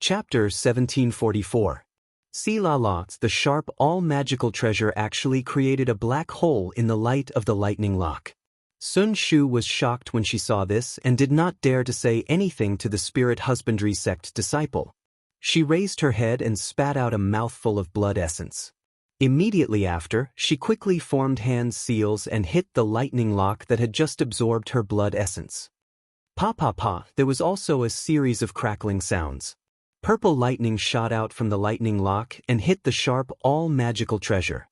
Chapter 1744. Sila the sharp all-magical treasure actually created a black hole in the light of the lightning lock. Sun Shu was shocked when she saw this and did not dare to say anything to the spirit husbandry sect disciple. She raised her head and spat out a mouthful of blood essence. Immediately after, she quickly formed hand seals and hit the lightning lock that had just absorbed her blood essence. Pa pa pa, there was also a series of crackling sounds. Purple lightning shot out from the lightning lock and hit the sharp all-magical treasure.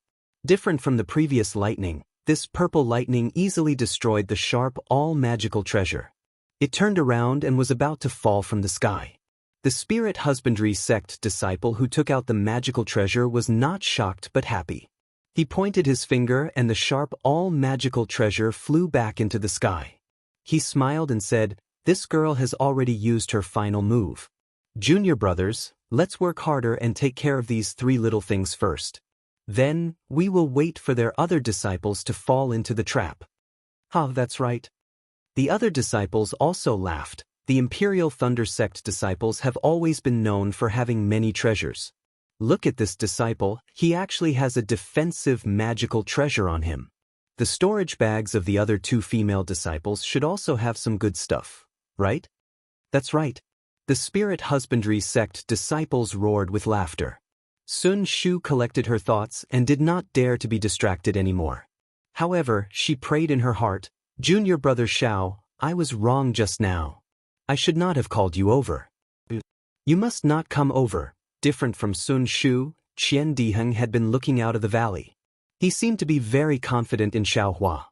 Different from the previous lightning, this purple lightning easily destroyed the sharp all-magical treasure. It turned around and was about to fall from the sky. The spirit husbandry sect disciple who took out the magical treasure was not shocked but happy. He pointed his finger and the sharp all-magical treasure flew back into the sky. He smiled and said, "This girl has already used her final move. Junior brothers, let's work harder and take care of these three little things first. Then, we will wait for their other disciples to fall into the trap." That's right. The other disciples also laughed. The Imperial Thunder Sect disciples have always been known for having many treasures. Look at this disciple, he actually has a defensive magical treasure on him. The storage bags of the other two female disciples should also have some good stuff, right? That's right. The spirit husbandry sect disciples roared with laughter. Sun Shu collected her thoughts and did not dare to be distracted anymore. However, she prayed in her heart, "Junior brother Xiao, I was wrong just now. I should not have called you over. You must not come over." Different from Sun Shu, Qian Diheng had been looking out of the valley. He seemed to be very confident in Xiao Hua.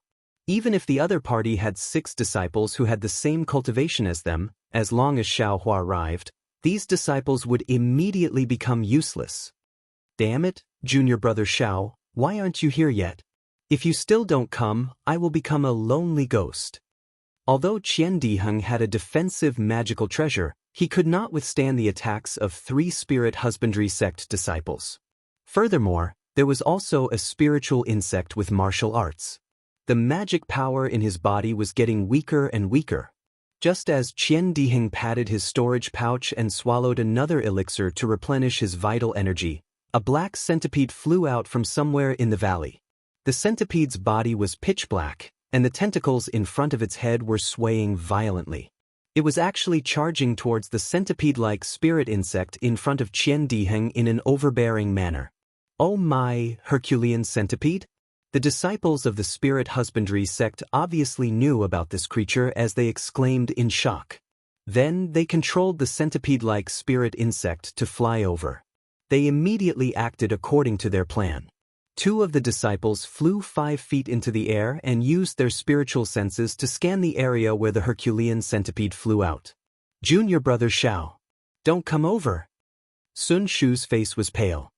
Even if the other party had 6 disciples who had the same cultivation as them, as long as Xiao Hua arrived, these disciples would immediately become useless. "Damn it, junior brother Xiao, why aren't you here yet? If you still don't come, I will become a lonely ghost." Although Qian Diheng had a defensive magical treasure, he could not withstand the attacks of 3 spirit husbandry sect disciples. Furthermore, there was also a spiritual insect with martial arts. The magic power in his body was getting weaker and weaker. Just as Qian Diheng patted his storage pouch and swallowed another elixir to replenish his vital energy, a black centipede flew out from somewhere in the valley. The centipede's body was pitch black, and the tentacles in front of its head were swaying violently. It was actually charging towards the centipede-like spirit insect in front of Qian Diheng in an overbearing manner. "Oh my, Herculean centipede?" The disciples of the spirit husbandry sect obviously knew about this creature as they exclaimed in shock. Then they controlled the centipede-like spirit insect to fly over. They immediately acted according to their plan. 2 of the disciples flew 5 feet into the air and used their spiritual senses to scan the area where the Herculean centipede flew out. "Junior brother Xiao, don't come over." Sun Shu's face was pale.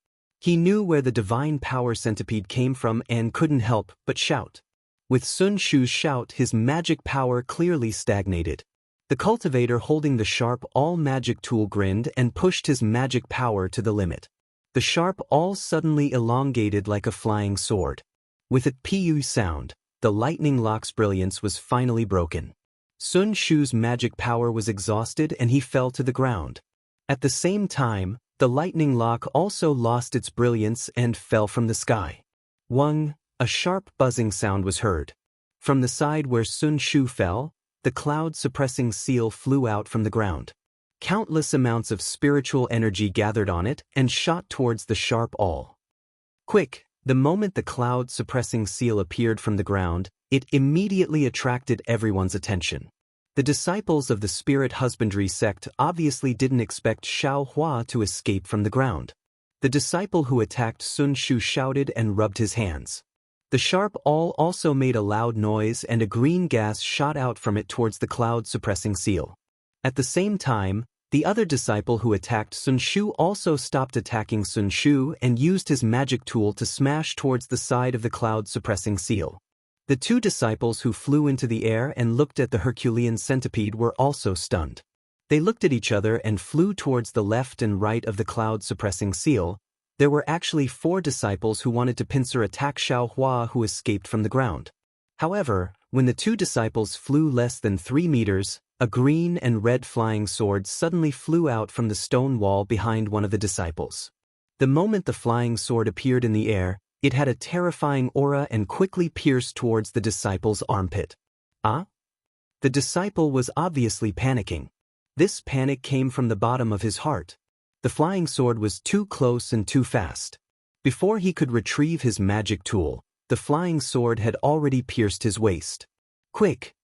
He knew where the divine power centipede came from and couldn't help but shout. With Sun Shu's shout, his magic power clearly stagnated. The cultivator holding the sharp all-magic tool grinned and pushed his magic power to the limit. The sharp all suddenly elongated like a flying sword. With a pu sound, the lightning lock's brilliance was finally broken. Sun Shu's magic power was exhausted and he fell to the ground. At the same time, the lightning lock also lost its brilliance and fell from the sky. Wung, a sharp buzzing sound was heard. From the side where Sun Shu fell, the cloud-suppressing seal flew out from the ground. Countless amounts of spiritual energy gathered on it and shot towards the sharp all. Quick, the moment the cloud-suppressing seal appeared from the ground, it immediately attracted everyone's attention. The disciples of the spirit husbandry sect obviously didn't expect Xiao Hua to escape from the ground. The disciple who attacked Sun Shu shouted and rubbed his hands. The sharp all also made a loud noise and a green gas shot out from it towards the cloud-suppressing seal. At the same time, the other disciple who attacked Sun Shu also stopped attacking Sun Shu and used his magic tool to smash towards the side of the cloud-suppressing seal. The 2 disciples who flew into the air and looked at the Herculean centipede were also stunned. They looked at each other and flew towards the left and right of the cloud-suppressing seal. There were actually 4 disciples who wanted to pincer attack Xiao Hua who escaped from the ground. However, when the 2 disciples flew less than 3 meters, a green and red flying sword suddenly flew out from the stone wall behind one of the disciples. The moment the flying sword appeared in the air, it had a terrifying aura and quickly pierced towards the disciple's armpit. Ah? The disciple was obviously panicking. This panic came from the bottom of his heart. The flying sword was too close and too fast. Before he could retrieve his magic tool, the flying sword had already pierced his waist. Quick!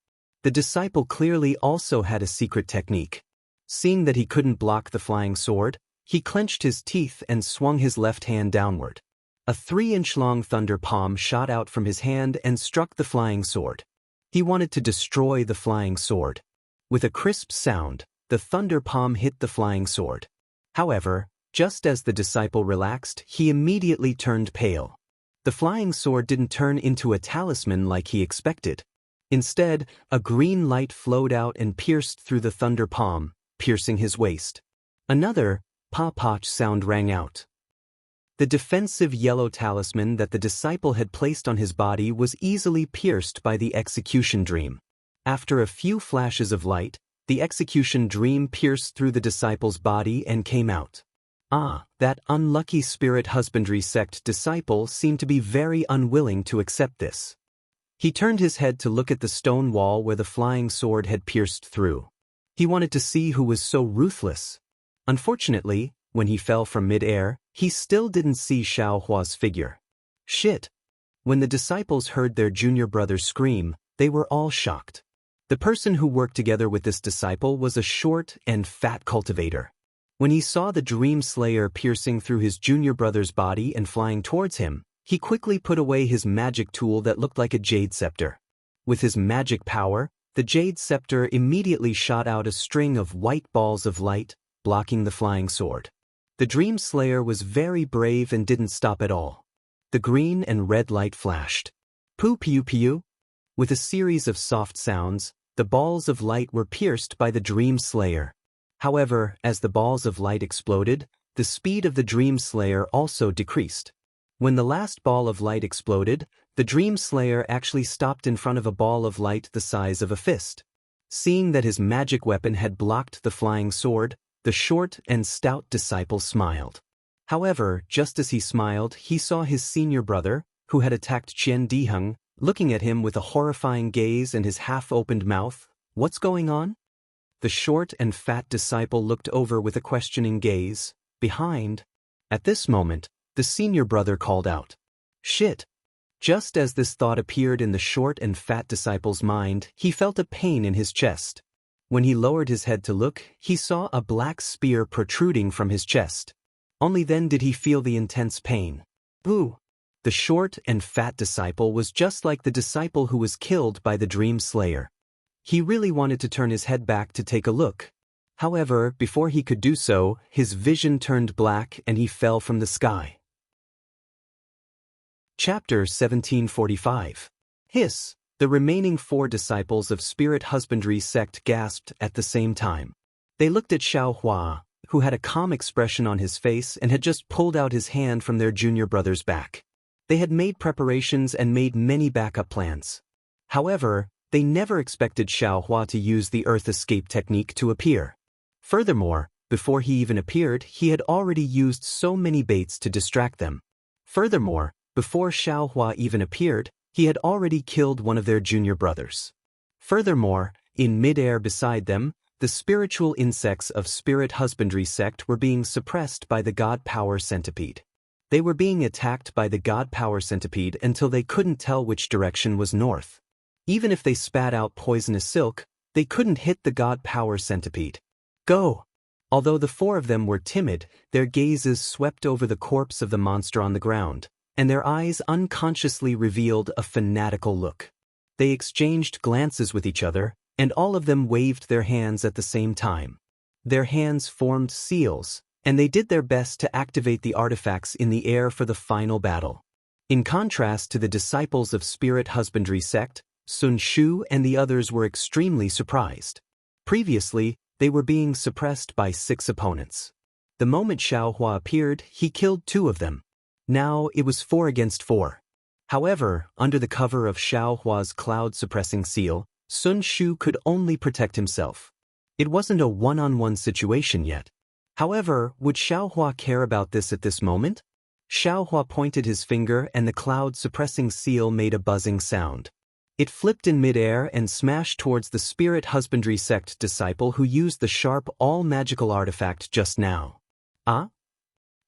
The disciple clearly also had a secret technique. Seeing that he couldn't block the flying sword, he clenched his teeth and swung his left hand downward. A 3-inch-long thunder palm shot out from his hand and struck the flying sword. He wanted to destroy the flying sword. With a crisp sound, the thunder palm hit the flying sword. However, just as the disciple relaxed, he immediately turned pale. The flying sword didn't turn into a talisman like he expected. Instead, a green light flowed out and pierced through the thunder palm, piercing his waist. Another pa-poch sound rang out. The defensive yellow talisman that the disciple had placed on his body was easily pierced by the execution dream. After a few flashes of light, the execution dream pierced through the disciple's body and came out. Ah, that unlucky spirit husbandry sect disciple seemed to be very unwilling to accept this. He turned his head to look at the stone wall where the flying sword had pierced through. He wanted to see who was so ruthless. Unfortunately, when he fell from mid-air, he still didn't see Xiaohua's figure. Shit! When the disciples heard their junior brother scream, they were all shocked. The person who worked together with this disciple was a short and fat cultivator. When he saw the dream slayer piercing through his junior brother's body and flying towards him, he quickly put away his magic tool that looked like a jade scepter. With his magic power, the jade scepter immediately shot out a string of white balls of light, blocking the flying sword. The dream slayer was very brave and didn't stop at all. The green and red light flashed. Poo pew pew. With a series of soft sounds, the balls of light were pierced by the dream slayer. However, as the balls of light exploded, the speed of the dream slayer also decreased. When the last ball of light exploded, the dream slayer actually stopped in front of a ball of light the size of a fist. Seeing that his magic weapon had blocked the flying sword, the short and stout disciple smiled. However, just as he smiled, he saw his senior brother, who had attacked Qian Diheng, looking at him with a horrifying gaze and his half-opened mouth. What's going on? The short and fat disciple looked over with a questioning gaze. Behind. At this moment, the senior brother called out, "Shit!" Just as this thought appeared in the short and fat disciple's mind, he felt a pain in his chest. When he lowered his head to look, he saw a black spear protruding from his chest. Only then did he feel the intense pain. Ooh! The short and fat disciple was just like the disciple who was killed by the dream slayer. He really wanted to turn his head back to take a look. However, before he could do so, his vision turned black and he fell from the sky. Chapter 1745. Hiss! The remaining 4 disciples of spirit husbandry sect gasped at the same time. They looked at Xiaohua, who had a calm expression on his face and had just pulled out his hand from their junior brother's back. They had made preparations and made many backup plans. However, they never expected Xiaohua to use the earth escape technique to appear. Furthermore, before he even appeared, he had already used so many baits to distract them. Furthermore, before Xiaohua even appeared, he had already killed one of their junior brothers. Furthermore, in mid-air beside them, the spiritual insects of spirit husbandry sect were being suppressed by the god power centipede. They were being attacked by the god power centipede until they couldn't tell which direction was north. Even if they spat out poisonous silk, they couldn't hit the god power centipede. Go! Although the 4 of them were timid, their gazes swept over the corpse of the monster on the ground, and their eyes unconsciously revealed a fanatical look. They exchanged glances with each other, and all of them waved their hands at the same time. Their hands formed seals, and they did their best to activate the artifacts in the air for the final battle. In contrast to the disciples of spirit husbandry sect, Sun Shu and the others were extremely surprised. Previously, they were being suppressed by 6 opponents. The moment Xiaohua appeared, he killed 2 of them. Now it was 4 against 4. However, under the cover of Xiaohua's cloud-suppressing seal, Sun Shu could only protect himself. It wasn't a one-on-one situation yet. However, would Xiaohua care about this at this moment? Xiaohua pointed his finger and the cloud-suppressing seal made a buzzing sound. It flipped in midair and smashed towards the spirit husbandry sect disciple who used the sharp all-magical artifact just now. Ah?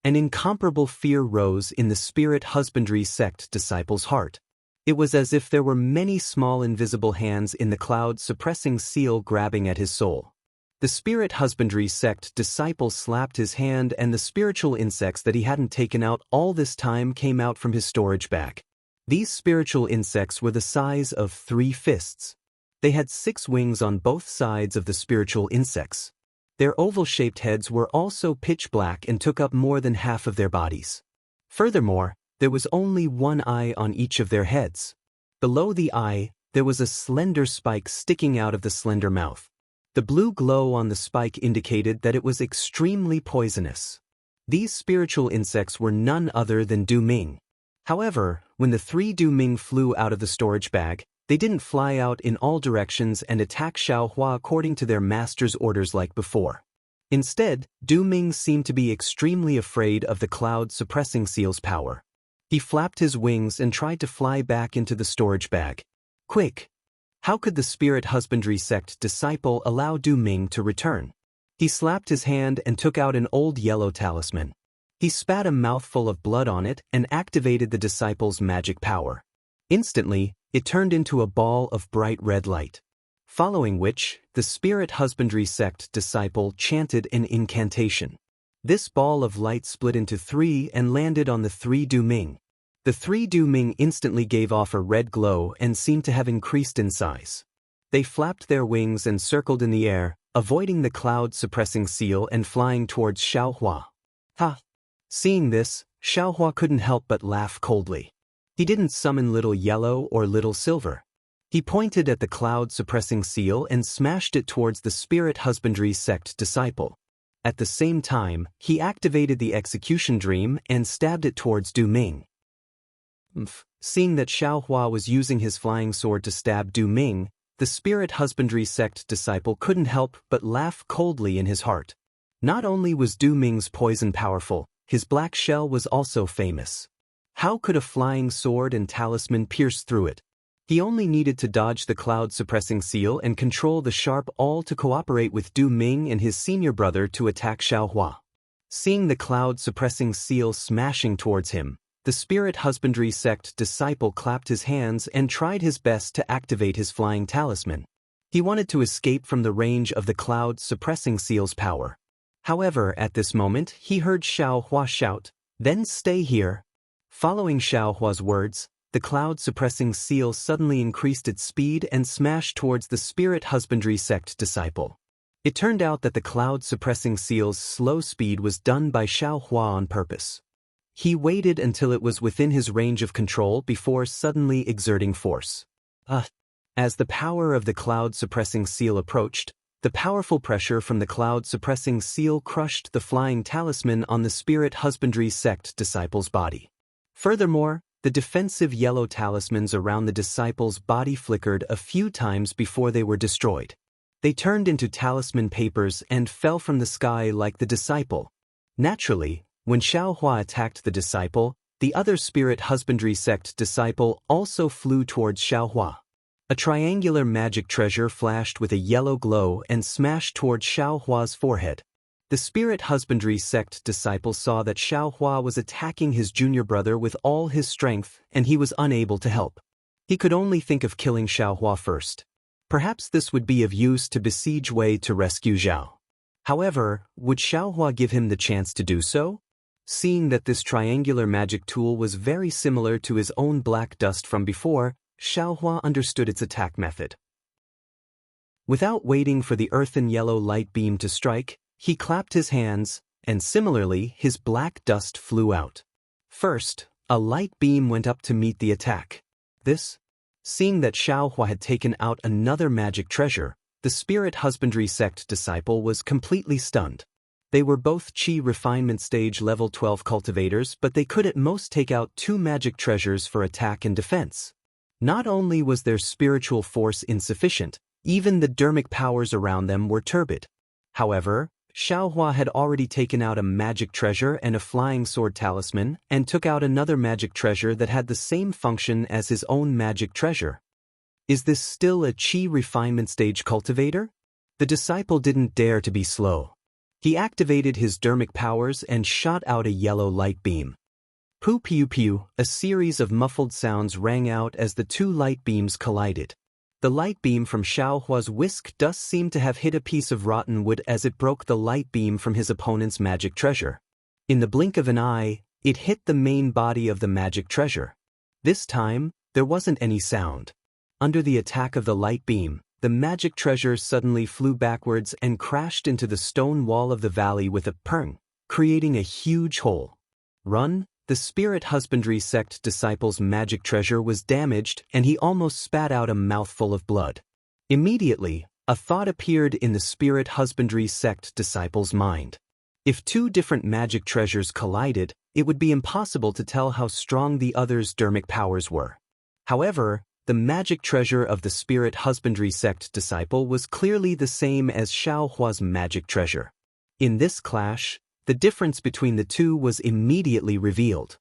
An incomparable fear rose in the spirit husbandry sect disciple's heart. It was as if there were many small invisible hands in the cloud-suppressing seal grabbing at his soul. The spirit husbandry sect disciple slapped his hand and the spiritual insects that he hadn't taken out all this time came out from his storage bag. These spiritual insects were the size of 3 fists. They had 6 wings on both sides of the spiritual insects. Their oval-shaped heads were also pitch black and took up more than half of their bodies. Furthermore, there was only one eye on each of their heads. Below the eye, there was a slender spike sticking out of the slender mouth. The blue glow on the spike indicated that it was extremely poisonous. These spiritual insects were none other than Du Ming. However, when the 3 Du Ming flew out of the storage bag, they didn't fly out in all directions and attack Xiaohua according to their master's orders like before. Instead, Du Ming seemed to be extremely afraid of the cloud-suppressing seal's power. He flapped his wings and tried to fly back into the storage bag. Quick! How could the spirit husbandry sect disciple allow Du Ming to return? He slapped his hand and took out an old yellow talisman. He spat a mouthful of blood on it and activated the disciple's magic power. Instantly, it turned into a ball of bright red light. Following which, the spirit husbandry sect disciple chanted an incantation. This ball of light split into 3 and landed on the 3 Du Ming. The 3 Du Ming instantly gave off a red glow and seemed to have increased in size. They flapped their wings and circled in the air, avoiding the cloud-suppressing seal and flying towards Xiaohua. Ha! Seeing this, Xiaohua couldn't help but laugh coldly. He didn't summon Little Yellow or Little Silver. He pointed at the cloud-suppressing seal and smashed it towards the spirit husbandry sect disciple. At the same time, he activated the execution dream and stabbed it towards Du Ming. Seeing that Xiaohua was using his flying sword to stab Du Ming, the spirit husbandry sect disciple couldn't help but laugh coldly in his heart. Not only was Du Ming's poison powerful, his black shell was also famous. How could a flying sword and talisman pierce through it? He only needed to dodge the cloud-suppressing seal and control the sharp all to cooperate with Du Ming and his senior brother to attack Xiaohua. Seeing the cloud-suppressing seal smashing towards him, the spirit husbandry sect disciple clapped his hands and tried his best to activate his flying talisman. He wanted to escape from the range of the cloud-suppressing seal's power. However, at this moment, he heard Xiaohua shout, "Then stay here." Following Xiaohua's words, the cloud-suppressing seal suddenly increased its speed and smashed towards the spirit husbandry sect disciple. It turned out that the cloud-suppressing seal's slow speed was done by Xiaohua on purpose. He waited until it was within his range of control before suddenly exerting force. As the power of the cloud-suppressing seal approached, the powerful pressure from the cloud-suppressing seal crushed the flying talisman on the spirit husbandry sect disciple's body. Furthermore, the defensive yellow talismans around the disciple's body flickered a few times before they were destroyed. They turned into talisman papers and fell from the sky like the disciple. Naturally, when Xiaohua attacked the disciple, the other spirit husbandry sect disciple also flew towards Xiaohua. A triangular magic treasure flashed with a yellow glow and smashed towards Xiaohua's forehead. The spirit husbandry sect disciple saw that Xiaohua was attacking his junior brother with all his strength and he was unable to help. He could only think of killing Xiaohua first. Perhaps this would be of use to besiege Wei to rescue Zhao. However, would Xiaohua give him the chance to do so? Seeing that this triangular magic tool was very similar to his own black dust from before, Xiaohua understood its attack method. Without waiting for the earthen yellow light beam to strike, he clapped his hands, and similarly his black dust flew out. First, a light beam went up to meet the attack. Seeing that Xiaohua had taken out another magic treasure, the spirit husbandry sect disciple was completely stunned. They were both Qi refinement stage level 12 cultivators, but they could at most take out 2 magic treasures for attack and defense. Not only was their spiritual force insufficient, even the dermic powers around them were turbid. However, Xiaohua had already taken out a magic treasure and a flying sword talisman, and took out another magic treasure that had the same function as his own magic treasure. Is this still a qi refinement stage cultivator? The disciple didn't dare to be slow. He activated his dermic powers and shot out a yellow light beam. Pu piu piu, a series of muffled sounds rang out as the two light beams collided. The light beam from Xiaohua's whisk dust seemed to have hit a piece of rotten wood as it broke the light beam from his opponent's magic treasure. In the blink of an eye, it hit the main body of the magic treasure. This time, there wasn't any sound. Under the attack of the light beam, the magic treasure suddenly flew backwards and crashed into the stone wall of the valley with a purng, creating a huge hole. Run! The spirit husbandry sect disciple's magic treasure was damaged and he almost spat out a mouthful of blood. Immediately, a thought appeared in the spirit husbandry sect disciple's mind. If two different magic treasures collided, it would be impossible to tell how strong the other's dermic powers were. However, the magic treasure of the spirit husbandry sect disciple was clearly the same as Xiaohua's magic treasure. In this clash, the difference between the two was immediately revealed.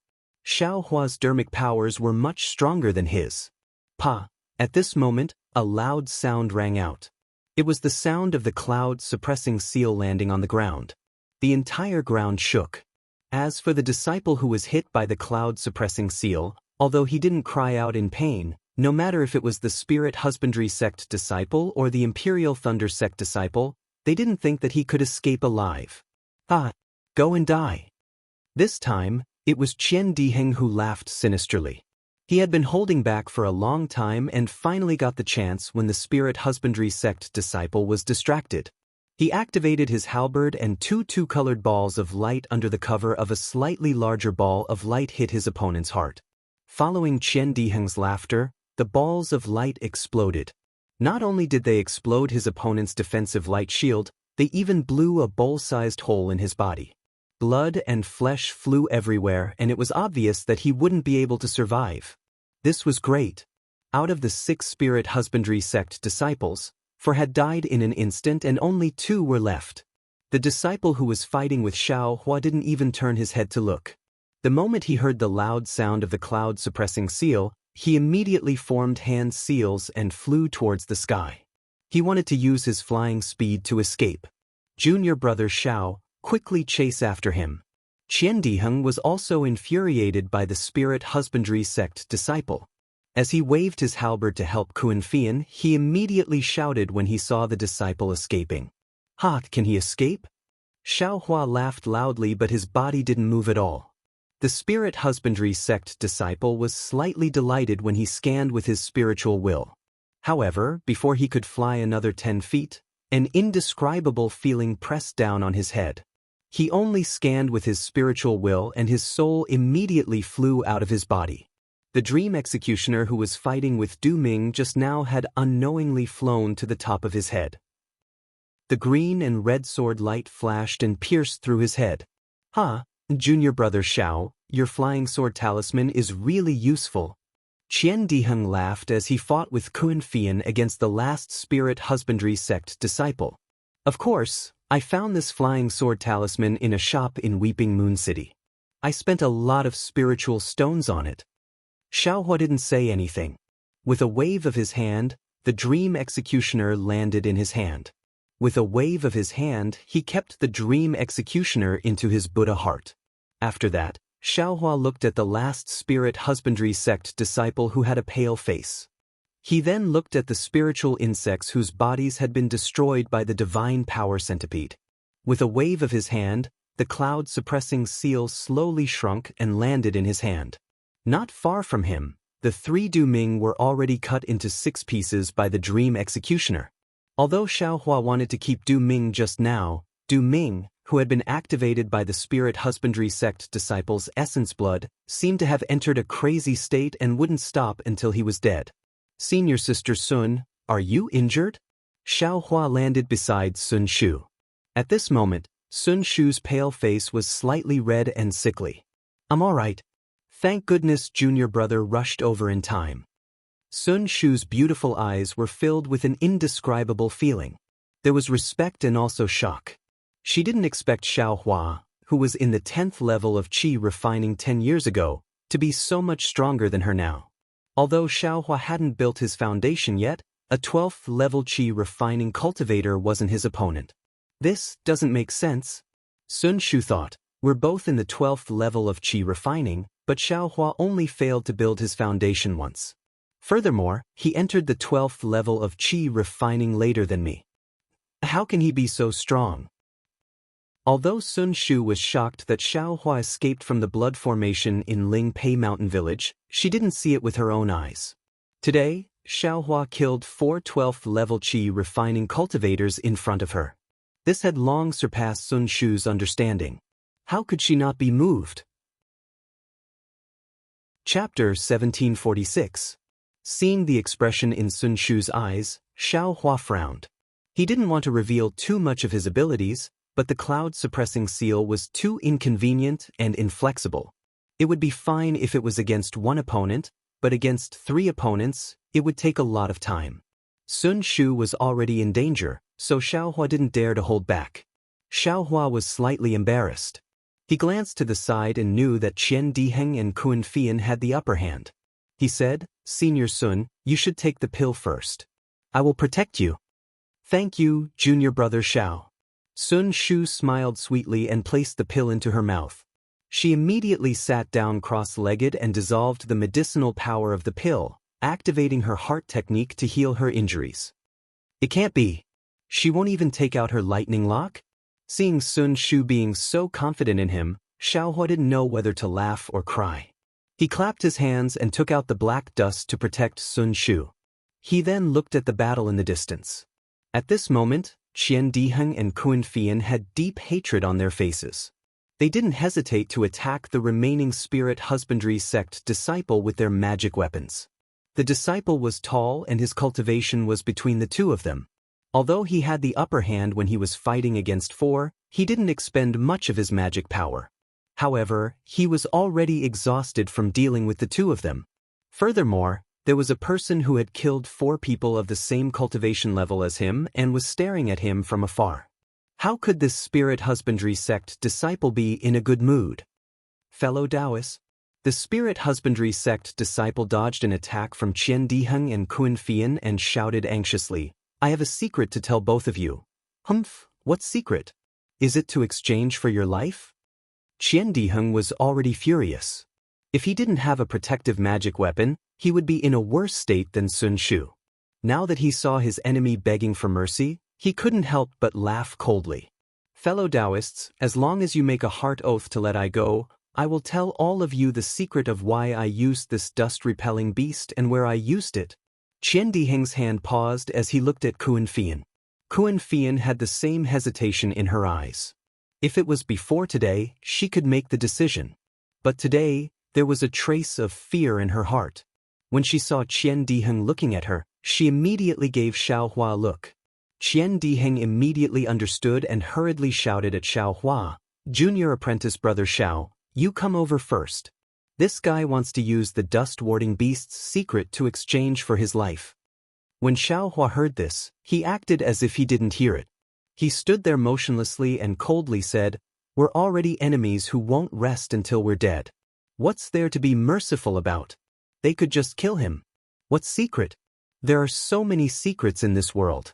Xiaohua's dermic powers were much stronger than his. Pa! At this moment, a loud sound rang out. It was the sound of the cloud-suppressing seal landing on the ground. The entire ground shook. As for the disciple who was hit by the cloud-suppressing seal, although he didn't cry out in pain, no matter if it was the spirit husbandry sect disciple or the imperial thunder sect disciple, they didn't think that he could escape alive. Ah! Go and die. This time, it was Qian Diheng who laughed sinisterly. He had been holding back for a long time and finally got the chance when the spirit husbandry sect disciple was distracted. He activated his halberd and two colored balls of light under the cover of a slightly larger ball of light hit his opponent's heart. Following Qian Diheng's laughter, the balls of light exploded. Not only did they explode his opponent's defensive light shield, they even blew a bowl-sized hole in his body. Blood and flesh flew everywhere and it was obvious that he wouldn't be able to survive. This was great. Out of the 6 spirit husbandry sect disciples, 4 had died in an instant and only 2 were left. The disciple who was fighting with Xiaohua didn't even turn his head to look. The moment he heard the loud sound of the cloud-suppressing seal, he immediately formed hand seals and flew towards the sky. He wanted to use his flying speed to escape. Junior brother Xiao, quickly chase after him. Qian Diheng was also infuriated by the spirit husbandry sect disciple. As he waved his halberd to help Kuan-Fian, he immediately shouted when he saw the disciple escaping. Ha! Can he escape? Xiaohua laughed loudly but his body didn't move at all. The spirit husbandry sect disciple was slightly delighted when he scanned with his spiritual will. However, before he could fly another 10 feet, an indescribable feeling pressed down on his head. He only scanned with his spiritual will and his soul immediately flew out of his body. The dream executioner who was fighting with Du Ming just now had unknowingly flown to the top of his head. The green and red sword light flashed and pierced through his head. Ha! Junior brother Xiao, your flying sword talisman is really useful. Qian Diheng laughed as he fought with Kuan-Fian against the last spirit husbandry sect disciple. Of course, I found this flying sword talisman in a shop in Weeping Moon City. I spent a lot of spiritual stones on it. Xiaohua didn't say anything. With a wave of his hand, the dream executioner landed in his hand. With a wave of his hand, he kept the dream executioner into his Buddha heart. After that, Xiaohua looked at the last spirit husbandry sect disciple who had a pale face. He then looked at the spiritual insects whose bodies had been destroyed by the divine power centipede. With a wave of his hand, the cloud-suppressing seal slowly shrunk and landed in his hand. Not far from him, the 3 Du Ming were already cut into 6 pieces by the dream executioner. Although Xiaohua wanted to keep Du Ming just now, Du Ming, who had been activated by the spirit husbandry sect disciple's essence blood, seemed to have entered a crazy state and wouldn't stop until he was dead. Senior sister Sun, are you injured? Xiaohua landed beside Sun Shu. At this moment, Sun Shu's pale face was slightly red and sickly. I'm all right. Thank goodness junior brother rushed over in time. Sun Shu's beautiful eyes were filled with an indescribable feeling. There was respect and also shock. She didn't expect Xiao Hua, who was in the 10th level of qi refining 10 years ago, to be so much stronger than her now. Although Xiao Hua hadn't built his foundation yet, a 12th level qi refining cultivator wasn't his opponent. This doesn't make sense. Sun Shu thought, we're both in the 12th level of qi refining, but Xiao Hua only failed to build his foundation once. Furthermore, he entered the 12th level of qi refining later than me. How can he be so strong? Although Sun Shu was shocked that Xiao Hua escaped from the blood formation in Ling Pei Mountain Village, she didn't see it with her own eyes. Today, Xiao Hua killed 4 12th level qi refining cultivators in front of her. This had long surpassed Sun Shu's understanding. How could she not be moved? Chapter 1746. Seeing the expression in Sun Shu's eyes, Xiao Hua frowned. He didn't want to reveal too much of his abilities, but the cloud-suppressing seal was too inconvenient and inflexible. It would be fine if it was against one opponent, but against 3 opponents, it would take a lot of time. Sun Shu was already in danger, so Xiao Hua didn't dare to hold back. Xiao Hua was slightly embarrassed. He glanced to the side and knew that Qian Diheng and Kun Fian had the upper hand. He said, Senior Sun, you should take the pill first. I will protect you. Thank you, junior brother Xiao. Sun Shu smiled sweetly and placed the pill into her mouth. She immediately sat down cross-legged and dissolved the medicinal power of the pill, activating her heart technique to heal her injuries. It can't be. She won't even take out her lightning lock? Seeing Sun Shu being so confident in him, Xiao Hua didn't know whether to laugh or cry. He clapped his hands and took out the black dust to protect Sun Shu. He then looked at the battle in the distance. At this moment, Qian Diheng and Kun Fian had deep hatred on their faces. They didn't hesitate to attack the remaining spirit husbandry sect disciple with their magic weapons. The disciple was tall and his cultivation was between the two of them. Although he had the upper hand when he was fighting against 4, he didn't expend much of his magic power. However, he was already exhausted from dealing with the two of them. Furthermore, there was a person who had killed 4 people of the same cultivation level as him and was staring at him from afar. How could this spirit husbandry sect disciple be in a good mood? Fellow Taoists, the spirit husbandry sect disciple dodged an attack from Qian Diheng and Kun Fian and shouted anxiously, I have a secret to tell both of you. Humph, what secret? Is it to exchange for your life? Qian Diheng was already furious. If he didn't have a protective magic weapon, he would be in a worse state than Sun Shu. Now that he saw his enemy begging for mercy, he couldn't help but laugh coldly. Fellow Taoists, as long as you make a heart oath to let I go, I will tell all of you the secret of why I used this dust-repelling beast and where I used it. Qian Diheng's hand paused as he looked at Kun Fian. Kun Fian had the same hesitation in her eyes. If it was before today, she could make the decision. But today, there was a trace of fear in her heart. When she saw Qian Diheng looking at her, she immediately gave Xiao Hua a look. Qian Diheng immediately understood and hurriedly shouted at Xiao Hua, Junior apprentice brother Xiao, you come over first. This guy wants to use the dust-warding beast's secret to exchange for his life. When Xiao Hua heard this, he acted as if he didn't hear it. He stood there motionlessly and coldly said, We're already enemies who won't rest until we're dead. What's there to be merciful about? They could just kill him. What secret? There are so many secrets in this world.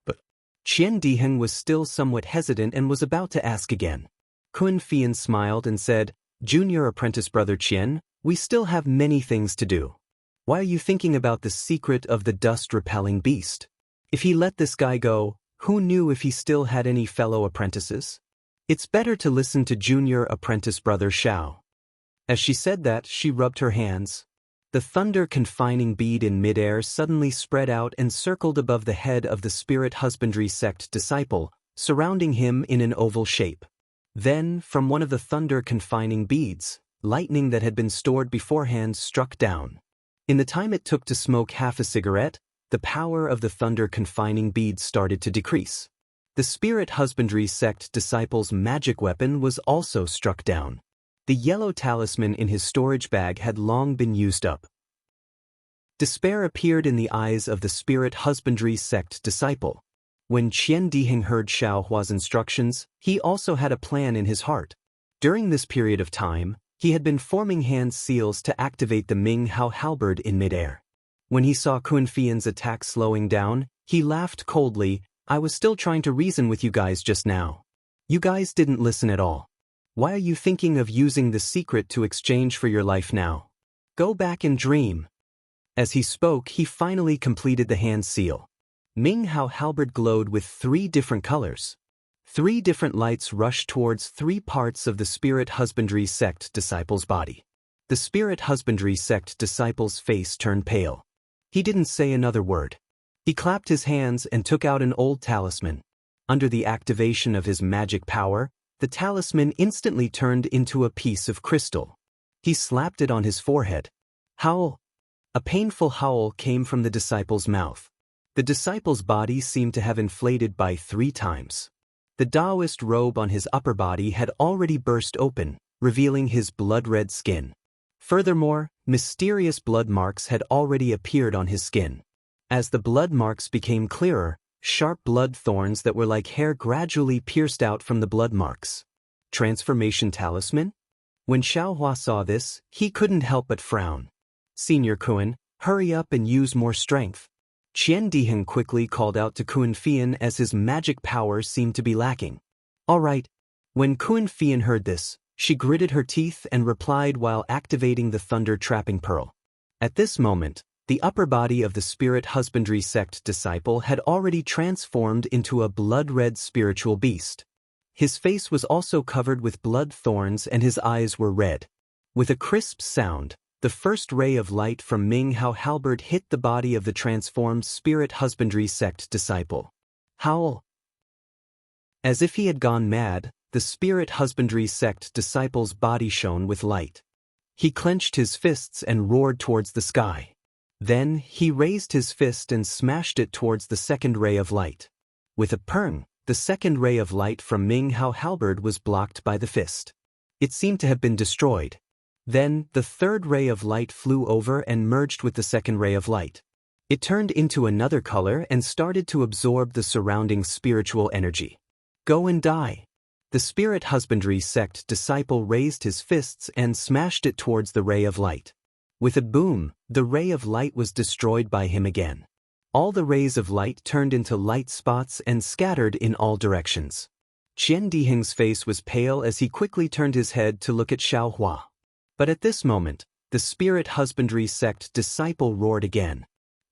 But Qian Diheng was still somewhat hesitant and was about to ask again. Kun Fian smiled and said, Junior apprentice brother Qian, we still have many things to do. Why are you thinking about the secret of the dust-repelling beast? If he let this guy go, who knew if he still had any fellow apprentices? It's better to listen to junior apprentice brother Xiao. As she said that, she rubbed her hands. The thunder confining bead in midair suddenly spread out and circled above the head of the spirit husbandry sect disciple, surrounding him in an oval shape. Then, from one of the thunder confining beads, lightning that had been stored beforehand struck down. In the time it took to smoke half a cigarette, the power of the thunder confining beads started to decrease. The spirit husbandry sect disciple's magic weapon was also struck down. The yellow talisman in his storage bag had long been used up. Despair appeared in the eyes of the spirit husbandry sect disciple. When Qian Diheng heard Xiao Hua's instructions, he also had a plan in his heart. During this period of time, he had been forming hand seals to activate the Ming Hao halberd in midair. When he saw Kunfian's attack slowing down, he laughed coldly. I was still trying to reason with you guys just now. You guys didn't listen at all. Why are you thinking of using the secret to exchange for your life now? Go back and dream. As he spoke, he finally completed the hand seal. Ming Hao halberd glowed with 3 different colors. 3 different lights rushed towards 3 parts of the spirit husbandry sect disciple's body. The spirit husbandry sect disciple's face turned pale. He didn't say another word. He clapped his hands and took out an old talisman. Under the activation of his magic power, the talisman instantly turned into a piece of crystal. He slapped it on his forehead. Howl! A painful howl came from the disciple's mouth. The disciple's body seemed to have inflated by 3 times. The Taoist robe on his upper body had already burst open, revealing his blood-red skin. Furthermore, mysterious blood marks had already appeared on his skin. As the blood marks became clearer, sharp blood thorns that were like hair gradually pierced out from the blood marks. Transformation talisman? When Xiao Hua saw this, he couldn't help but frown. Senior Kuan, hurry up and use more strength. Qian Diheng quickly called out to Kuan Fian as his magic power seemed to be lacking. All right. When Kuan Fian heard this, she gritted her teeth and replied while activating the thunder trapping pearl. At this moment, the upper body of the spirit husbandry sect disciple had already transformed into a blood-red spiritual beast. His face was also covered with blood thorns and his eyes were red. With a crisp sound, the first ray of light from Ming Hao halberd hit the body of the transformed spirit husbandry sect disciple. Howl! As if he had gone mad, the spirit husbandry sect disciple's body shone with light. He clenched his fists and roared towards the sky. Then, he raised his fist and smashed it towards the second ray of light. With a purng, the second ray of light from Ming Hao halberd was blocked by the fist. It seemed to have been destroyed. Then, the third ray of light flew over and merged with the second ray of light. It turned into another color and started to absorb the surrounding spiritual energy. Go and die. The spirit husbandry sect disciple raised his fists and smashed it towards the ray of light. With a boom, the ray of light was destroyed by him again. All the rays of light turned into light spots and scattered in all directions. Qian Diheng's face was pale as he quickly turned his head to look at Xiao Hua. But at this moment, the spirit husbandry sect disciple roared again.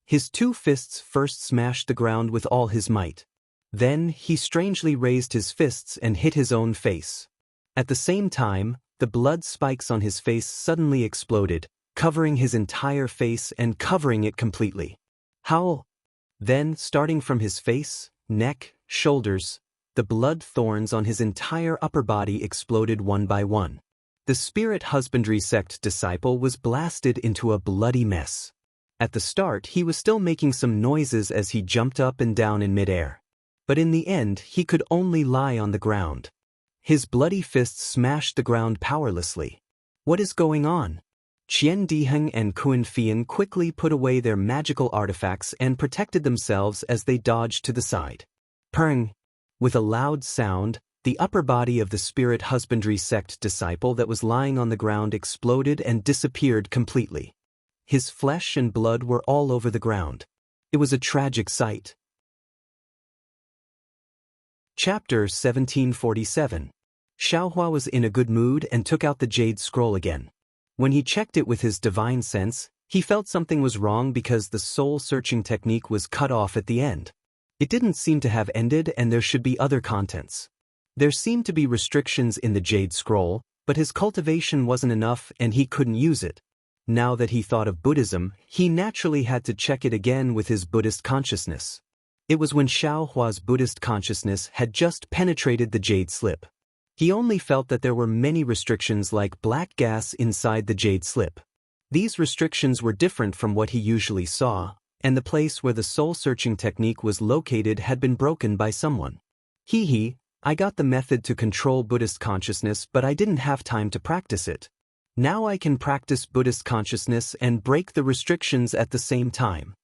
His 2 fists first smashed the ground with all his might. Then, he strangely raised his fists and hit his own face. At the same time, the blood spikes on his face suddenly exploded, covering his entire face and covering it completely. Howl! Then, starting from his face, neck, shoulders, the blood thorns on his entire upper body exploded one by one. The spirit husbandry sect disciple was blasted into a bloody mess. At the start, he was still making some noises as he jumped up and down in midair. But in the end, he could only lie on the ground. His bloody fists smashed the ground powerlessly. What is going on? Qian Diheng and Kuan Fian quickly put away their magical artifacts and protected themselves as they dodged to the side. Purng! With a loud sound, the upper body of the spirit husbandry sect disciple that was lying on the ground exploded and disappeared completely. His flesh and blood were all over the ground. It was a tragic sight. Chapter 1747. Xiao Hua was in a good mood and took out the jade scroll again. When he checked it with his divine sense, he felt something was wrong because the soul-searching technique was cut off at the end. It didn't seem to have ended and there should be other contents. There seemed to be restrictions in the jade scroll, but his cultivation wasn't enough and he couldn't use it. Now that he thought of Buddhism, he naturally had to check it again with his Buddhist consciousness. It was when Xiao Hua's Buddhist consciousness had just penetrated the jade slip. He only felt that there were many restrictions like black gas inside the jade slip. These restrictions were different from what he usually saw, and the place where the soul-searching technique was located had been broken by someone. I got the method to control Buddhist consciousness, but I didn't have time to practice it. Now I can practice Buddhist consciousness and break the restrictions at the same time.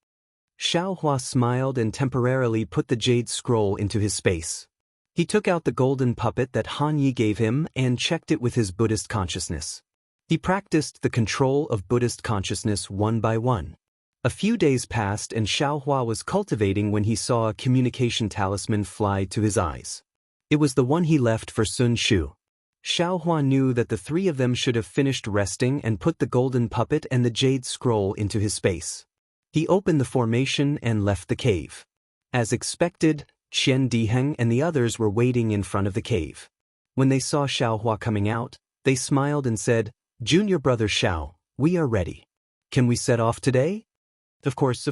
Xiaohua smiled and temporarily put the jade scroll into his space. He took out the golden puppet that Han Yi gave him and checked it with his Buddhist consciousness. He practiced the control of Buddhist consciousness one by one. A few days passed and Xiaohua was cultivating when he saw a communication talisman fly to his eyes. It was the one he left for Sun Shu. Xiaohua knew that the three of them should have finished resting and put the golden puppet and the jade scroll into his space. He opened the formation and left the cave. As expected, Qian Diheng and the others were waiting in front of the cave. When they saw Xiaohua coming out, they smiled and said, "Junior brother Xiao, we are ready. Can we set off today?" Of course.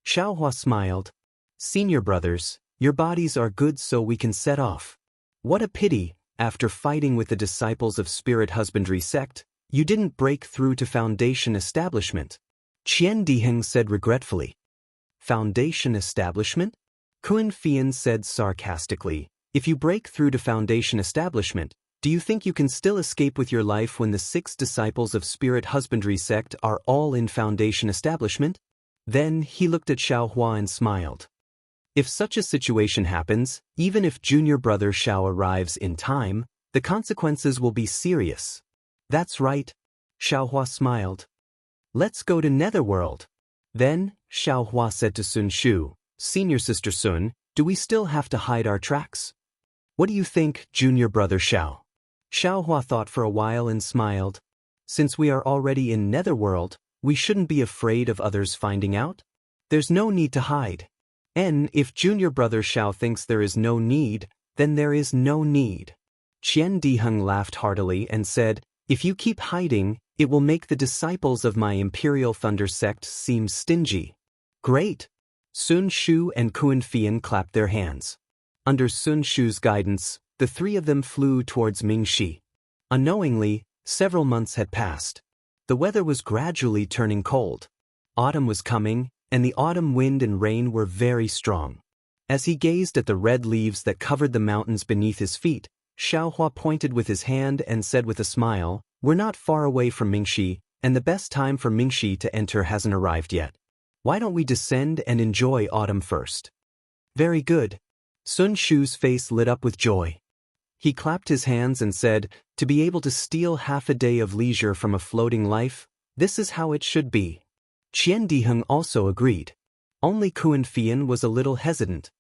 Xiaohua smiled. "Senior brothers, your bodies are good so we can set off. What a pity, after fighting with the disciples of Spirit Husbandry sect, you didn't break through to Foundation Establishment," Qian Diheng said regretfully. "Foundation Establishment?" Kun Fian said sarcastically. "If you break through to Foundation Establishment, do you think you can still escape with your life when the 6 disciples of Spirit Husbandry sect are all in Foundation Establishment?" Then he looked at Xiaohua and smiled. "If such a situation happens, even if junior brother Xiao arrives in time, the consequences will be serious." "That's right," Xiaohua smiled. "Let's go to Netherworld." Then, Xiaohua said to Sun Shu, "Senior sister Sun, do we still have to hide our tracks?" "What do you think, junior brother Xiao?" Xiaohua thought for a while and smiled. "Since we are already in Netherworld, we shouldn't be afraid of others finding out. There's no need to hide. And if junior brother Xiao thinks there is no need, then there is no need." Qian Diheng laughed heartily and said, "If you keep hiding, it will make the disciples of my Imperial Thunder sect seem stingy." "Great!" Sun Shu and Kun Fian clapped their hands. Under Sun Shu's guidance, the three of them flew towards Mingxi. Unknowingly, several months had passed. The weather was gradually turning cold. Autumn was coming, and the autumn wind and rain were very strong. As he gazed at the red leaves that covered the mountains beneath his feet, Xiaohua pointed with his hand and said with a smile, "We're not far away from Mingxi, and the best time for Mingxi to enter hasn't arrived yet. Why don't we descend and enjoy autumn first?" "Very good." Sun Shu's face lit up with joy. He clapped his hands and said, "To be able to steal half a day of leisure from a floating life, this is how it should be." Qian Diheng also agreed. Only Kun Fian was a little hesitant.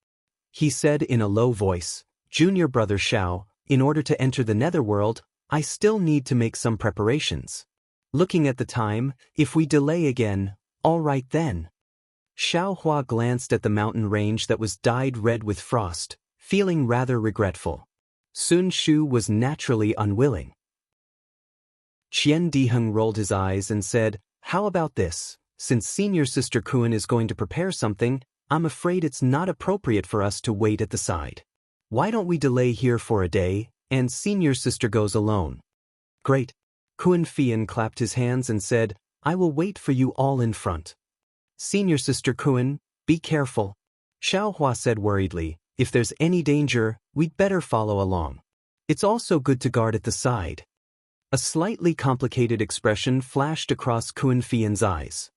He said in a low voice, "Junior brother Xiao, in order to enter the Netherworld, I still need to make some preparations. Looking at the time, if we delay again, all right then." Xiaohua glanced at the mountain range that was dyed red with frost, feeling rather regretful. Sun Shu was naturally unwilling. Qian Diheng rolled his eyes and said, "How about this? Since senior sister Kun is going to prepare something, I'm afraid it's not appropriate for us to wait at the side. Why don't we delay here for a day, and senior sister goes alone?" "Great." Kun Fian clapped his hands and said, "I will wait for you all in front." "Senior sister Kun, be careful," Xiaohua said worriedly. "If there's any danger, we'd better follow along. It's also good to guard at the side." A slightly complicated expression flashed across Kun Fian's eyes.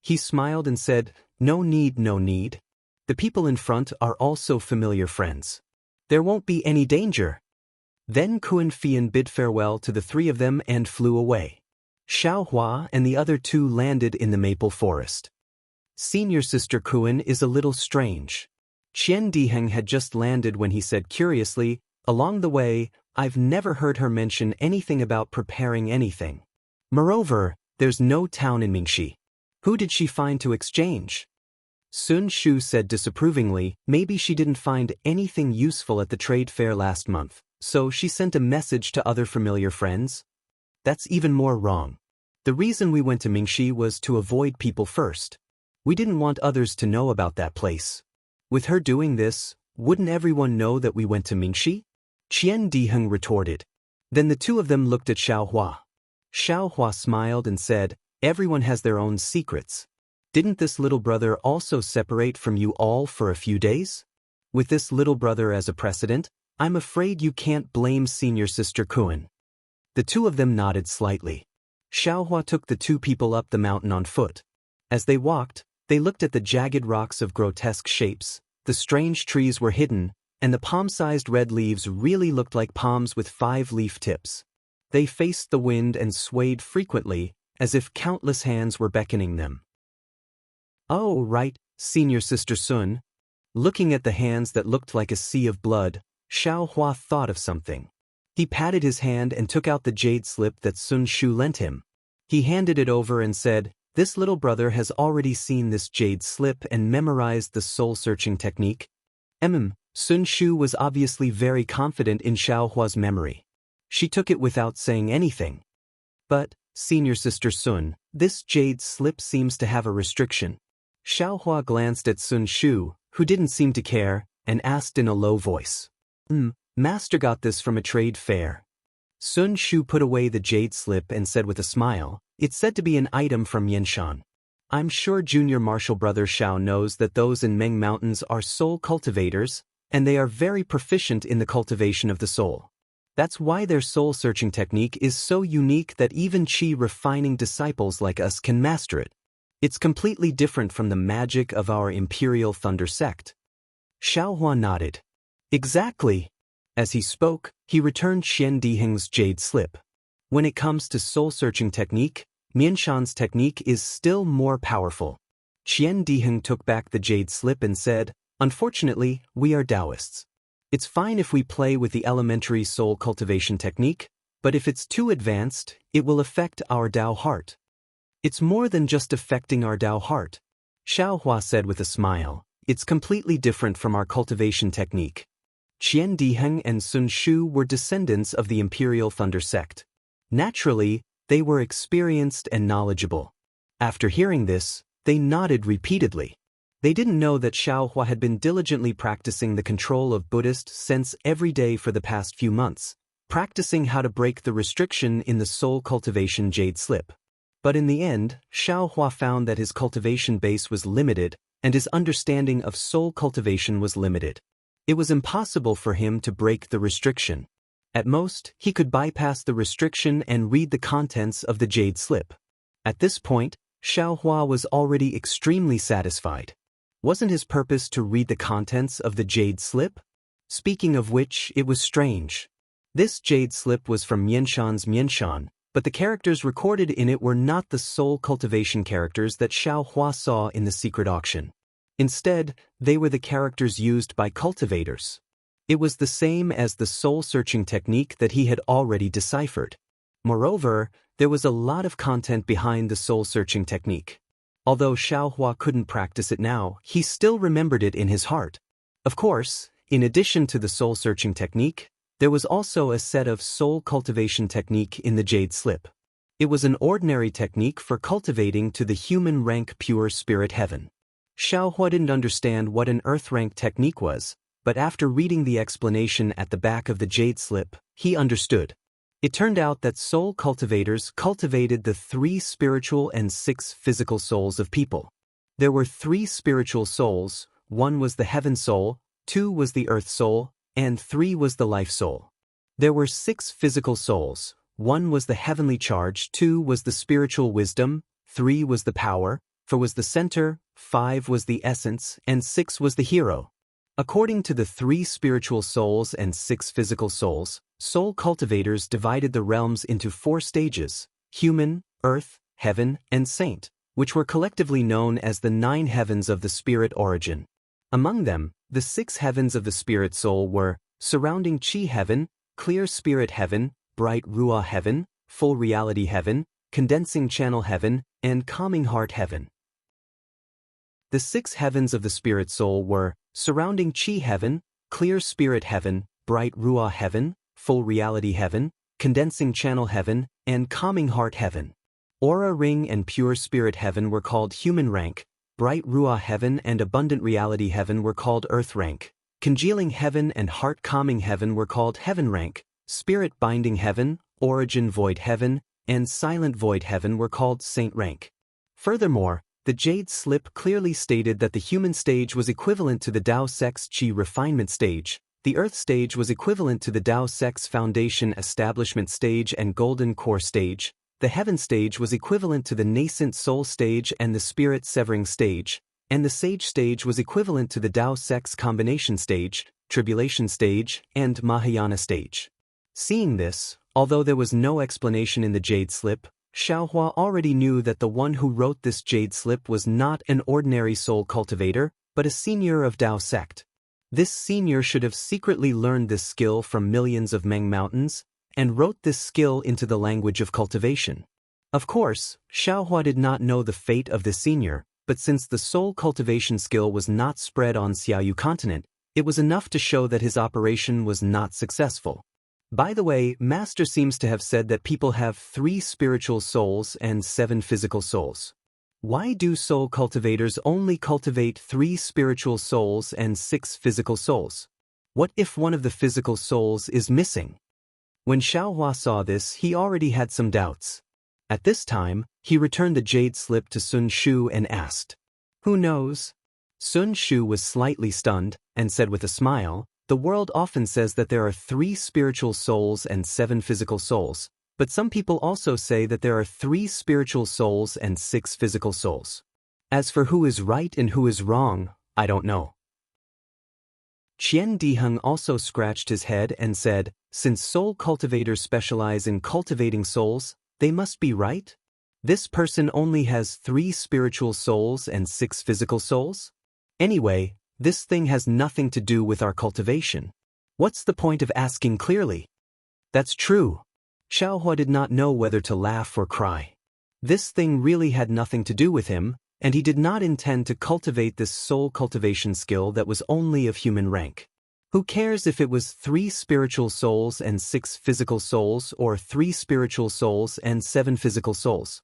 He smiled and said, "No need, no need. The people in front are also familiar friends. There won't be any danger." Then Kun Fian bid farewell to the three of them and flew away. Xiaohua and the other two landed in the maple forest. Senior sister Kun is a little strange. Qian Diheng had just landed when he said curiously, "Along the way, I've never heard her mention anything about preparing anything. Moreover, there's no town in Mingxi. Who did she find to exchange?" Sun Shu said disapprovingly, "Maybe she didn't find anything useful at the trade fair last month, so she sent a message to other familiar friends." "That's even more wrong. The reason we went to Mingxi was to avoid people first. We didn't want others to know about that place. With her doing this, wouldn't everyone know that we went to Mingxi?" Qian Diheng retorted. Then the two of them looked at Xiaohua. Xiaohua smiled and said, "Everyone has their own secrets. Didn't this little brother also separate from you all for a few days? With this little brother as a precedent, I'm afraid you can't blame senior sister Kun." The two of them nodded slightly. Xiaohua took the two people up the mountain on foot. As they walked, they looked at the jagged rocks of grotesque shapes, the strange trees were hidden, and the palm-sized red leaves really looked like palms with 5 leaf tips. They faced the wind and swayed frequently, as if countless hands were beckoning them. "Oh, right, senior sister Sun." Looking at the hands that looked like a sea of blood, Xiaohua thought of something. He patted his hand and took out the jade slip that Sun Shu lent him. He handed it over and said, "This little brother has already seen this jade slip and memorized the soul-searching technique." Sun Shu was obviously very confident in Xiaohua's memory. She took it without saying anything. "But, senior sister Sun, this jade slip seems to have a restriction." Xiaohua glanced at Sun Shu, who didn't seem to care, and asked in a low voice. Master got this from a trade fair." Sun Shu put away the jade slip and said with a smile, "It's said to be an item from Yanshan. I'm sure junior martial brother Xiao knows that those in Meng Mountains are soul cultivators, and they are very proficient in the cultivation of the soul. That's why their soul-searching technique is so unique that even chi-refining disciples like us can master it. It's completely different from the magic of our Imperial Thunder sect." Xiaohua nodded. "Exactly." As he spoke, he returned Qian Diheng's jade slip. When it comes to soul-searching technique, Mianshan's technique is still more powerful. Qian Diheng took back the jade slip and said, "Unfortunately, we are Taoists. It's fine if we play with the elementary soul cultivation technique, but if it's too advanced, it will affect our Tao heart." "It's more than just affecting our Tao heart," Xiaohua said with a smile. "It's completely different from our cultivation technique." Qian Diheng and Sun Shu were descendants of the Imperial Thunder sect. Naturally, they were experienced and knowledgeable. After hearing this, they nodded repeatedly. They didn't know that Xiaohua had been diligently practicing the control of Buddhist sense every day for the past few months, practicing how to break the restriction in the soul cultivation jade slip. But in the end, Xiaohua found that his cultivation base was limited, and his understanding of soul cultivation was limited. It was impossible for him to break the restriction. At most, he could bypass the restriction and read the contents of the jade slip. At this point, Xiaohua was already extremely satisfied. Wasn't his purpose to read the contents of the jade slip? Speaking of which, it was strange. This jade slip was from Mianshan's Mianshan, but the characters recorded in it were not the soul cultivation characters that Xiaohua saw in the secret auction. Instead, they were the characters used by cultivators. It was the same as the soul-searching technique that he had already deciphered. Moreover, there was a lot of content behind the soul-searching technique. Although Xiaohua couldn't practice it now, he still remembered it in his heart. Of course, in addition to the soul-searching technique, there was also a set of soul cultivation technique in the jade slip. It was an ordinary technique for cultivating to the human rank pure spirit heaven. Xiaohua didn't understand what an earth rank technique was, but after reading the explanation at the back of the jade slip, he understood. It turned out that soul cultivators cultivated the 3 spiritual and 6 physical souls of people. There were 3 spiritual souls, 1 was the heaven soul, 2 was the earth soul, and 3 was the life soul. There were 6 physical souls, 1 was the heavenly charge, 2 was the spiritual wisdom, 3 was the power, 4 was the center, 5 was the essence, and 6 was the hero. According to the 3 spiritual souls and 6 physical souls, soul cultivators divided the realms into 4 stages: human, earth, heaven, and saint, which were collectively known as the 9 heavens of the spirit origin. Among them, the 6 heavens of the spirit soul were surrounding chi heaven, clear spirit heaven, bright ruah heaven, full reality heaven, condensing channel heaven, and calming heart heaven. The 6 heavens of the spirit soul were surrounding chi heaven, clear spirit heaven, bright ruah heaven, full reality heaven, condensing channel heaven, and calming heart heaven. Aura ring and pure spirit heaven were called human rank, bright ruah heaven and abundant reality heaven were called earth rank, congealing heaven and heart calming heaven were called heaven rank, spirit binding heaven, origin void heaven, and silent void heaven were called saint rank. Furthermore, the jade slip clearly stated that the human stage was equivalent to the Tao Sect's chi refinement stage, The Earth stage was equivalent to the Tao Sect's Foundation Establishment stage and Golden Core stage. The Heaven stage was equivalent to the Nascent Soul stage and the Spirit Severing stage, and the Sage stage was equivalent to the Tao Sect's Combination stage, Tribulation stage, and Mahayana stage. Seeing this, although there was no explanation in the Jade Slip, Xiaohua already knew that the one who wrote this Jade Slip was not an ordinary soul cultivator, but a senior of Tao Sect. This senior should have secretly learned this skill from millions of Meng mountains, and wrote this skill into the language of cultivation. Of course, Xiaohua did not know the fate of the senior, but since the soul cultivation skill was not spread on Xiaoyu continent, it was enough to show that his operation was not successful. By the way, Master seems to have said that people have 3 spiritual souls and 7 physical souls. Why do soul cultivators only cultivate 3 spiritual souls and 6 physical souls? What if one of the physical souls is missing? When Xiaohua saw this, he already had some doubts. At this time, he returned the Jade Slip to Sun Shu and asked, "Who knows?" Sun Shu was slightly stunned, and said with a smile, "The world often says that there are 3 spiritual souls and 7 physical souls. But some people also say that there are 3 spiritual souls and 6 physical souls. As for who is right and who is wrong, I don't know." Qian Diheng also scratched his head and said, "Since soul cultivators specialize in cultivating souls, they must be right? This person only has 3 spiritual souls and 6 physical souls? Anyway, this thing has nothing to do with our cultivation. What's the point of asking clearly?" That's true. Xiaohua did not know whether to laugh or cry. This thing really had nothing to do with him, and he did not intend to cultivate this soul cultivation skill that was only of human rank. Who cares if it was 3 spiritual souls and 6 physical souls or 3 spiritual souls and 7 physical souls?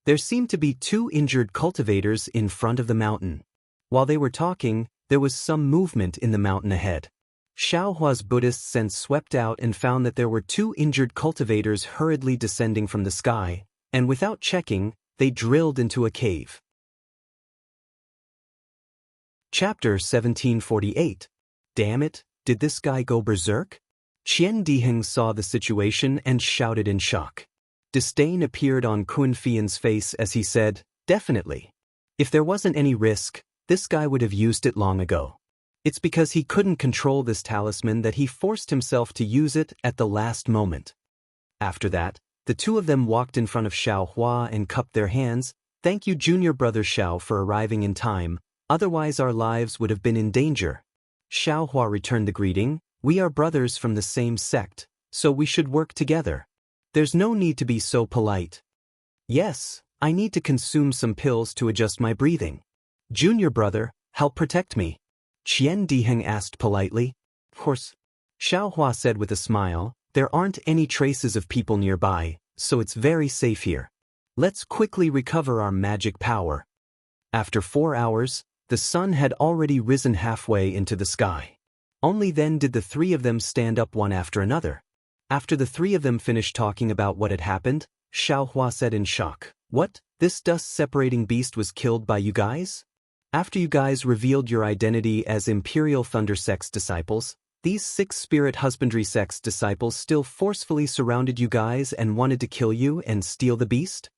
There seemed to be 2 injured cultivators in front of the mountain. While they were talking, there was some movement in the mountain ahead. Xiaohua's Buddhist sense swept out and found that there were 2 injured cultivators hurriedly descending from the sky, and without checking, they drilled into a cave. Chapter 1748. Damn it, did this guy go berserk? Qian Diheng saw the situation and shouted in shock. Disdain appeared on Kun Fian's face as he said, "Definitely. If there wasn't any risk, this guy would have used it long ago. It's because he couldn't control this talisman that he forced himself to use it at the last moment." After that, the 2 of them walked in front of Xiaohua and cupped their hands. "Thank you, junior brother Xiao, for arriving in time, otherwise our lives would have been in danger." Xiaohua returned the greeting. "We are brothers from the same sect, so we should work together. There's no need to be so polite." "Yes, I need to consume some pills to adjust my breathing. Junior brother, help protect me," Qian Diheng asked politely. "Of course," Xiaohua said with a smile, "there aren't any traces of people nearby, so it's very safe here. Let's quickly recover our magic power." After 4 hours, the sun had already risen halfway into the sky. Only then did the 3 of them stand up one after another. After the 3 of them finished talking about what had happened, Xiaohua said in shock, "What? This dust-separating beast was killed by you guys? After you guys revealed your identity as Imperial Thunder Sect's disciples, these 6 Spirit Husbandry Sect's disciples still forcefully surrounded you guys and wanted to kill you and steal the beast?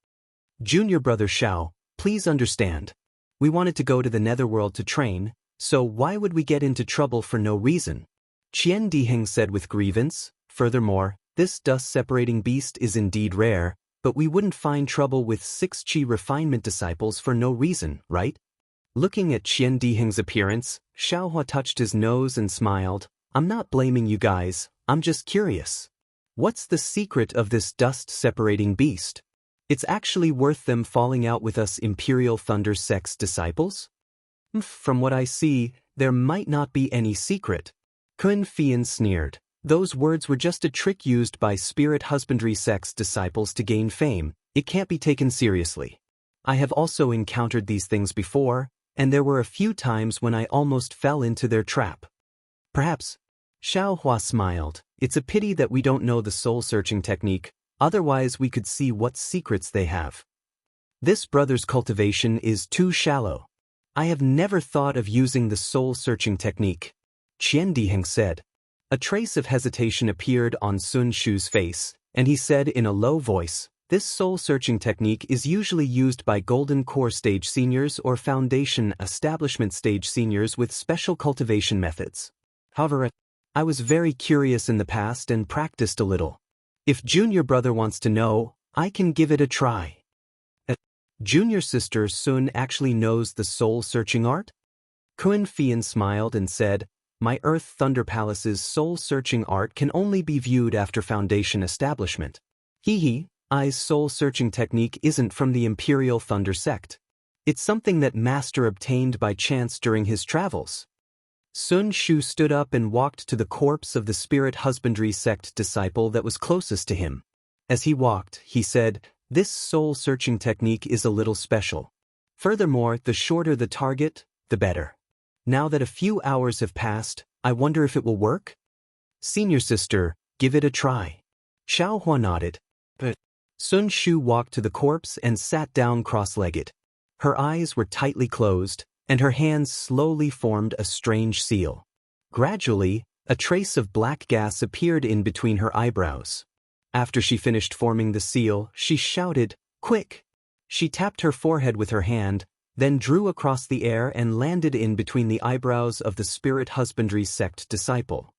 Junior brother Xiao, please understand. We wanted to go to the Netherworld to train, so why would we get into trouble for no reason?" Qian Diheng said with grievance. "Furthermore, this dust-separating beast is indeed rare, but we wouldn't find trouble with 6 Qi refinement disciples for no reason, right?" Looking at Qian Diheng's appearance, Xiaohua touched his nose and smiled. "I'm not blaming you guys, I'm just curious. What's the secret of this dust-separating beast? It's actually worth them falling out with us Imperial Thunder Sect's disciples?" "From what I see, there might not be any secret." Kun Fian sneered. "Those words were just a trick used by Spirit Husbandry Sect's disciples to gain fame. It can't be taken seriously. I have also encountered these things before, and there were a few times when I almost fell into their trap." "Perhaps." Xiaohua smiled. "It's a pity that we don't know the soul-searching technique, otherwise we could see what secrets they have. This brother's cultivation is too shallow. I have never thought of using the soul-searching technique." Qian Diheng said. A trace of hesitation appeared on Sun Shu's face, and he said in a low voice, "This soul-searching technique is usually used by Golden Core Stage seniors or Foundation Establishment Stage seniors with special cultivation methods. However, I was very curious in the past and practiced a little. If junior brother wants to know, I can give it a try." Junior sister Sun actually knows the soul-searching art? Kun Fian smiled and said, "My Earth Thunder Palace's soul-searching art can only be viewed after Foundation establishment. I's soul-searching technique isn't from the Imperial Thunder sect. It's something that Master obtained by chance during his travels." Sun Shu stood up and walked to the corpse of the Spirit Husbandry sect disciple that was closest to him. As he walked, he said, "This soul-searching technique is a little special. Furthermore, the shorter the target, the better. Now that a few hours have passed, I wonder if it will work? Senior sister, give it a try." Xiao Hua nodded. But Sun Shu walked to the corpse and sat down cross-legged. Her eyes were tightly closed, and her hands slowly formed a strange seal. Gradually, a trace of black gas appeared in between her eyebrows. After she finished forming the seal, she shouted, "Quick!" She tapped her forehead with her hand, then drew across the air and landed in between the eyebrows of the Spirit Husbandry sect disciple.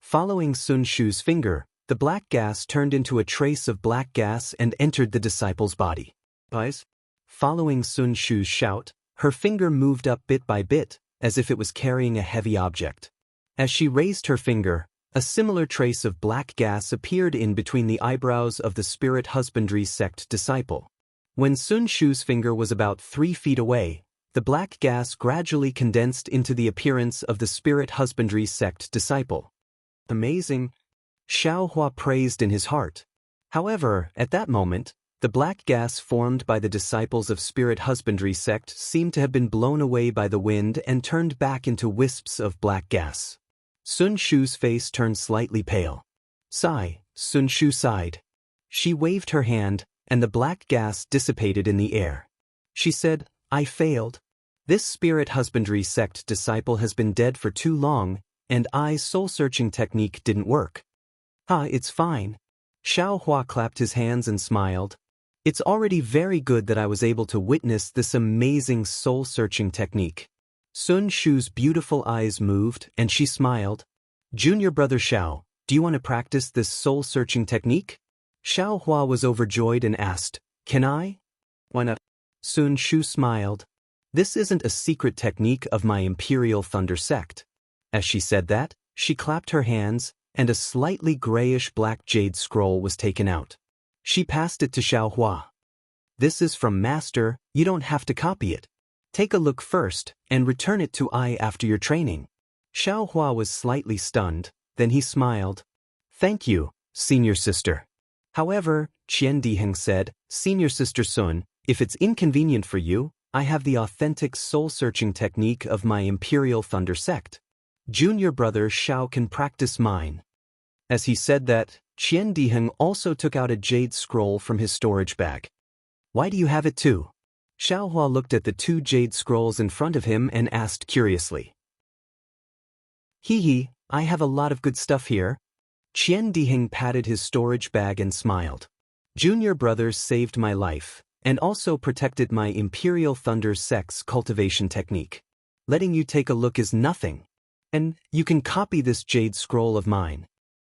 Following Sun Shu's finger, the black gas turned into a trace of black gas and entered the disciple's body. Following Sun Shu's shout, her finger moved up bit by bit, as if it was carrying a heavy object. As she raised her finger, a similar trace of black gas appeared in between the eyebrows of the Spirit Husbandry sect disciple. When Sun Shu's finger was about 3 feet away, the black gas gradually condensed into the appearance of the Spirit Husbandry sect disciple. Amazing! Xiao Hua praised in his heart. However, at that moment, the black gas formed by the disciples of Spirit Husbandry sect seemed to have been blown away by the wind and turned back into wisps of black gas. Sun Shu's face turned slightly pale. "Sigh," Sun Shu sighed. She waved her hand, and the black gas dissipated in the air. She said, "I failed. This Spirit Husbandry sect disciple has been dead for too long, and I's soul-searching technique didn't work." It's fine." Xiao Hua clapped his hands and smiled. "It's already very good that I was able to witness this amazing soul-searching technique." Sun Shu's beautiful eyes moved, and she smiled. "Junior brother Xiao, do you want to practice this soul-searching technique?" Xiao Hua was overjoyed and asked, "Can I?" "Why not?" Sun Shu smiled. "This isn't a secret technique of my Imperial Thunder sect." As she said that, she clapped her hands, and a slightly grayish-black jade scroll was taken out. She passed it to Xiao Hua. "This is from Master, you don't have to copy it. Take a look first, and return it to I after your training." Xiao Hua was slightly stunned, then he smiled. "Thank you, senior sister." However, Qian Diheng said, "Senior sister Sun, if it's inconvenient for you, I have the authentic soul-searching technique of my Imperial Thunder sect. Junior brother Xiao can practice mine." As he said that, Qian Diheng also took out a jade scroll from his storage bag. "Why do you have it too?" Xiao Hua looked at the 2 jade scrolls in front of him and asked curiously. I have a lot of good stuff here." Qian Diheng patted his storage bag and smiled. "Junior brothers saved my life, and also protected my Imperial Thunder sect's cultivation technique. Letting you take a look is nothing. And you can copy this jade scroll of mine."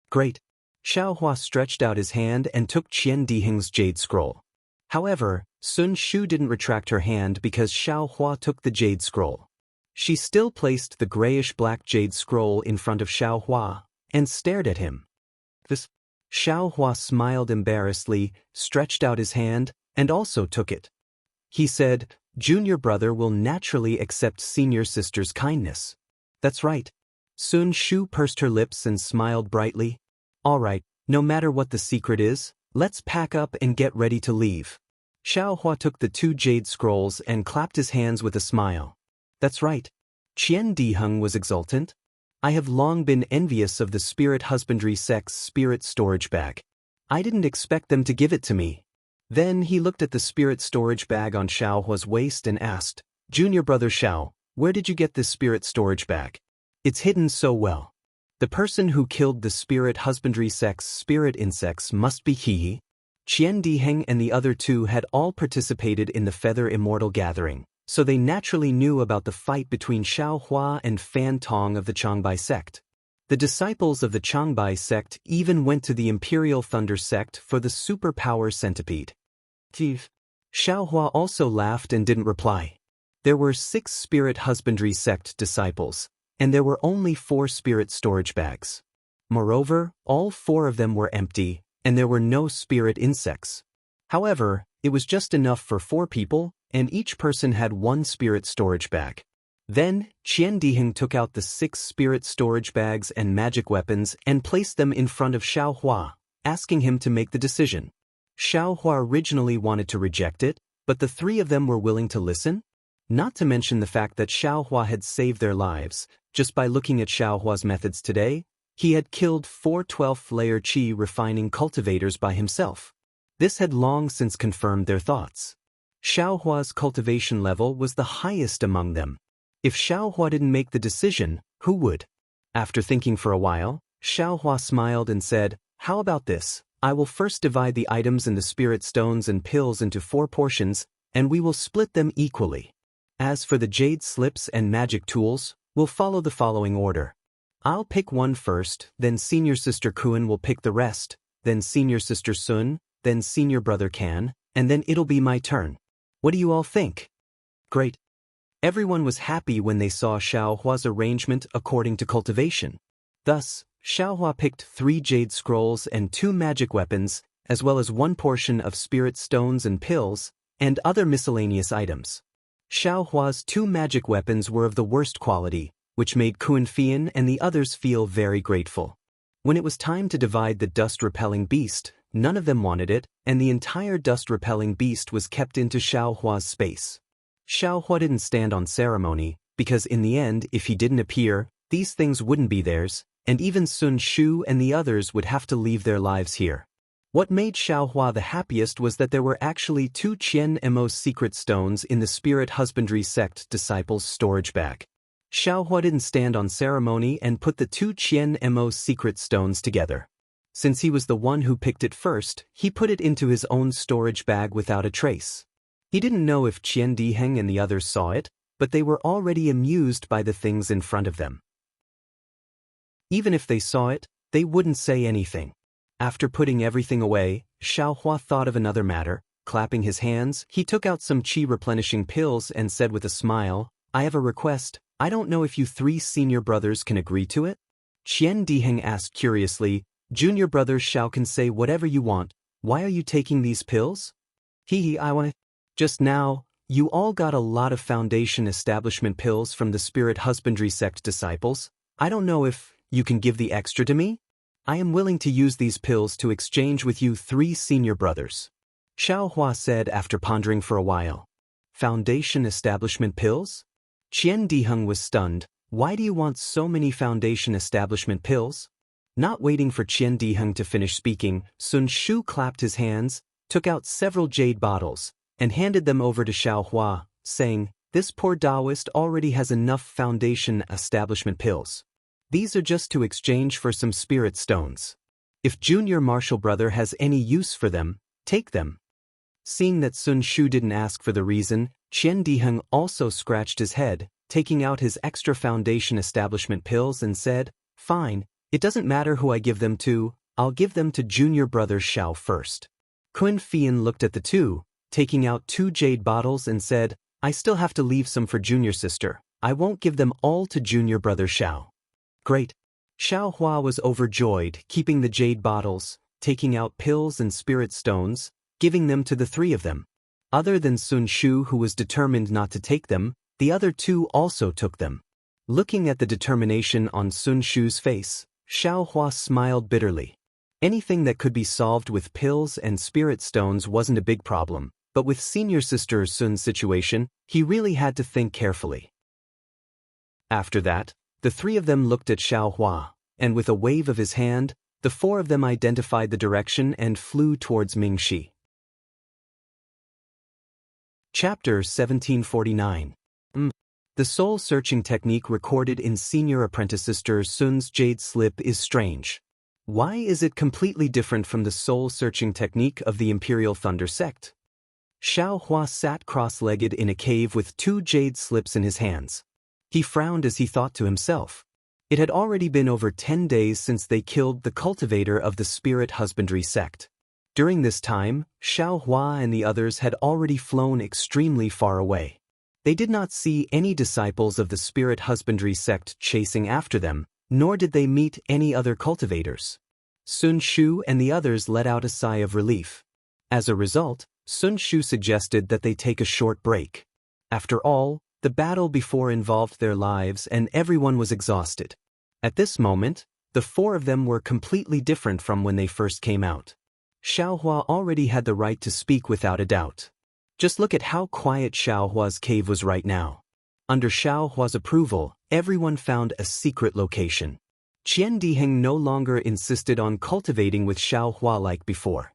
"Great." Xiao Hua stretched out his hand and took Qian Diheng's jade scroll. However, Sun Shu didn't retract her hand because Xiao Hua took the jade scroll. She still placed the grayish-black jade scroll in front of Xiao Hua and stared at him. Xiao Hua smiled embarrassedly, stretched out his hand, and also took it. He said, "Junior brother will naturally accept senior sister's kindness." "That's right." Sun Shu pursed her lips and smiled brightly. "All right, no matter what the secret is, let's pack up and get ready to leave." Xiao Hua took the 2 jade scrolls and clapped his hands with a smile. "That's right." Qian Diheng was exultant. "I have long been envious of the Spirit Husbandry sect's spirit storage bag. I didn't expect them to give it to me." Then he looked at the spirit storage bag on Xiao Hua's waist and asked, "Junior brother Xiao, where did you get this spirit storage bag?" It's hidden so well. The person who killed the spirit husbandry sex spirit insects must be He. Qian Diheng and the other two had all participated in the Feather Immortal gathering, so they naturally knew about the fight between Xiao Hua and Fan Tong of the Changbai sect. The disciples of the Changbai sect even went to the Imperial Thunder sect for the superpower centipede. Xiao Hua also laughed and didn't reply. There were 6 spirit husbandry sect disciples, and there were only 4 spirit storage bags. Moreover, all 4 of them were empty, and there were no spirit insects. However, it was just enough for 4 people, and each person had 1 spirit storage bag. Then, Qian Diheng took out the 6 spirit storage bags and magic weapons and placed them in front of Xiao Hua, asking him to make the decision. Xiao Hua originally wanted to reject it, but the 3 of them were willing to listen. Not to mention the fact that Xiao Hua had saved their lives. Just by looking at Xiao Hua's methods today, he had killed 4 12th layer qi refining cultivators by himself. This had long since confirmed their thoughts. Xiao Hua's cultivation level was the highest among them. If Xiao Hua didn't make the decision, who would? After thinking for a while, Xiao Hua smiled and said, "How about this? I will first divide the items in the spirit stones and pills into 4 portions, and we will split them equally. As for the jade slips and magic tools, we'll follow the following order. I'll pick one first, then senior sister Kuan will pick the rest, then senior sister Sun, then senior brother Kan, and then it'll be my turn. What do you all think?" Great. Everyone was happy when they saw Xiao Hua's arrangement according to cultivation. Thus, Xiao Hua picked 3 jade scrolls and 2 magic weapons, as well as 1 portion of spirit stones and pills, and other miscellaneous items. Xiao Hua's 2 magic weapons were of the worst quality, which made Kuan Fian and the others feel very grateful. When it was time to divide the dust-repelling beast, none of them wanted it, and the entire dust-repelling beast was kept into Xiao Hua's space. Xiao Hua didn't stand on ceremony, because in the end, if he didn't appear, these things wouldn't be theirs, and even Sun Shu and the others would have to leave their lives here. What made Xiao Hua the happiest was that there were actually 2 Qian Mo's secret stones in the Spirit Husbandry Sect disciples' storage bag. Xiao Hua didn't stand on ceremony and put the 2 Qian Mo's secret stones together. Since he was the one who picked it first, he put it into his own storage bag without a trace. He didn't know if Qian Diheng and the others saw it, but they were already amused by the things in front of them. Even if they saw it, they wouldn't say anything. After putting everything away, Xiao Hua thought of another matter. Clapping his hands, he took out some qi-replenishing pills and said with a smile, "I have a request. I don't know if you 3 senior brothers can agree to it?" Qian Diheng asked curiously, "Junior brother Xiao can say whatever you want. Why are you taking these pills?" I want to. Just now, you all got a lot of foundation establishment pills from the Spirit Husbandry Sect disciples. I don't know if you can give the extra to me? I am willing to use these pills to exchange with you 3 senior brothers. Xiao Hua said after pondering for a while. Foundation establishment pills? Qian Diheng was stunned. Why do you want so many foundation establishment pills? Not waiting for Qian Diheng to finish speaking, Sun Shu clapped his hands, took out several jade bottles, and handed them over to Xiao Hua, saying, "This poor Taoist already has enough foundation establishment pills. These are just to exchange for some spirit stones. If junior martial brother has any use for them, take them." Seeing that Sun Shu didn't ask for the reason, Qian Diheng also scratched his head, taking out his extra foundation establishment pills and said, "Fine, it doesn't matter who I give them to, I'll give them to junior brother Xiao first." Kuan Fian looked at the 2, taking out 2 jade bottles and said, "I still have to leave some for junior sister. I won't give them all to junior brother Xiao." Great. Xiao Hua was overjoyed, keeping the jade bottles, taking out pills and spirit stones, giving them to the 3 of them. Other than Sun Shu, who was determined not to take them, the other 2 also took them. Looking at the determination on Sun Shu's face, Xiao Hua smiled bitterly. Anything that could be solved with pills and spirit stones wasn't a big problem, but with senior sister Sun's situation, he really had to think carefully. After that, the 3 of them looked at Xiao Hua, and with a wave of his hand, the 4 of them identified the direction and flew towards Mingxi. Chapter 1749. The soul-searching technique recorded in Senior Apprentice Sister Sun's Jade Slip is strange. Why is it completely different from the soul-searching technique of the Imperial Thunder sect? Xiao Hua sat cross-legged in a cave with 2 jade slips in his hands. He frowned as he thought to himself. It had already been over 10 days since they killed the cultivator of the spirit husbandry sect. During this time, Xiao Hua and the others had already flown extremely far away. They did not see any disciples of the spirit husbandry sect chasing after them, nor did they meet any other cultivators. Sun Shu and the others let out a sigh of relief. As a result, Sun Shu suggested that they take a short break. After all, the battle before involved their lives and everyone was exhausted. At this moment, the 4 of them were completely different from when they first came out. Xiao Hua already had the right to speak without a doubt. Just look at how quiet Xiao Hua's cave was right now. Under Xiao Hua's approval, everyone found a secret location. Qian Diheng no longer insisted on cultivating with Xiao Hua like before.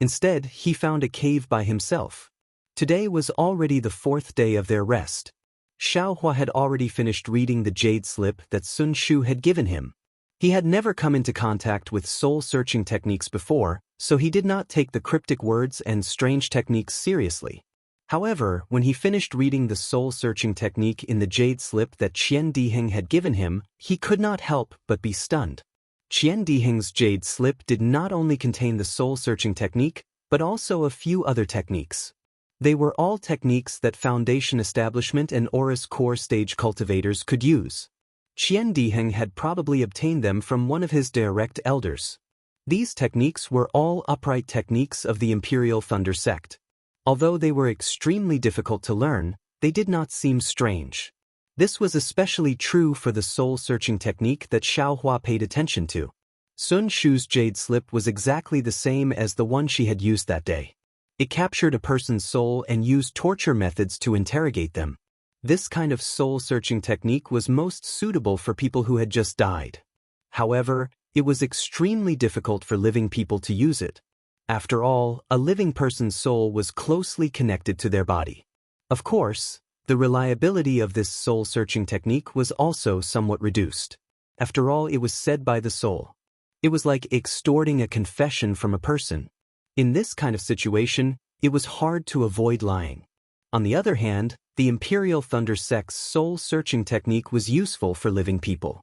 Instead, he found a cave by himself. Today was already the 4th day of their rest. Xiao Hua had already finished reading the jade slip that Sun Shu had given him. He had never come into contact with soul-searching techniques before, so he did not take the cryptic words and strange techniques seriously. However, when he finished reading the soul-searching technique in the jade slip that Qian Diheng had given him, he could not help but be stunned. Qian Diheng's jade slip did not only contain the soul-searching technique, but also a few other techniques. They were all techniques that Foundation Establishment and Aurus Core Stage cultivators could use. Qian Diheng had probably obtained them from one of his direct elders. These techniques were all upright techniques of the Imperial Thunder sect. Although they were extremely difficult to learn, they did not seem strange. This was especially true for the soul-searching technique that Xiao Hua paid attention to. Sun Shu's jade slip was exactly the same as the one she had used that day. It captured a person's soul and used torture methods to interrogate them. This kind of soul-searching technique was most suitable for people who had just died. However, it was extremely difficult for living people to use it. After all, a living person's soul was closely connected to their body. Of course, the reliability of this soul-searching technique was also somewhat reduced. After all, it was said by the soul. It was like extorting a confession from a person. In this kind of situation, it was hard to avoid lying. On the other hand, the Imperial Thunder sect's soul-searching technique was useful for living people.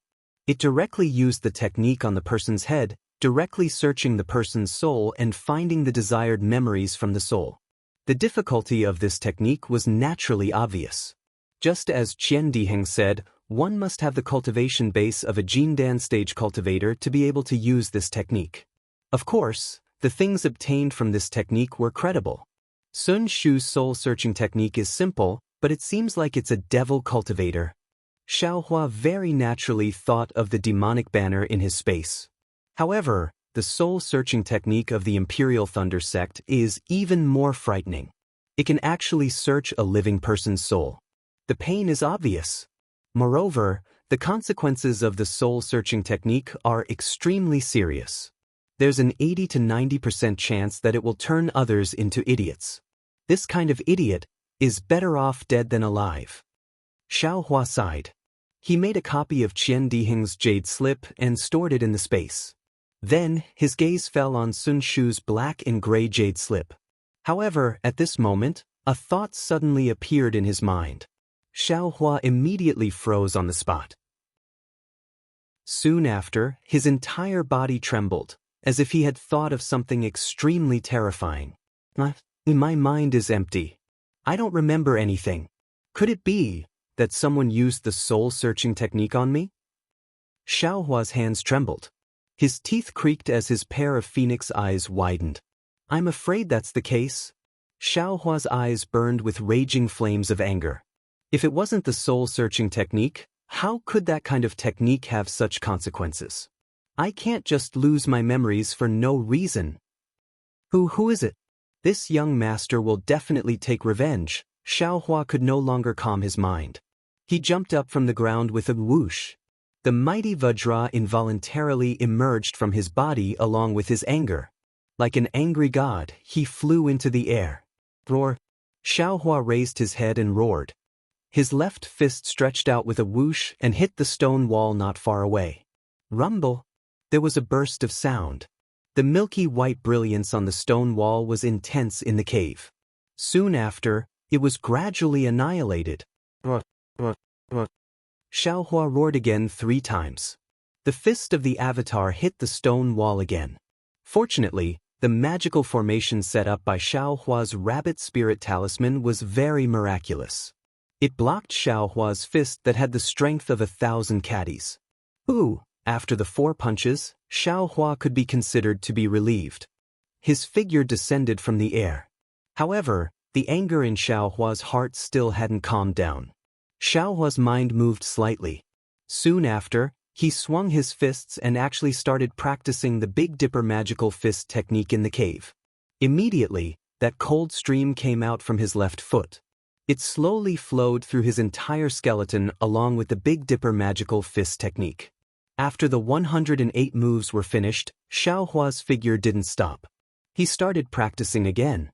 It directly used the technique on the person's head, directly searching the person's soul and finding the desired memories from the soul. The difficulty of this technique was naturally obvious. Just as Qian Diheng said, one must have the cultivation base of a Jindan stage cultivator to be able to use this technique. Of course, the things obtained from this technique were credible. Sun Shu's soul-searching technique is simple, but it seems like it's a devil cultivator. Xiao Hua very naturally thought of the demonic banner in his space. However, the soul-searching technique of the Imperial Thunder sect is even more frightening. It can actually search a living person's soul. The pain is obvious. Moreover, the consequences of the soul-searching technique are extremely serious. There's an 80 to 90% chance that it will turn others into idiots. This kind of idiot is better off dead than alive. Xiao Hua sighed. He made a copy of Qian Diheng's jade slip and stored it in the space. Then, his gaze fell on Sun Shu's black and gray jade slip. However, at this moment, a thought suddenly appeared in his mind. Xiao Hua immediately froze on the spot. Soon after, his entire body trembled, as if he had thought of something extremely terrifying. My mind is empty. I don't remember anything. Could it be that someone used the soul-searching technique on me? Xiao Hua's hands trembled. His teeth creaked as his pair of phoenix eyes widened. I'm afraid that's the case. Xiao Hua's eyes burned with raging flames of anger. If it wasn't the soul-searching technique, how could that kind of technique have such consequences? I can't just lose my memories for no reason. Who is it? This young master will definitely take revenge. Xiao Hua could no longer calm his mind. He jumped up from the ground with a whoosh. The mighty Vajra involuntarily emerged from his body along with his anger. Like an angry god, he flew into the air. Roar! Xiao Hua raised his head and roared. His left fist stretched out with a whoosh and hit the stone wall not far away. Rumble! There was a burst of sound. The milky white brilliance on the stone wall was intense in the cave. Soon after, it was gradually annihilated. Xiaohua roared again 3 times. The fist of the avatar hit the stone wall again. Fortunately, the magical formation set up by Xiaohua's rabbit spirit talisman was very miraculous. It blocked Xiaohua's fist that had the strength of 1,000 caddies. Ooh! After the 4 punches, Xiaohua could be considered to be relieved. His figure descended from the air. However, the anger in Xiaohua's heart still hadn't calmed down. Xiaohua's mind moved slightly. Soon after, he swung his fists and actually started practicing the Big Dipper magical fist technique in the cave. Immediately, that cold stream came out from his left foot. It slowly flowed through his entire skeleton along with the Big Dipper magical fist technique. After the 108 moves were finished, Xiaohua's figure didn't stop. He started practicing again.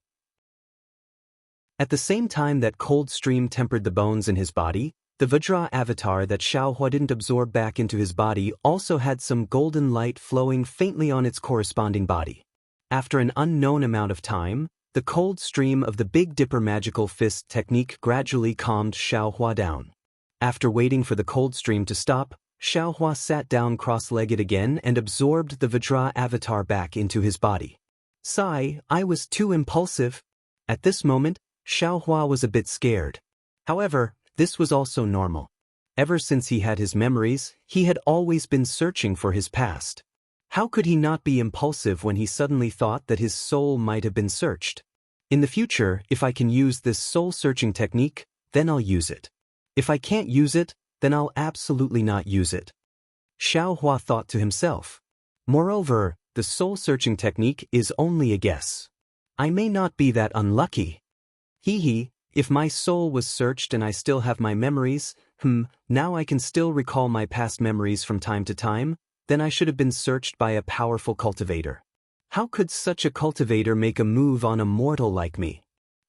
At the same time that cold stream tempered the bones in his body, the Vajra avatar that Xiaohua didn't absorb back into his body also had some golden light flowing faintly on its corresponding body. After an unknown amount of time, the cold stream of the Big Dipper magical fist technique gradually calmed Xiaohua down. After waiting for the cold stream to stop, Xiaohua sat down cross-legged again and absorbed the Vajra avatar back into his body. Sigh, I was too impulsive. At this moment, Xiaohua was a bit scared. However, this was also normal. Ever since he had his memories, he had always been searching for his past. How could he not be impulsive when he suddenly thought that his soul might have been searched? In the future, if I can use this soul-searching technique, then I'll use it. If I can't use it, then I'll absolutely not use it. Xiaohua thought to himself. Moreover, the soul-searching technique is only a guess. I may not be that unlucky. If my soul was searched and I still have my memories, now I can still recall my past memories from time to time, then I should have been searched by a powerful cultivator. How could such a cultivator make a move on a mortal like me?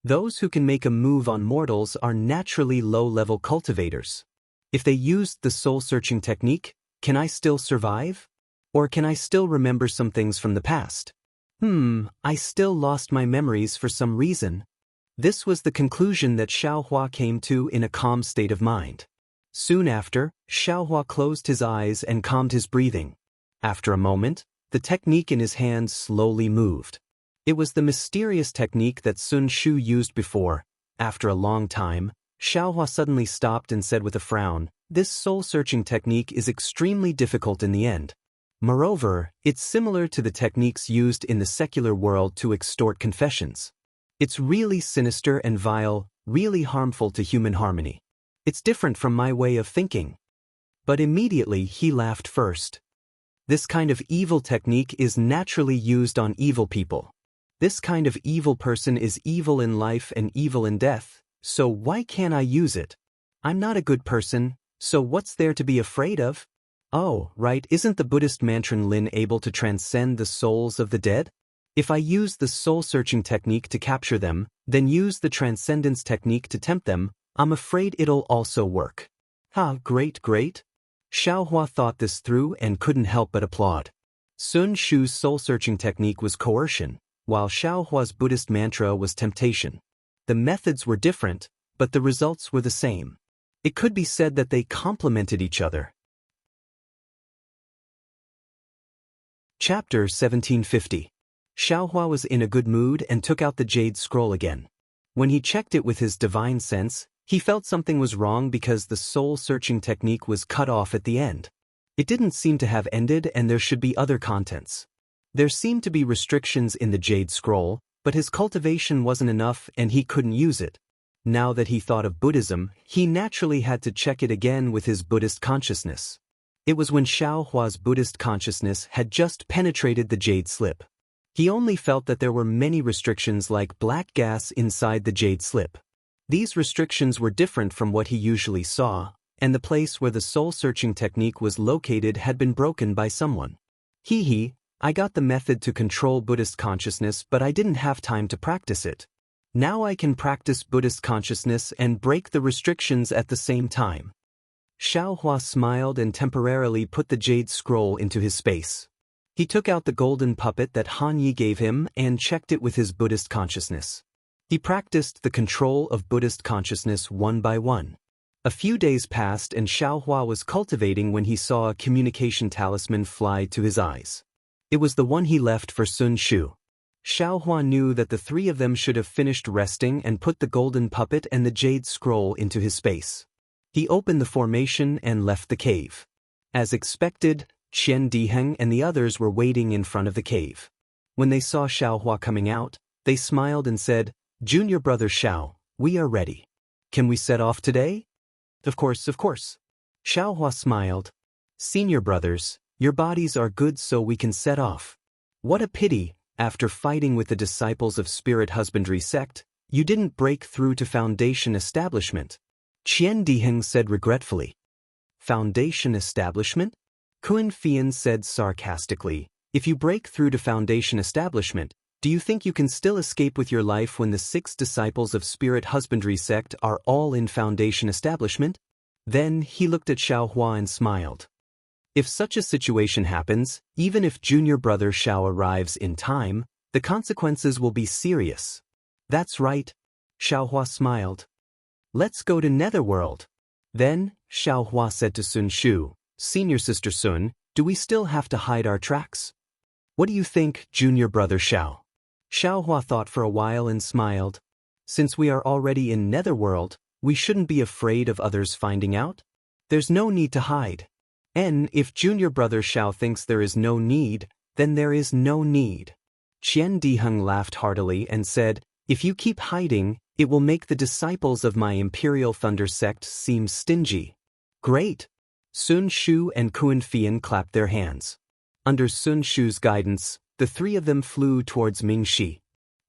Those who can make a move on mortals are naturally low-level cultivators. If they used the soul-searching technique, can I still survive? Or can I still remember some things from the past? I still lost my memories for some reason. This was the conclusion that Xiaohua came to in a calm state of mind. Soon after, Xiaohua closed his eyes and calmed his breathing. After a moment, the technique in his hands slowly moved. It was the mysterious technique that Sun Shu used before. After a long time, Xiaohua suddenly stopped and said with a frown, "This soul-searching technique is extremely difficult in the end. Moreover, it's similar to the techniques used in the secular world to extort confessions. It's really sinister and vile, really harmful to human harmony. It's different from my way of thinking." But immediately he laughed first. This kind of evil technique is naturally used on evil people. This kind of evil person is evil in life and evil in death, so why can't I use it? I'm not a good person, so what's there to be afraid of? Oh, right, isn't the Buddhist mantra Lin able to transcend the souls of the dead? If I use the soul-searching technique to capture them, then use the transcendence technique to tempt them, I'm afraid it'll also work. Great. Xiaohua thought this through and couldn't help but applaud. Sun Shu's soul-searching technique was coercion, while Xiaohua's Buddhist mantra was temptation. The methods were different, but the results were the same. It could be said that they complemented each other. Chapter 1750. Xiaohua was in a good mood and took out the jade scroll again. When he checked it with his divine sense, he felt something was wrong because the soul-searching technique was cut off at the end. It didn't seem to have ended and there should be other contents. There seemed to be restrictions in the jade scroll, but his cultivation wasn't enough and he couldn't use it. Now that he thought of Buddhism, he naturally had to check it again with his Buddhist consciousness. It was when Xiaohua's Buddhist consciousness had just penetrated the jade slip. He only felt that there were many restrictions like black gas inside the jade slip. These restrictions were different from what he usually saw, and the place where the soul-searching technique was located had been broken by someone. I got the method to control Buddhist consciousness, but I didn't have time to practice it. Now I can practice Buddhist consciousness and break the restrictions at the same time. Xiaohua smiled and temporarily put the jade scroll into his space. He took out the golden puppet that Han Yi gave him and checked it with his Buddhist consciousness. He practiced the control of Buddhist consciousness one by one. A few days passed and Xiaohua was cultivating when he saw a communication talisman fly to his eyes. It was the one he left for Sun Shu. Xiaohua knew that the three of them should have finished resting and put the golden puppet and the jade scroll into his space. He opened the formation and left the cave. As expected, Qian Diheng and the others were waiting in front of the cave. When they saw Xiaohua coming out, they smiled and said, "Junior brother Xiao, we are ready. Can we set off today?" Of course. Xiaohua smiled. "Senior brothers, your bodies are good so we can set off. What a pity, after fighting with the disciples of Spirit Husbandry sect, you didn't break through to Foundation Establishment." Qian Diheng said regretfully. "Foundation Establishment?" Kun Fian said sarcastically, "If you break through to Foundation Establishment, do you think you can still escape with your life when the 6 disciples of Spirit Husbandry sect are all in Foundation Establishment?" Then he looked at Xiaohua and smiled. "If such a situation happens, even if junior brother Xiao arrives in time, the consequences will be serious." "That's right." Xiaohua smiled. "Let's go to Netherworld." Then, Xiaohua said to Sun Shu, "Senior sister Sun, do we still have to hide our tracks?" "What do you think, junior brother Xiao?" Xiaohua thought for a while and smiled. "Since we are already in Netherworld, we shouldn't be afraid of others finding out. There's no need to hide. And if junior brother Xiao thinks there is no need, then there is no need." Qian Diheng laughed heartily and said, "If you keep hiding, it will make the disciples of my Imperial Thunder sect seem stingy." "Great!" Sun Shu and Kun Fian clapped their hands. Under Sun Shu's guidance, the three of them flew towards Mingxi.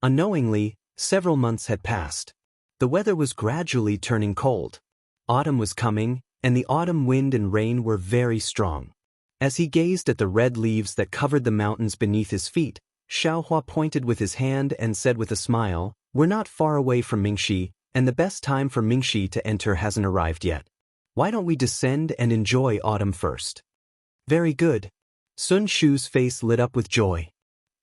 Unknowingly, several months had passed. The weather was gradually turning cold. Autumn was coming, and the autumn wind and rain were very strong. As he gazed at the red leaves that covered the mountains beneath his feet, Xiaohua pointed with his hand and said with a smile, "We're not far away from Mingxi, and the best time for Mingxi to enter hasn't arrived yet. Why don't we descend and enjoy autumn first?" "Very good." Sun Shu's face lit up with joy.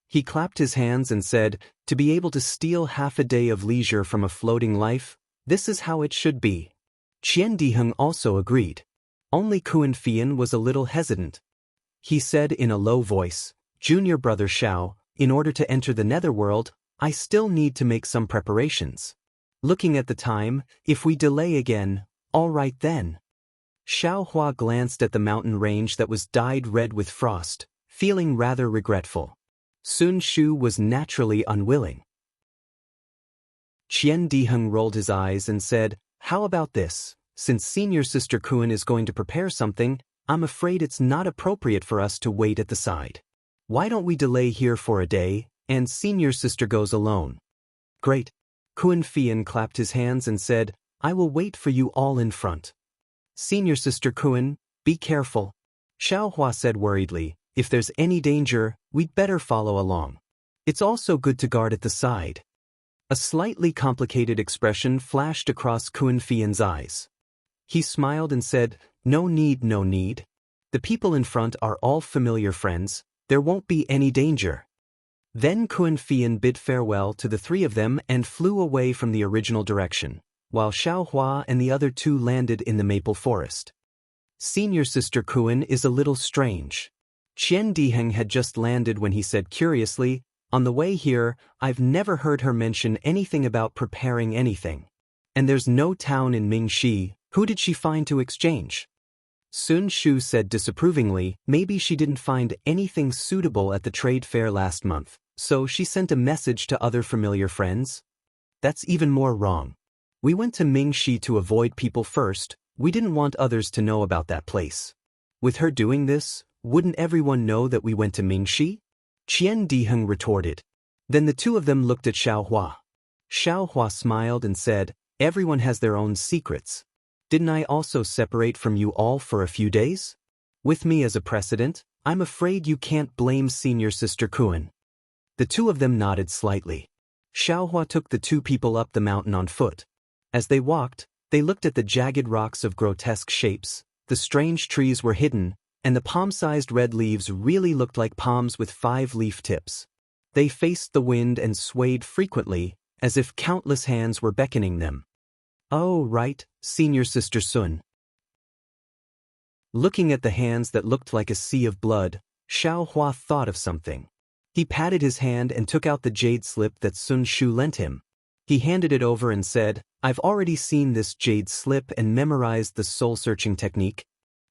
He clapped his hands and said, "To be able to steal half a day of leisure from a floating life, this is how it should be." Qian Diheng also agreed. Only Kun Fian was a little hesitant. He said in a low voice, "Junior brother Xiao, in order to enter the Netherworld, I still need to make some preparations. Looking at the time, if we delay again, all right then." Xiaohua glanced at the mountain range that was dyed red with frost, feeling rather regretful. Sun Shu was naturally unwilling. Qian Diheng rolled his eyes and said, "How about this? Since senior sister Kun is going to prepare something, I'm afraid it's not appropriate for us to wait at the side. Why don't we delay here for a day, and senior sister goes alone?" "Great." Kun Fian clapped his hands and said, "I will wait for you all in front." "Senior sister Kun, be careful." Xiaohua said worriedly, "If there's any danger, we'd better follow along. It's also good to guard at the side." A slightly complicated expression flashed across Kun Fian's eyes. He smiled and said, "No need. The people in front are all familiar friends, there won't be any danger." Then Kun Fian bid farewell to the three of them and flew away from the original direction, while Xiaohua and the other two landed in the maple forest. "Senior sister Kun is a little strange." Qian Diheng had just landed when he said curiously, "On the way here, I've never heard her mention anything about preparing anything. And there's no town in Mingxi, who did she find to exchange?" Sun Shu said disapprovingly, "Maybe she didn't find anything suitable at the trade fair last month, so she sent a message to other familiar friends." "That's even more wrong. We went to Mingxi to avoid people first, we didn't want others to know about that place. With her doing this, wouldn't everyone know that we went to Mingxi?" Qian Diheng retorted. Then the two of them looked at Xiaohua. Xiaohua smiled and said, "Everyone has their own secrets. Didn't I also separate from you all for a few days? With me as a precedent, I'm afraid you can't blame senior sister Kun." The two of them nodded slightly. Xiaohua took the two people up the mountain on foot. As they walked, they looked at the jagged rocks of grotesque shapes, the strange trees were hidden, and the palm-sized red leaves really looked like palms with 5 leaf tips. They faced the wind and swayed frequently, as if countless hands were beckoning them. "Oh, right, senior sister Sun." Looking at the hands that looked like a sea of blood, Xiaohua thought of something. He patted his hand and took out the jade slip that Sun Shu lent him. He handed it over and said, "I've already seen this jade slip and memorized the soul-searching technique."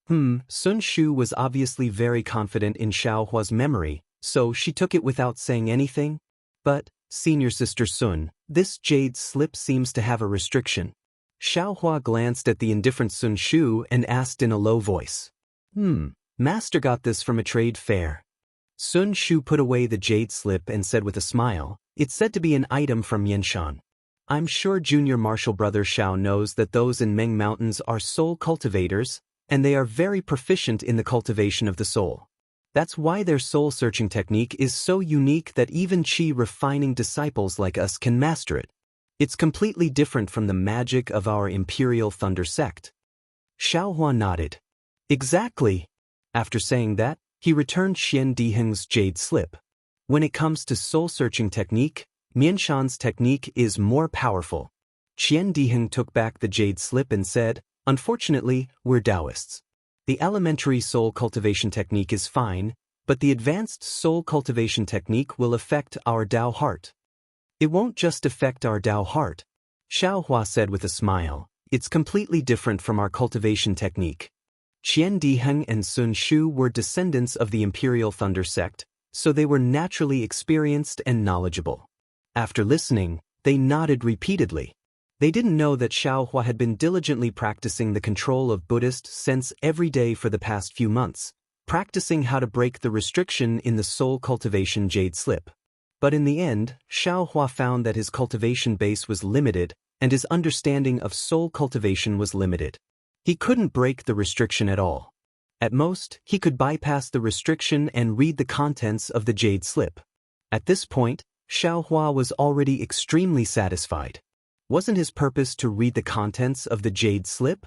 Sun Shu was obviously very confident in Xiaohua's memory, so she took it without saying anything. "But, senior sister Sun, this jade slip seems to have a restriction." Xiaohua glanced at the indifferent Sun Shu and asked in a low voice. Master got this from a trade fair." Sun Shu put away the jade slip and said with a smile, "It's said to be an item from Yanshan. I'm sure junior martial brother Xiao knows that those in Meng Mountains are soul cultivators, and they are very proficient in the cultivation of the soul. That's why their soul-searching technique is so unique that even chi-refining disciples like us can master it. It's completely different from the magic of our Imperial Thunder sect." Xiaohua nodded. "Exactly." After saying that, he returned Xian Diheng's jade slip. When it comes to soul-searching technique, Mianshan's technique is more powerful. Xian Diheng took back the jade slip and said, "Unfortunately, we're Taoists. The elementary soul cultivation technique is fine, but the advanced soul cultivation technique will affect our Tao heart." "It won't just affect our Tao heart," Xiaohua said with a smile. "It's completely different from our cultivation technique." Qian Diheng and Sun Shu were descendants of the Imperial Thunder sect, so they were naturally experienced and knowledgeable. After listening, they nodded repeatedly. They didn't know that Xiaohua had been diligently practicing the control of Buddhist sense every day for the past few months, practicing how to break the restriction in the soul cultivation jade slip. But in the end, Xiaohua found that his cultivation base was limited, and his understanding of soul cultivation was limited. He couldn't break the restriction at all. At most, he could bypass the restriction and read the contents of the jade slip. At this point, Xiaohua was already extremely satisfied. Wasn't his purpose to read the contents of the jade slip?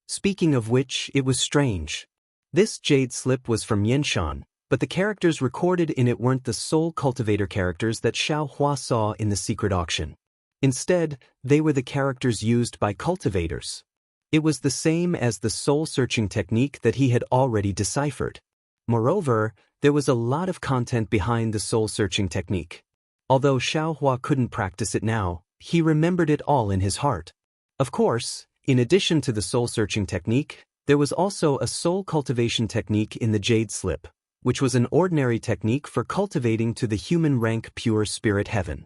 Speaking of which, it was strange. This jade slip was from Yanshan, but the characters recorded in it weren't the soul cultivator characters that Xiaohua saw in the secret auction. Instead, they were the characters used by cultivators. It was the same as the soul-searching technique that he had already deciphered. Moreover, there was a lot of content behind the soul-searching technique. Although Xiaohua couldn't practice it now, he remembered it all in his heart. Of course, in addition to the soul-searching technique, there was also a soul cultivation technique in the jade slip, which was an ordinary technique for cultivating to the human rank pure spirit heaven.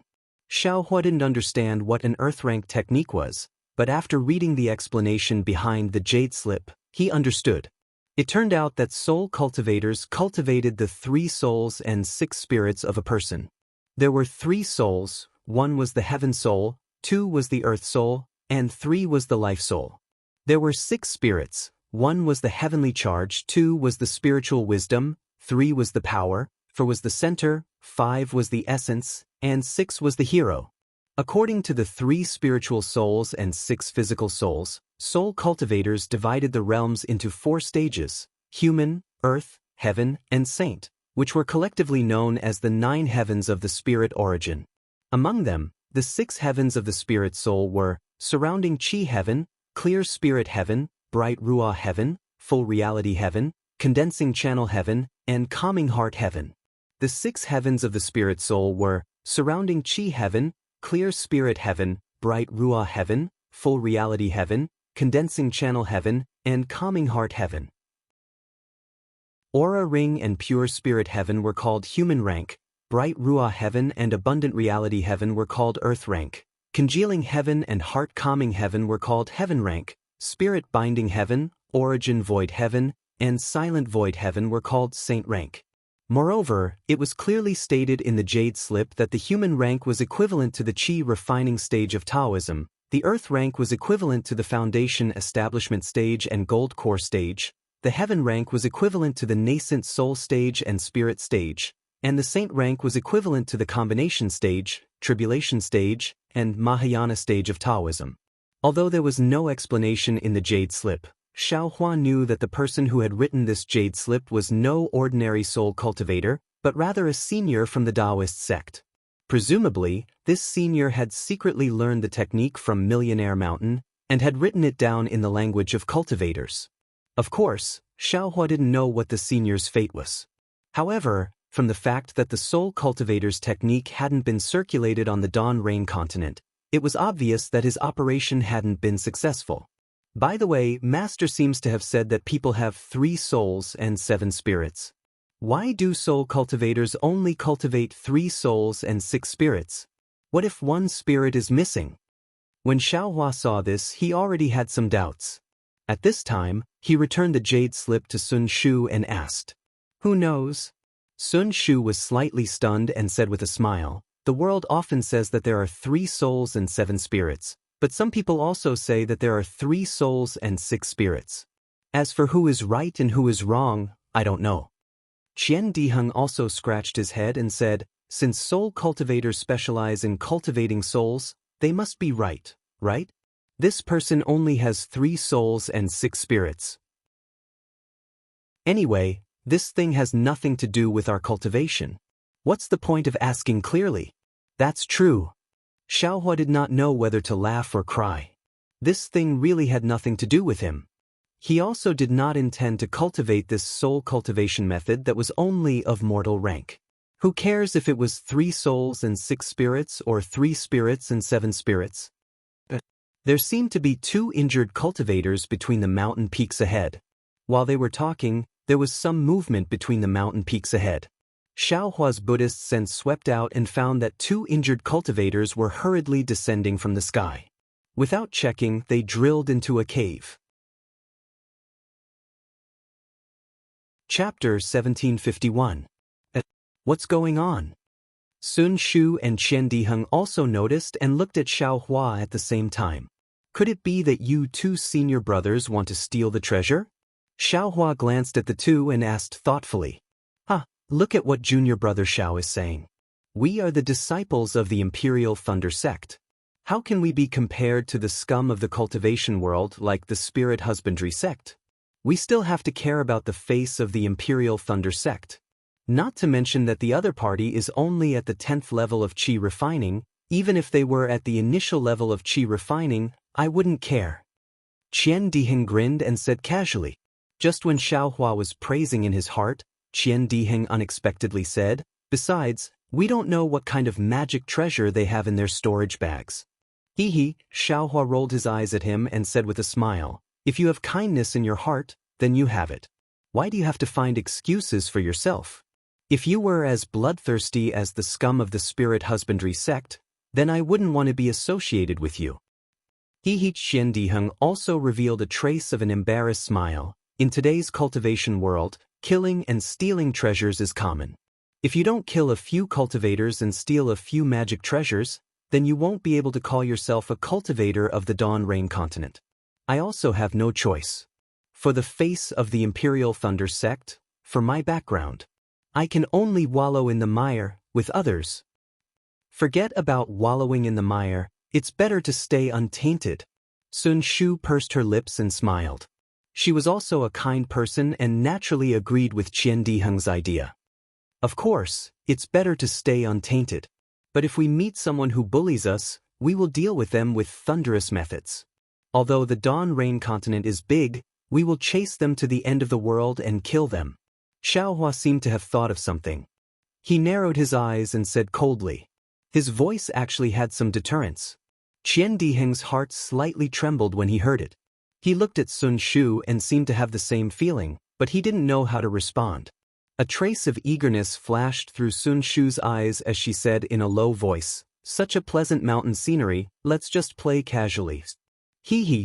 Xiaohua didn't understand what an earth rank technique was, but after reading the explanation behind the jade slip, he understood. It turned out that soul cultivators cultivated the 3 souls and 6 spirits of a person. There were 3 souls, 1 was the heaven soul, 2 was the earth soul, and 3 was the life soul. There were 6 spirits, 1 was the heavenly charge, 2 was the spiritual wisdom, 3 was the power, 4 was the center, 5 was the essence, and 6 was the hero. According to the 3 spiritual souls and 6 physical souls, soul cultivators divided the realms into 4 stages: human, earth, heaven, and saint, which were collectively known as the 9 heavens of the spirit origin. Among them, the 6 heavens of the spirit soul were surrounding chi heaven, clear spirit heaven, bright ruah heaven, full reality heaven, condensing channel heaven, and calming heart heaven. The 6 heavens of the spirit soul were surrounding chi heaven, clear spirit heaven, bright ruah heaven, full reality heaven, condensing channel heaven, and calming heart heaven. Aura ring and pure spirit heaven were called human rank, bright ruah heaven and abundant reality heaven were called earth rank, congealing heaven and heart calming heaven were called heaven rank, spirit binding heaven, origin void heaven, and silent void heaven were called saint rank. Moreover, it was clearly stated in the jade slip that the human rank was equivalent to the chi refining stage of Taoism, the earth rank was equivalent to the foundation establishment stage and gold core stage, the heaven rank was equivalent to the nascent soul stage and spirit stage, and the saint rank was equivalent to the combination stage, tribulation stage, and Mahayana stage of Taoism. Although there was no explanation in the jade slip, Xiaohua knew that the person who had written this jade slip was no ordinary soul cultivator, but rather a senior from the Taoist sect. Presumably, this senior had secretly learned the technique from Millionaire Mountain and had written it down in the language of cultivators. Of course, Xiaohua didn't know what the senior's fate was. However, from the fact that the soul cultivator's technique hadn't been circulated on the Dawn Rain continent, it was obvious that his operation hadn't been successful. By the way, Master seems to have said that people have 3 souls and 7 spirits. Why do soul cultivators only cultivate 3 souls and 6 spirits? What if one spirit is missing? When Xiaohua saw this, he already had some doubts. At this time, he returned the jade slip to Sun Shu and asked, "Who knows?" Sun Shu was slightly stunned and said with a smile, "The world often says that there are 3 souls and 7 spirits, but some people also say that there are 3 souls and 6 spirits. As for who is right and who is wrong, I don't know." Qian Diheng also scratched his head and said, "Since soul cultivators specialize in cultivating souls, they must be right, right? This person only has 3 souls and 6 spirits. Anyway, this thing has nothing to do with our cultivation. What's the point of asking clearly?" That's true. Xiaohua did not know whether to laugh or cry. This thing really had nothing to do with him. He also did not intend to cultivate this soul cultivation method that was only of mortal rank. Who cares if it was 3 souls and 6 spirits or 3 spirits and 7 spirits? There seemed to be 2 injured cultivators between the mountain peaks ahead. While they were talking, there was some movement between the mountain peaks ahead. Xiaohua's Buddhist sense swept out and found that 2 injured cultivators were hurriedly descending from the sky. Without checking, they drilled into a cave. Chapter 1751. What's going on? Sun Shu and Qian Diheng also noticed and looked at Xiaohua at the same time. Could it be that you 2 senior brothers want to steal the treasure? Xiaohua glanced at the 2 and asked thoughtfully. Look at what junior brother Xiao is saying. We are the disciples of the Imperial Thunder sect. How can we be compared to the scum of the cultivation world like the Spirit Husbandry sect? We still have to care about the face of the Imperial Thunder sect. Not to mention that the other party is only at the 10th level of qi refining. Even if they were at the initial level of qi refining, I wouldn't care. Qian Diheng grinned and said casually. Just when Xiaohua was praising in his heart, Qian Diheng unexpectedly said, "Besides, we don't know what kind of magic treasure they have in their storage bags." Hee. Xiaohua rolled his eyes at him and said with a smile, "If you have kindness in your heart, then you have it. Why do you have to find excuses for yourself? If you were as bloodthirsty as the scum of the Spirit Husbandry sect, then I wouldn't want to be associated with you." Qian Diheng also revealed a trace of an embarrassed smile. In today's cultivation world, killing and stealing treasures is common. If you don't kill a few cultivators and steal a few magic treasures, then you won't be able to call yourself a cultivator of the Dawn Rain continent. I also have no choice. For the face of the Imperial Thunder sect, for my background, I can only wallow in the mire with others. Forget about wallowing in the mire, it's better to stay untainted. Sun Shu pursed her lips and smiled. She was also a kind person and naturally agreed with Qian Diheng's idea. Of course, it's better to stay untainted. But if we meet someone who bullies us, we will deal with them with thunderous methods. Although the Dawn Rain continent is big, we will chase them to the end of the world and kill them. Xiaohua seemed to have thought of something. He narrowed his eyes and said coldly. His voice actually had some deterrence. Qian Diheng's heart slightly trembled when he heard it. He looked at Sun Shu and seemed to have the same feeling, but he didn't know how to respond. A trace of eagerness flashed through Sun Shu's eyes as she said in a low voice, "Such a pleasant mountain scenery, let's just play casually."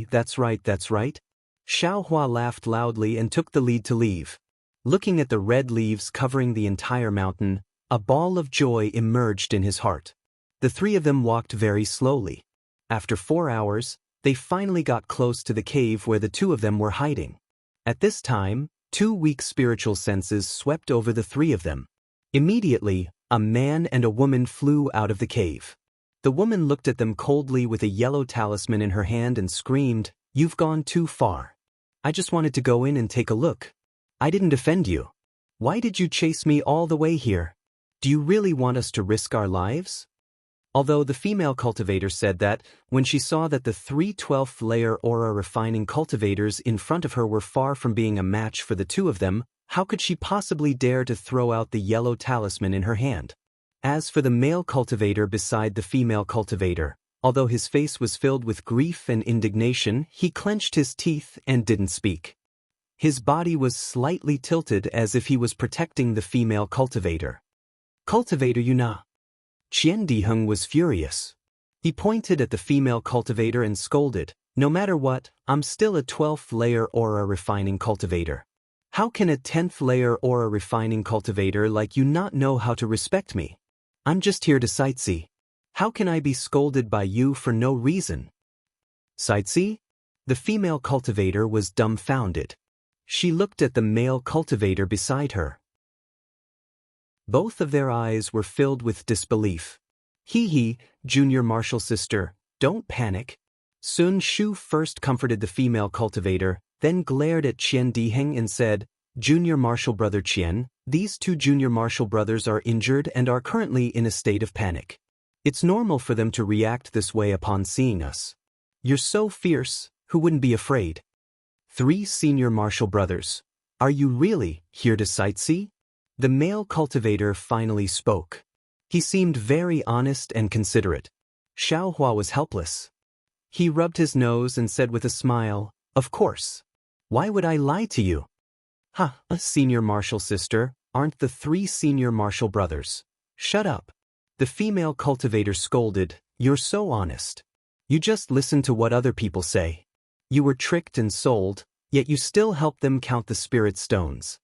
That's right, that's right. Xiaohua laughed loudly and took the lead to leave. Looking at the red leaves covering the entire mountain, a ball of joy emerged in his heart. The 3 of them walked very slowly. After 4 hours, they finally got close to the cave where the 2 of them were hiding. At this time, 2 weak spiritual senses swept over the 3 of them. Immediately, a man and a woman flew out of the cave. The woman looked at them coldly with a yellow talisman in her hand and screamed, "You've gone too far. I just wanted to go in and take a look. I didn't offend you. Why did you chase me all the way here? Do you really want us to risk our lives?" Although the female cultivator said that, when she saw that the 3 12th layer aura refining cultivators in front of her were far from being a match for the two of them, how could she possibly dare to throw out the yellow talisman in her hand? As for the male cultivator beside the female cultivator, although his face was filled with grief and indignation, he clenched his teeth and didn't speak. His body was slightly tilted as if he was protecting the female cultivator. "Cultivator Yuna." Qian Diheng was furious. He pointed at the female cultivator and scolded, "No matter what, I'm still a 12th layer aura refining cultivator. How can a 10th layer aura refining cultivator like you not know how to respect me? I'm just here to sightsee. How can I be scolded by you for no reason?" "Sightsee?" The female cultivator was dumbfounded. She looked at the male cultivator beside her. Both of their eyes were filled with disbelief. "Hee, junior martial sister, don't panic." Sun Shu first comforted the female cultivator, then glared at Qian Diheng and said, "Junior martial brother Qian, these two junior martial brothers are injured and are currently in a state of panic. It's normal for them to react this way upon seeing us. You're so fierce, who wouldn't be afraid?" 3 senior martial brothers. "Are you really here to sightsee?" The male cultivator finally spoke. He seemed very honest and considerate. Xiaohua was helpless. He rubbed his nose and said with a smile, "Of course. Why would I lie to you?" "Ha, a senior martial sister, aren't the 3 senior martial brothers?" "Shut up." The female cultivator scolded, "You're so honest. You just listen to what other people say. You were tricked and sold, yet you still help them count the spirit stones."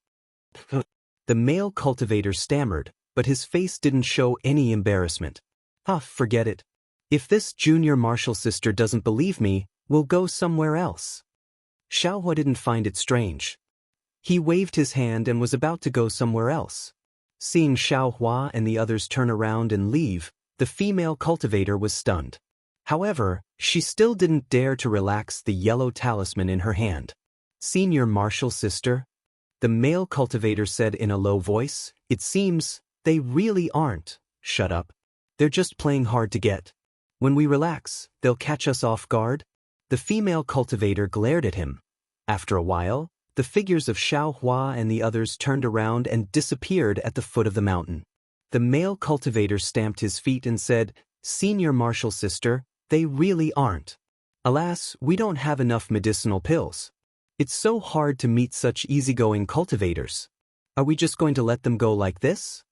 The male cultivator stammered, but his face didn't show any embarrassment. "Ah, forget it. If this junior martial sister doesn't believe me, we'll go somewhere else." Xiaohua didn't find it strange. He waved his hand and was about to go somewhere else. Seeing Xiaohua and the others turn around and leave, the female cultivator was stunned. However, she still didn't dare to relax the yellow talisman in her hand. "Senior martial sister?" The male cultivator said in a low voice, "It seems they really aren't." "Shut up. They're just playing hard to get. When we relax, they'll catch us off guard." The female cultivator glared at him. After a while, the figures of Xiaohua and the others turned around and disappeared at the foot of the mountain. The male cultivator stamped his feet and said, "Senior martial sister, they really aren't. Alas, we don't have enough medicinal pills. It's so hard to meet such easygoing cultivators. Are we just going to let them go like this?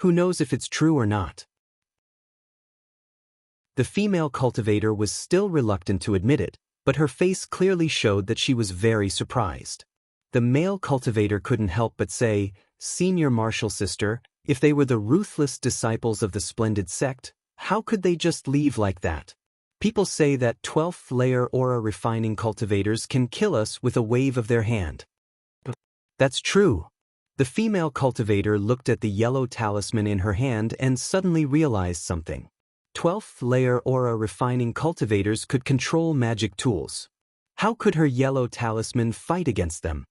Who knows if it's true or not?" The female cultivator was still reluctant to admit it, but her face clearly showed that she was very surprised. The male cultivator couldn't help but say, "Senior martial sister, if they were the ruthless disciples of the splendid sect, how could they just leave like that? People say that 12th layer aura refining cultivators can kill us with a wave of their hand." "That's true." The female cultivator looked at the yellow talisman in her hand and suddenly realized something. 12th layer aura refining cultivators could control magic tools. How could her yellow talisman fight against them?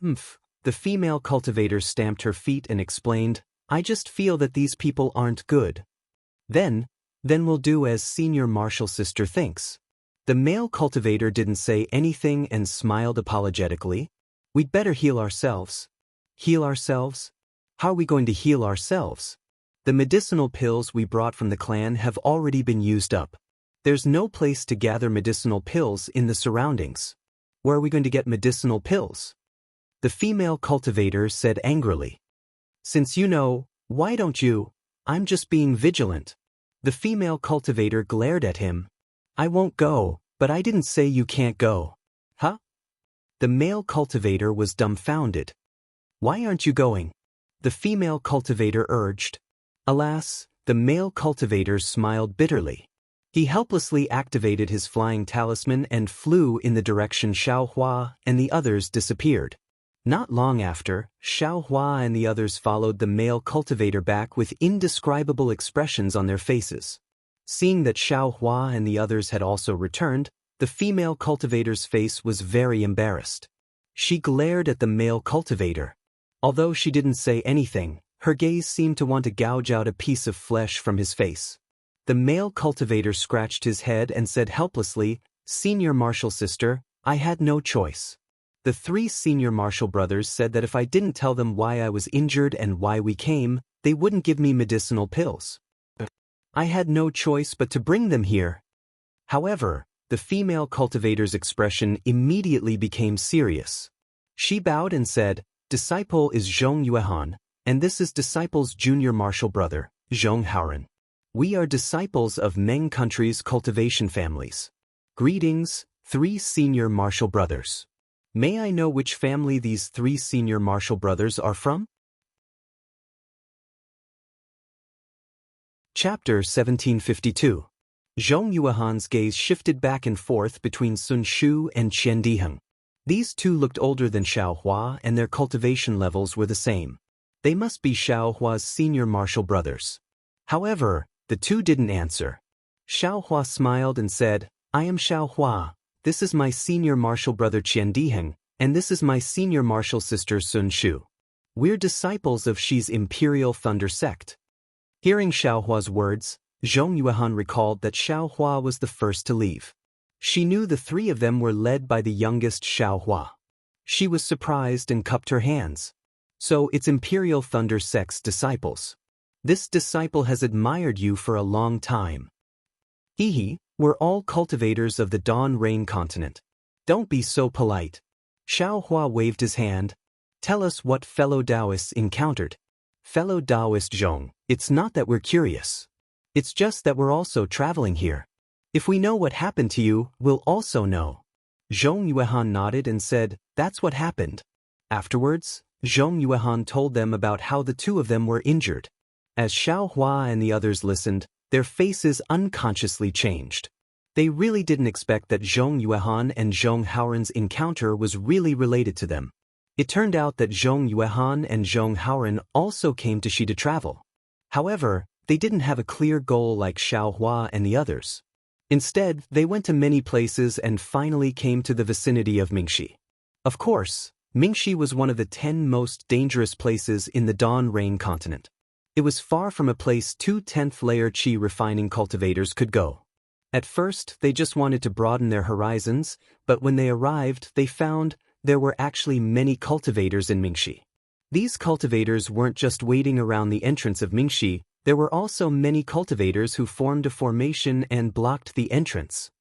The female cultivator stamped her feet and explained, "I just feel that these people aren't good. Then we'll do as senior martial sister thinks." The male cultivator didn't say anything and smiled apologetically. "We'd better heal ourselves." "Heal ourselves? How are we going to heal ourselves? The medicinal pills we brought from the clan have already been used up. There's no place to gather medicinal pills in the surroundings. Where are we going to get medicinal pills?" The female cultivator said angrily. "Since you know, why don't you? I'm just being vigilant." The female cultivator glared at him. "I won't go, but I didn't say you can't go." "Huh?" The male cultivator was dumbfounded. "Why aren't you going?" the female cultivator urged. Alas, the male cultivator smiled bitterly. He helplessly activated his flying talisman and flew in the direction Xiaohua and the others disappeared. Not long after, Xiao Hua and the others followed the male cultivator back with indescribable expressions on their faces. Seeing that Xiao Hua and the others had also returned, the female cultivator's face was very embarrassed. She glared at the male cultivator. Although she didn't say anything, her gaze seemed to want to gouge out a piece of flesh from his face. The male cultivator scratched his head and said helplessly, "Senior Marshal sister, I had no choice." The three senior Marshal brothers said that if I didn't tell them why I was injured and why we came, they wouldn't give me medicinal pills. I had no choice but to bring them here. However, the female cultivator's expression immediately became serious. She bowed and said, "Disciple is Zhong Yuehan, and this is disciple's junior Marshal brother, Zhong Haoren. We are disciples of Meng country's cultivation families. Greetings, three senior Marshal brothers. May I know which family these three senior Marshal brothers are from?" Chapter 1752. Zhong Yuehan's gaze shifted back and forth between Sun Shu and Qian Diheng. These two looked older than Xiao Hua and their cultivation levels were the same. They must be Xiao Hua's senior Marshal brothers. However, the two didn't answer. Xiao Hua smiled and said, "I am Xiao Hua. This is my senior Marshal brother Qian Diheng, and this is my senior Marshal sister Sun Shu. We're disciples of Shi's Imperial Thunder sect." Hearing Xiao Hua's words, Zhong Yuehan recalled that Xiao Hua was the first to leave. She knew the three of them were led by the youngest Xiao Hua. She was surprised and cupped her hands. "So it's Imperial Thunder sect's disciples. This disciple has admired you for a long time. Hehe, we're all cultivators of the Dawn Rain continent. Don't be so polite." Xiao Hua waved his hand. "Tell us what fellow Taoists encountered." "Fellow Taoist Zhong, it's not that we're curious. It's just that we're also traveling here. If we know what happened to you, we'll also know." Zhong Yuehan nodded and said, "That's what happened." Afterwards, Zhong Yuehan told them about how the two of them were injured. As Xiao Hua and the others listened, their faces unconsciously changed. They really didn't expect that Zhong Yuehan and Zhong Haoren's encounter was really related to them. It turned out that Zhong Yuehan and Zhong Haoren also came to Shi to travel. However, they didn't have a clear goal like Xiao Hua and the others. Instead, they went to many places and finally came to the vicinity of Mingxi. Of course, Mingxi was one of the 10 most dangerous places in the Dawn Rain continent. It was far from a place 2 10th-layer qi refining cultivators could go. At first, they just wanted to broaden their horizons, but when they arrived, they found there were actually many cultivators in Mingxi. These cultivators weren't just waiting around the entrance of Mingxi, there were also many cultivators who formed a formation and blocked the entrance.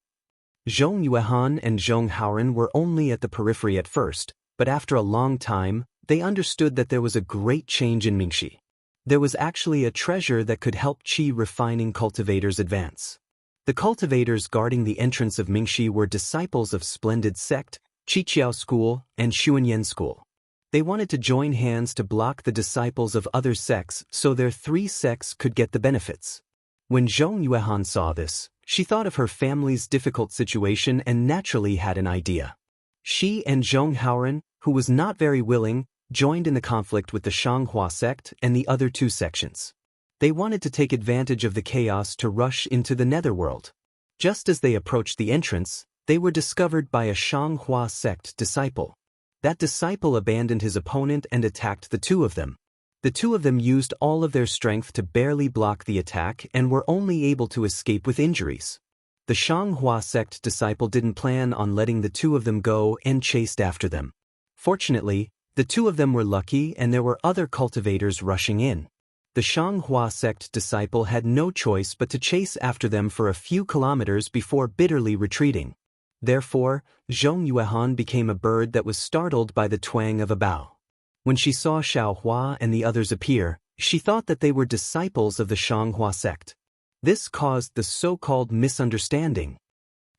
Zhong Yuehan and Zhong Haoren were only at the periphery at first, but after a long time, they understood that there was a great change in Mingxi. There was actually a treasure that could help qi refining cultivators advance. The cultivators guarding the entrance of Mingxi were disciples of Splendid Sect, Qiqiao School, and Xuanyan School. They wanted to join hands to block the disciples of other sects so their 3 sects could get the benefits. When Zhong Yuehan saw this, she thought of her family's difficult situation and naturally had an idea. She and Zhong Haoren, who was not very willing, joined in the conflict with the Shanghua sect and the other 2 sections. They wanted to take advantage of the chaos to rush into the netherworld. Just as they approached the entrance, they were discovered by a Shanghua sect disciple. That disciple abandoned his opponent and attacked the 2 of them. The 2 of them used all of their strength to barely block the attack and were only able to escape with injuries. The Shanghua sect disciple didn't plan on letting the 2 of them go and chased after them. Fortunately, the 2 of them were lucky and there were other cultivators rushing in. The Shanghua sect disciple had no choice but to chase after them for a few kilometers before bitterly retreating. Therefore, Zhong Yuehan became a bird that was startled by the twang of a bow. When she saw Xiao Hua and the others appear, she thought that they were disciples of the Shanghua sect. This caused the so-called misunderstanding.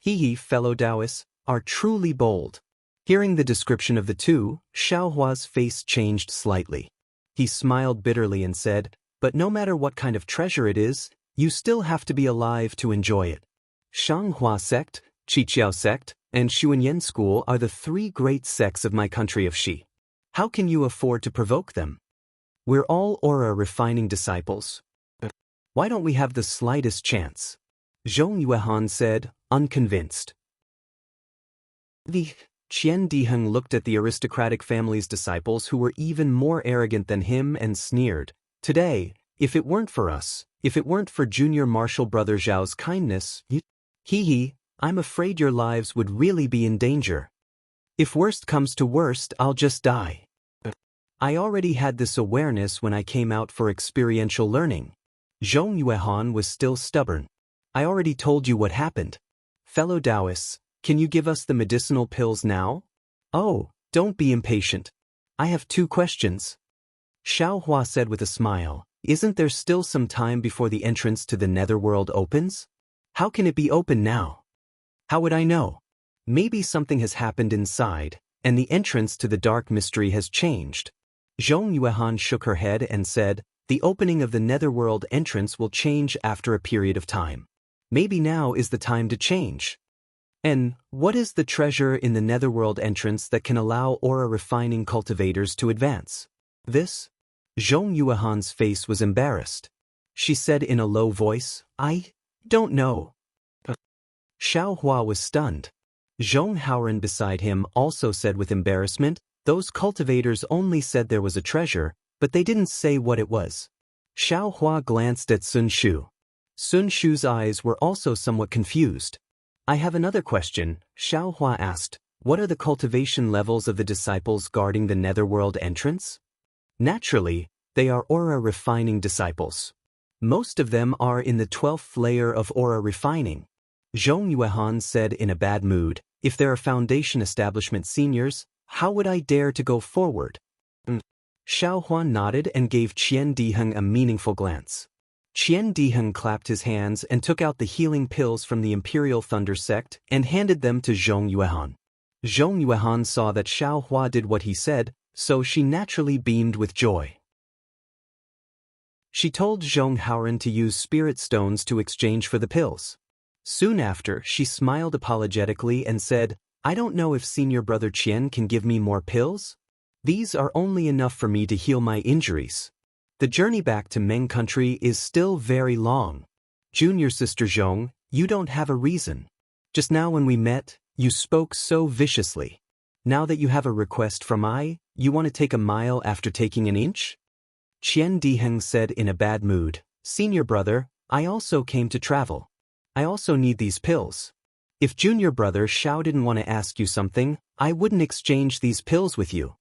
Hehe, fellow Taoists, are truly bold. Hearing the description of the 2, Xiao Hua's face changed slightly. He smiled bitterly and said, "But no matter what kind of treasure it is, you still have to be alive to enjoy it. Shanghua sect, Qiqiao sect, and Xuanyan school are the 3 great sects of my country of Shi. How can you afford to provoke them? We're all aura refining disciples. Why don't we have the slightest chance? Zhong Yuehan said, unconvinced. The Qian Diheng looked at the aristocratic family's disciples who were even more arrogant than him and sneered. Today, if it weren't for us, if it weren't for junior marshal brother Zhao's kindness, I'm afraid your lives would really be in danger. If worst comes to worst, I'll just die. I already had this awareness when I came out for experiential learning. Zhong Yuehan was still stubborn. I already told you what happened. Fellow Taoists, can you give us the medicinal pills now? Oh, don't be impatient. I have 2 questions. Xiao Hua said with a smile, isn't there still some time before the entrance to the netherworld opens? How can it be open now? How would I know? Maybe something has happened inside, and the entrance to the dark mystery has changed. Zhong Yuehan shook her head and said, the opening of the netherworld entrance will change after a period of time. Maybe now is the time to change. And what is the treasure in the netherworld entrance that can allow aura refining cultivators to advance? This? Zhong Yuehan's face was embarrassed. She said in a low voice, I don't know. Xiao Hua was stunned. Zhong Haoren beside him also said with embarrassment, those cultivators only said there was a treasure, but they didn't say what it was. Xiao Hua glanced at Sun Shu. Sun Shu's eyes were also somewhat confused. I have another question, Xiao Hua asked. What are the cultivation levels of the disciples guarding the netherworld entrance? Naturally, they are aura refining disciples. Most of them are in the 12th layer of aura refining. Zhong Yuehan said in a bad mood, if there are foundation establishment seniors, how would I dare to go forward? Xiao Hua nodded and gave Qian Diheng a meaningful glance. Qian Diheng clapped his hands and took out the healing pills from the Imperial Thunder sect and handed them to Zhong Yuehan. Zhong Yuehan saw that Xiao Hua did what he said, so she naturally beamed with joy. She told Zhong Haoren to use spirit stones to exchange for the pills. Soon after, she smiled apologetically and said, I don't know if Senior Brother Qian can give me more pills. These are only enough for me to heal my injuries. The journey back to Meng country is still very long. Junior Sister Zhong, you don't have a reason. Just now when we met, you spoke so viciously. Now that you have a request from you want to take a mile after taking an inch? Qian Diheng said in a bad mood, Senior Brother, I also came to travel. I also need these pills. If Junior Brother Xiao didn't want to ask you something, I wouldn't exchange these pills with you.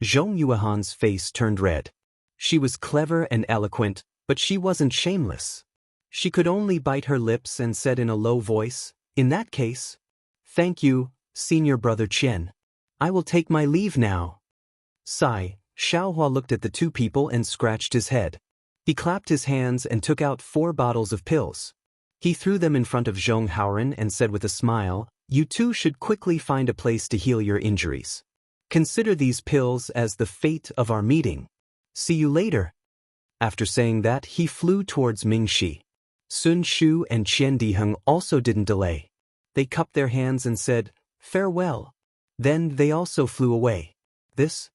Zhong Yuehan's face turned red. She was clever and eloquent, but she wasn't shameless. She could only bite her lips and said in a low voice, in that case, thank you, Senior Brother Qian. I will take my leave now. Sigh, Xiao Hua looked at the 2 people and scratched his head. He clapped his hands and took out 4 bottles of pills. He threw them in front of Zhong Haoren and said with a smile, you 2 should quickly find a place to heal your injuries. Consider these pills as the fate of our meeting. See you later. After saying that, he flew towards Mingxi. Sun Shu and Qian Diheng also didn't delay. They cupped their hands and said, farewell. Then they also flew away. This?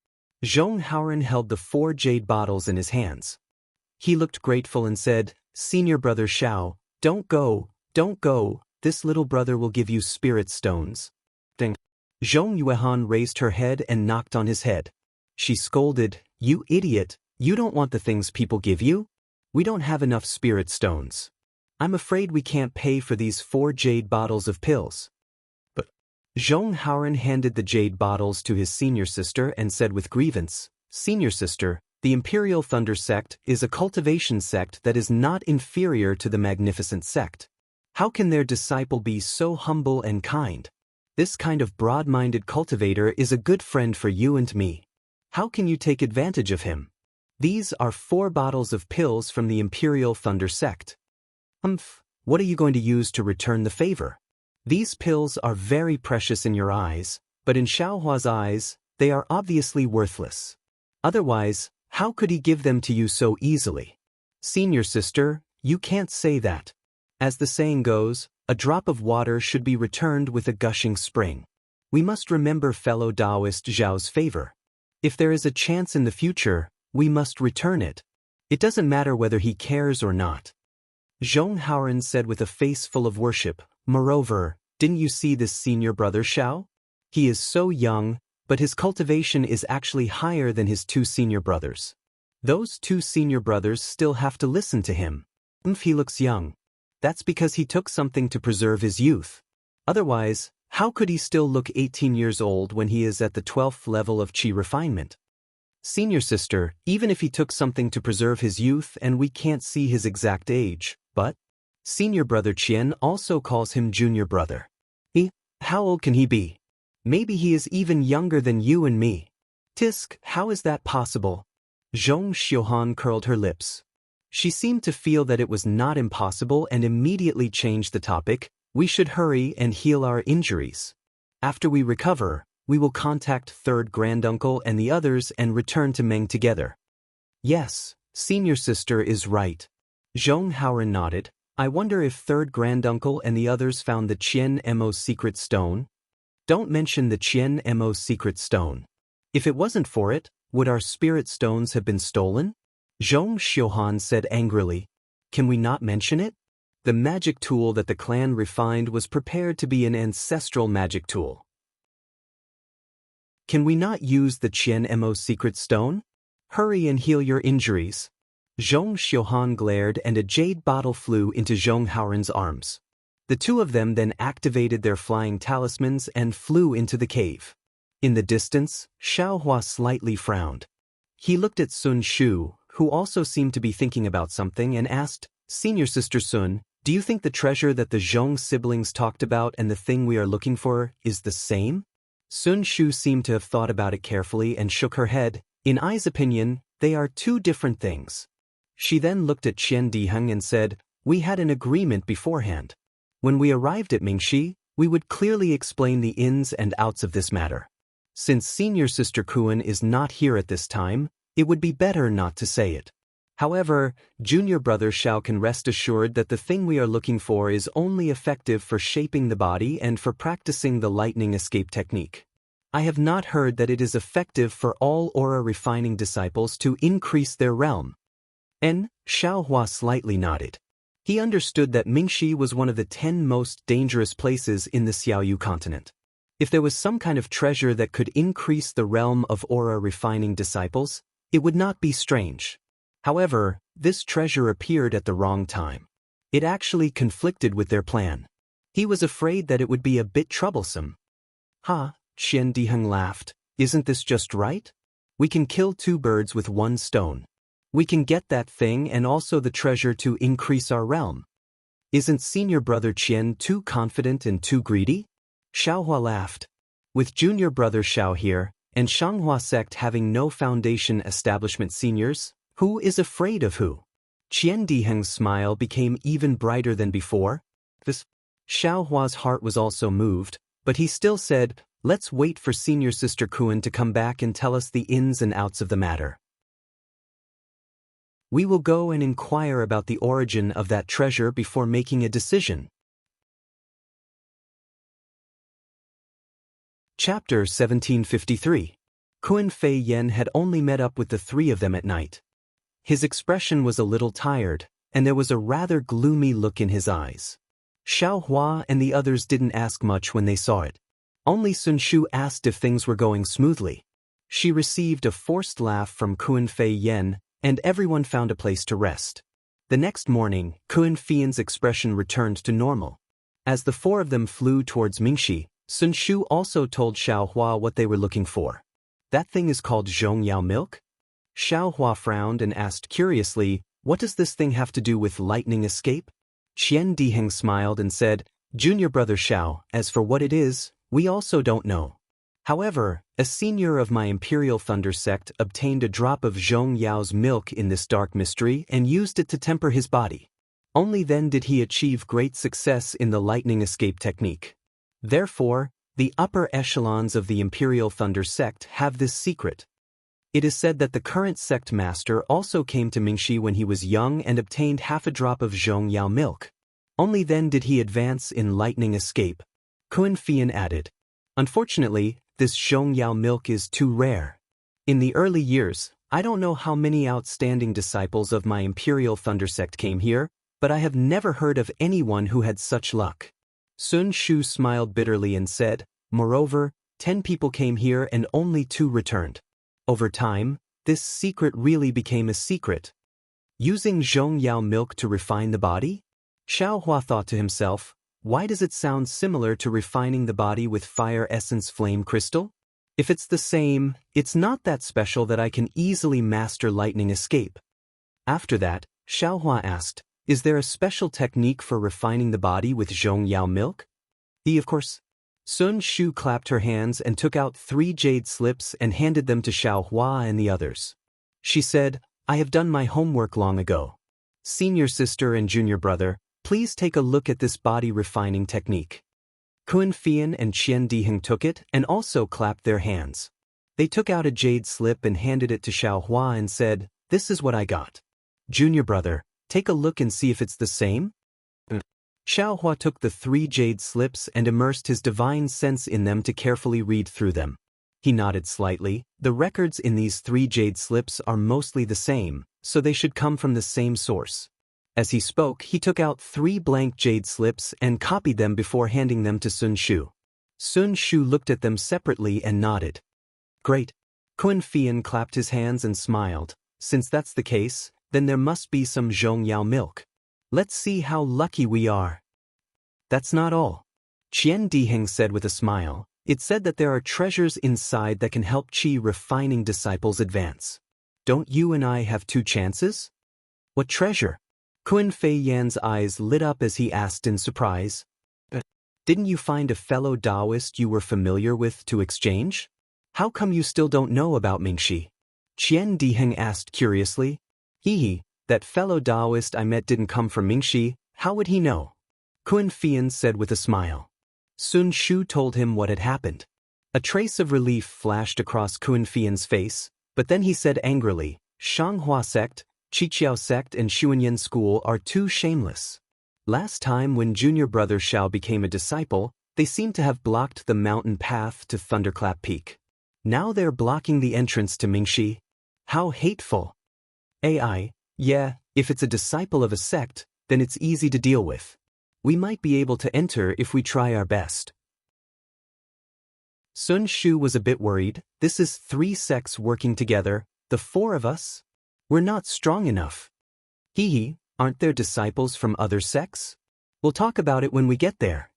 Zhong Haoren held the 4 jade bottles in his hands. He looked grateful and said, Senior Brother Xiao, don't go, this little brother will give you spirit stones. Then Zhong Yuehan raised her head and knocked on his head. She scolded, you idiot, you don't want the things people give you? We don't have enough spirit stones. I'm afraid we can't pay for these 4 jade bottles of pills. But Zhong Haoren handed the jade bottles to his senior sister and said with grievance, Senior Sister, the Imperial Thunder sect is a cultivation sect that is not inferior to the Magnificent sect. How can their disciple be so humble and kind? This kind of broad-minded cultivator is a good friend for you and me. How can you take advantage of him? These are 4 bottles of pills from the Imperial Thunder sect. What are you going to use to return the favor? These pills are very precious in your eyes, but in Xiao Hua's eyes, they are obviously worthless. Otherwise, how could he give them to you so easily? Senior Sister, you can't say that. As the saying goes, a drop of water should be returned with a gushing spring. We must remember fellow Taoist Zhao's favor. If there is a chance in the future, we must return it. It doesn't matter whether he cares or not. Zhong Haoren said with a face full of worship, moreover, didn't you see this senior brother Xiao? He is so young, but his cultivation is actually higher than his two senior brothers. Those two senior brothers still have to listen to him. He looks young. That's because he took something to preserve his youth. Otherwise, how could he still look 18 years old when he is at the 12th level of qi refinement? Senior sister, even if he took something to preserve his youth and we can't see his exact age, but senior brother Qian also calls him junior brother. How old can he be? Maybe he is even younger than you and me. Tisk, how is that possible? Zhong Xiuhan curled her lips. She seemed to feel that it was not impossible and immediately changed the topic. We should hurry and heal our injuries. After we recover, we will contact third granduncle and the others and return to Meng together. Yes, senior sister is right. Zhong Haoren nodded. I wonder if third granduncle and the others found the Qian Mo secret stone? Don't mention the Qian Mo secret stone. If it wasn't for it, would our spirit stones have been stolen? Zhong Xiuhan said angrily. Can we not mention it? The magic tool that the clan refined was prepared to be an ancestral magic tool. Can we not use the Qian Mo secret stone? Hurry and heal your injuries. Zhong Xiuhan glared and a jade bottle flew into Zhong Haoren's arms. The two of them then activated their flying talismans and flew into the cave. In the distance, Xiaohua slightly frowned. He looked at Sun Shu, who also seemed to be thinking about something, and asked, Senior Sister Sun, do you think the treasure that the Zhong siblings talked about and the thing we are looking for is the same? Sun Shu seemed to have thought about it carefully and shook her head. In Ai's opinion, they are two different things. She then looked at Qian Diheng and said, we had an agreement beforehand. When we arrived at Mingxi, we would clearly explain the ins and outs of this matter. Since senior sister Kuan is not here at this time, it would be better not to say it. However, junior brother Xiao can rest assured that the thing we are looking for is only effective for shaping the body and for practicing the lightning escape technique. I have not heard that it is effective for all aura refining disciples to increase their realm. Xiaohua slightly nodded. He understood that Mingxi was one of the 10 most dangerous places in the Xiaoyu continent. If there was some kind of treasure that could increase the realm of aura refining disciples, it would not be strange. However, this treasure appeared at the wrong time. It actually conflicted with their plan. He was afraid that it would be a bit troublesome. Qian Diheng laughed. Isn't this just right? We can kill two birds with one stone. We can get that thing and also the treasure to increase our realm. Isn't senior brother Qian too confident and too greedy? Xiaohua laughed. With junior brother Xiao here, and Shanghua sect having no foundation establishment seniors, who is afraid of who? Qian Diheng's smile became even brighter than before. Xiaohua's heart was also moved, but he still said, let's wait for senior sister Kuan to come back and tell us the ins and outs of the matter. We will go and inquire about the origin of that treasure before making a decision. Chapter 1753. Kun Fei Yen had only met up with the three of them at night. His expression was a little tired, and there was a rather gloomy look in his eyes. Xiaohua and the others didn't ask much when they saw it. Only Sun Shu asked if things were going smoothly. She received a forced laugh from Kun Fei Yen, and everyone found a place to rest. The next morning, Kun Fei's expression returned to normal. As the four of them flew towards Mingxi, Sun Shu also told Xiaohua what they were looking for. That thing is called Zhongyao milk? Xiaohua frowned and asked curiously, what does this thing have to do with lightning escape? Qian Diheng smiled and said, Junior brother Xiao, as for what it is, we also don't know. However, a senior of my Imperial Thunder sect obtained a drop of Zhong Yao's milk in this dark mystery and used it to temper his body. Only then did he achieve great success in the lightning escape technique. Therefore, the upper echelons of the Imperial Thunder sect have this secret. It is said that the current sect master also came to Mingxi when he was young and obtained half a drop of Zhong Yao milk. Only then did he advance in lightning escape. Kun Fei added. Unfortunately, this Zhong Yao milk is too rare. In the early years, I don't know how many outstanding disciples of my Imperial Thunder sect came here, but I have never heard of anyone who had such luck. Sun Shu smiled bitterly and said, moreover, 10 people came here and only 2 returned. Over time, this secret really became a secret. Using Zhongyao milk to refine the body? Xiaohua thought to himself, why does it sound similar to refining the body with fire essence flame crystal? If it's the same, it's not that special that I can easily master lightning escape. After that, Xiaohua asked, is there a special technique for refining the body with Zhongyao milk? Of course. Sun Shu clapped her hands and took out 3 jade slips and handed them to Xiaohua and the others. She said, I have done my homework long ago. Senior sister and junior brother, please take a look at this body refining technique. Kun Fian and Qian Diheng took it and also clapped their hands. They took out a jade slip and handed it to Xiaohua and said, this is what I got. Junior brother, take a look and see if it's the same. Xiaohua took the 3 jade slips and immersed his divine sense in them to carefully read through them. He nodded slightly. The records in these 3 jade slips are mostly the same, so they should come from the same source. As he spoke, he took out 3 blank jade slips and copied them before handing them to Sun Shu. Sun Shu looked at them separately and nodded. Great. Kun Fian clapped his hands and smiled. Since that's the case, then there must be some Zhongyao milk. Let's see how lucky we are. That's not all. Qian Diheng said with a smile. It said that there are treasures inside that can help Qi refining disciples advance. Don't you and I have 2 chances? What treasure? Kun Fei Yan's eyes lit up as he asked in surprise. Didn't you find a fellow Taoist you were familiar with to exchange? How come you still don't know about Mingxi? Qian Diheng asked curiously. That fellow Taoist I met didn't come from Mingxi, how would he know? Kun Fian said with a smile. Sun Shu told him what had happened. A trace of relief flashed across Kun Fian's face, but then he said angrily, Shanghua sect, Qiqiao sect and Xuanyan school are too shameless. Last time when junior brother Xiao became a disciple, they seemed to have blocked the mountain path to Thunderclap Peak. Now they're blocking the entrance to Mingxi. How hateful. Yeah, if it's a disciple of a sect, then it's easy to deal with. We might be able to enter if we try our best. Sun Shu was a bit worried. This is 3 sects working together, the 4 of us? We're not strong enough. Aren't there disciples from other sects? We'll talk about it when we get there.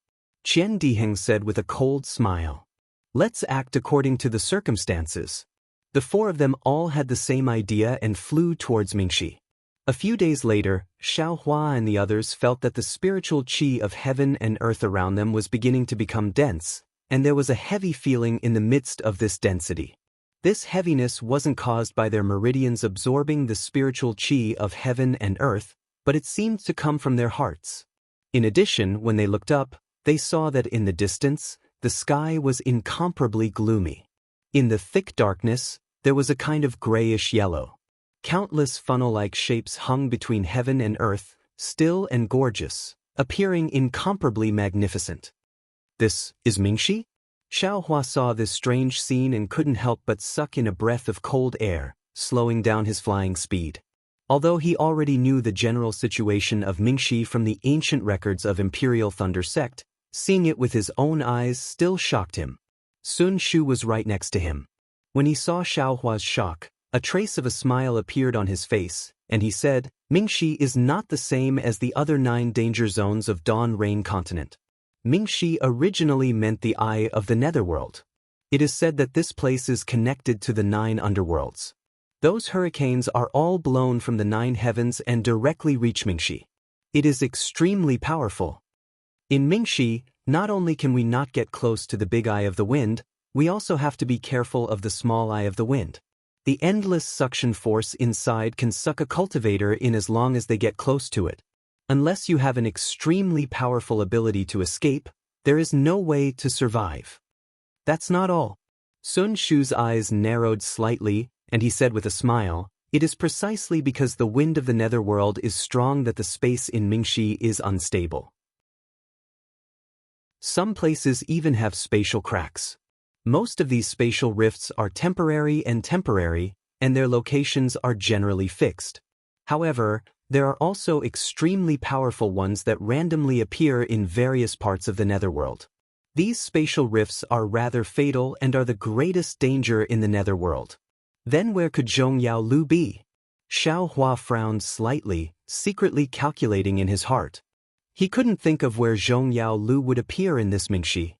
Qian Diheng said with a cold smile. Let's act according to the circumstances. The 4 of them all had the same idea and flew towards Mingxi. A few days later, Xiaohua and the others felt that the spiritual qi of heaven and earth around them was beginning to become dense, and there was a heavy feeling in the midst of this density. This heaviness wasn't caused by their meridians absorbing the spiritual qi of heaven and earth, but it seemed to come from their hearts. In addition, when they looked up, they saw that in the distance, the sky was incomparably gloomy. In the thick darkness, there was a kind of grayish yellow. Countless funnel-like shapes hung between heaven and earth, still and gorgeous, appearing incomparably magnificent. This is Mingxi? Xiaohua saw this strange scene and couldn't help but suck in a breath of cold air, slowing down his flying speed. Although he already knew the general situation of Mingxi from the ancient records of Imperial Thunder sect, seeing it with his own eyes still shocked him. Sun Shu was right next to him. When he saw Xiaohua's shock, a trace of a smile appeared on his face, and he said, Mingxi is not the same as the other 9 danger zones of Dawn Rain Continent. Mingxi originally meant the Eye of the Netherworld. It is said that this place is connected to the 9 underworlds. Those hurricanes are all blown from the 9 heavens and directly reach Mingxi. It is extremely powerful. In Mingxi, not only can we not get close to the big eye of the wind, we also have to be careful of the small eye of the wind. The endless suction force inside can suck a cultivator in as long as they get close to it. Unless you have an extremely powerful ability to escape, there is no way to survive. That's not all. Sun Shu's eyes narrowed slightly, and he said with a smile, it is precisely because the wind of the netherworld is strong that the space in Mingxi is unstable. Some places even have spatial cracks. Most of these spatial rifts are temporary, and their locations are generally fixed. However, there are also extremely powerful ones that randomly appear in various parts of the netherworld. These spatial rifts are rather fatal and are the greatest danger in the netherworld. Then where could Zhong Yao Lu be? Xiao Hua frowned slightly, secretly calculating in his heart. He couldn't think of where Zhong Yao Lu would appear in this Mingxi.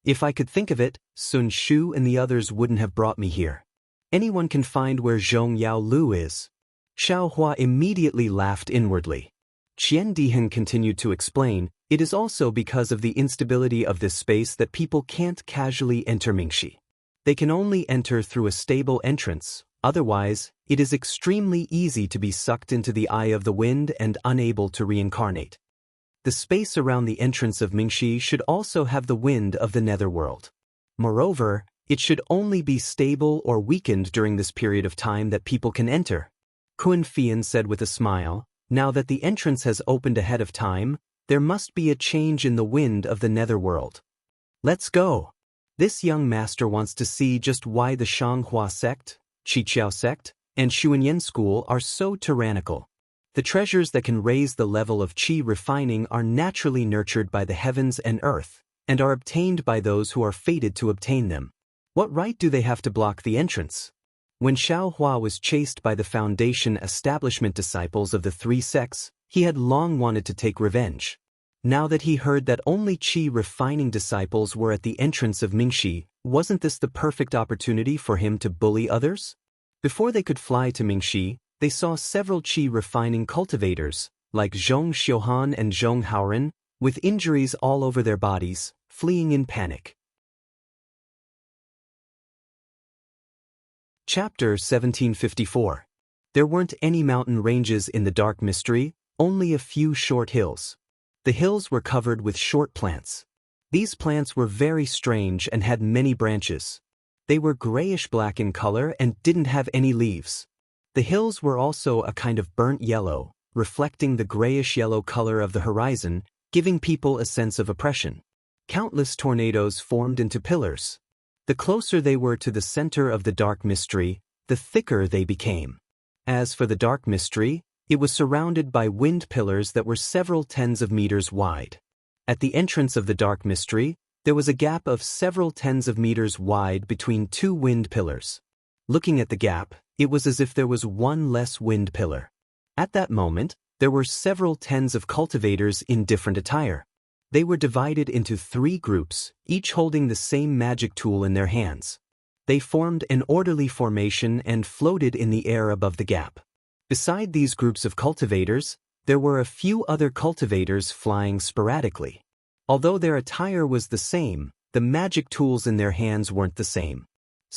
If I could think of it, Sun Shu and the others wouldn't have brought me here. Anyone can find where Zhong Yao Lu is. Xiao Hua immediately laughed inwardly. Qian Dihan continued to explain, it is also because of the instability of this space that people can't casually enter Mingxi. They can only enter through a stable entrance, otherwise, it is extremely easy to be sucked into the eye of the wind and unable to reincarnate. The space around the entrance of Mingxi should also have the wind of the netherworld. Moreover, it should only be stable or weakened during this period of time that people can enter. Kun Fian said with a smile, now that the entrance has opened ahead of time, there must be a change in the wind of the netherworld. Let's go. This young master wants to see just why the Shanghua sect, Qiqiao sect, and Xuanyan school are so tyrannical. The treasures that can raise the level of qi refining are naturally nurtured by the heavens and earth, and are obtained by those who are fated to obtain them. What right do they have to block the entrance? When Xiao Hua was chased by the foundation establishment disciples of the three sects, he had long wanted to take revenge. Now that he heard that only qi refining disciples were at the entrance of Mingxi, wasn't this the perfect opportunity for him to bully others? Before they could fly to Mingxi, they saw several qi refining cultivators, like Zhong Xiuhan and Zhong Haoren, with injuries all over their bodies, fleeing in panic. Chapter 1754. There weren't any mountain ranges in the dark mystery, only a few short hills. The hills were covered with short plants. These plants were very strange and had many branches. They were grayish-black in color and didn't have any leaves. The hills were also a kind of burnt yellow, reflecting the grayish-yellow color of the horizon, giving people a sense of oppression. Countless tornadoes formed into pillars. The closer they were to the center of the dark mystery, the thicker they became. As for the dark mystery, it was surrounded by wind pillars that were several tens of meters wide. At the entrance of the dark mystery, there was a gap of several tens of meters wide between two wind pillars. Looking at the gap, it was as if there was one less wind pillar. At that moment, there were several tens of cultivators in different attire. They were divided into three groups, each holding the same magic tool in their hands. They formed an orderly formation and floated in the air above the gap. Beside these groups of cultivators, there were a few other cultivators flying sporadically. Although their attire was the same, the magic tools in their hands weren't the same.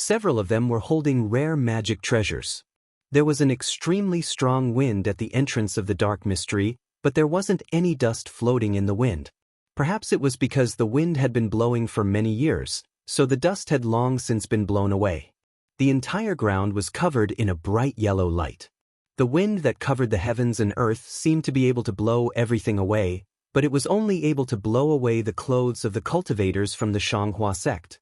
Several of them were holding rare magic treasures. There was an extremely strong wind at the entrance of the dark mystery, but there wasn't any dust floating in the wind. Perhaps it was because the wind had been blowing for many years, so the dust had long since been blown away. The entire ground was covered in a bright yellow light. The wind that covered the heavens and earth seemed to be able to blow everything away, but it was only able to blow away the clothes of the cultivators from the Shanghua sect.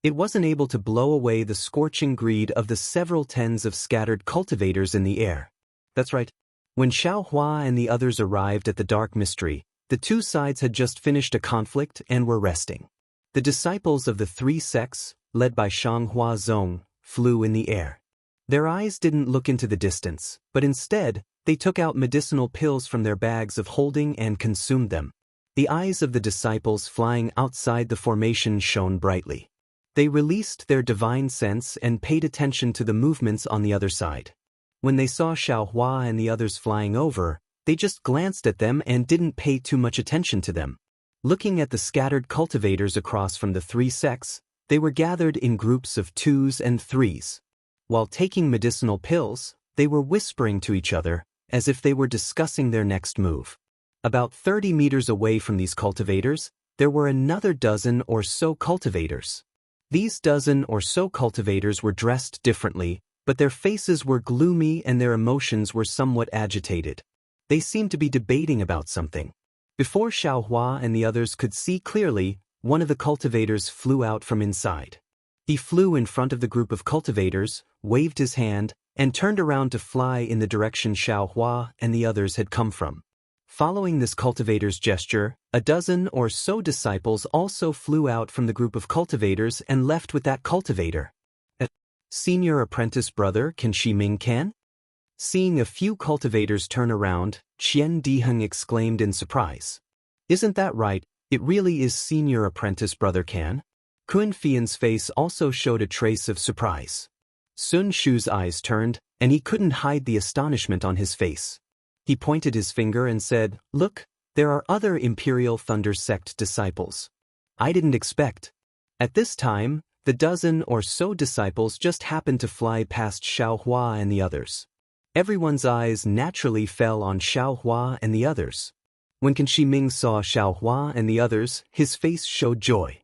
It wasn't able to blow away the scorching greed of the several tens of scattered cultivators in the air. That's right. When Xiao Hua and the others arrived at the dark mystery, the two sides had just finished a conflict and were resting. The disciples of the three sects, led by Shanghua Zong, flew in the air. Their eyes didn't look into the distance, but instead, they took out medicinal pills from their bags of holding and consumed them. The eyes of the disciples flying outside the formation shone brightly. They released their divine sense and paid attention to the movements on the other side. When they saw Xiao Hua and the others flying over, they just glanced at them and didn't pay too much attention to them. Looking at the scattered cultivators across from the three sects, they were gathered in groups of 2s and 3s. While taking medicinal pills, they were whispering to each other, as if they were discussing their next move. About 30 meters away from these cultivators, there were another dozen or so cultivators. These dozen or so cultivators were dressed differently, but their faces were gloomy and their emotions were somewhat agitated. They seemed to be debating about something. Before Xiao Hua and the others could see clearly, one of the cultivators flew out from inside. He flew in front of the group of cultivators, waved his hand, and turned around to fly in the direction Xiao Hua and the others had come from. Following this cultivator's gesture, a dozen or so disciples also flew out from the group of cultivators and left with that cultivator. Senior apprentice brother Can Shiming can? Seeing a few cultivators turn around, Qian Diheng exclaimed in surprise. Isn't that right, it really is senior apprentice brother Can? Kun Fian's face also showed a trace of surprise. Sun Shu's eyes turned, and he couldn't hide the astonishment on his face. He pointed his finger and said, "Look, there are other Imperial Thunder Sect disciples. I didn't expect." At this time, the dozen or so disciples just happened to fly past Xiao Hua and the others. Everyone's eyes naturally fell on Xiao Hua and the others. When Can Shiming saw Xiao Hua and the others, his face showed joy.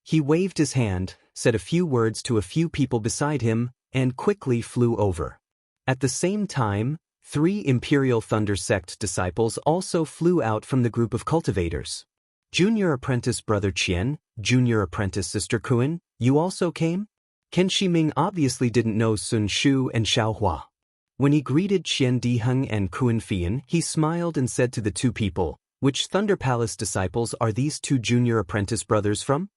He waved his hand, said a few words to a few people beside him, and quickly flew over. At the same time, 3 Imperial Thunder Sect disciples also flew out from the group of cultivators. Junior apprentice brother Qian, junior apprentice sister Kun, you also came? Can Shiming obviously didn't know Sun Shu and Xiao Hua. When he greeted Qian Diheng and Kun Fian, he smiled and said to the 2 people, "Which Thunder Palace disciples are these 2 junior apprentice brothers from?"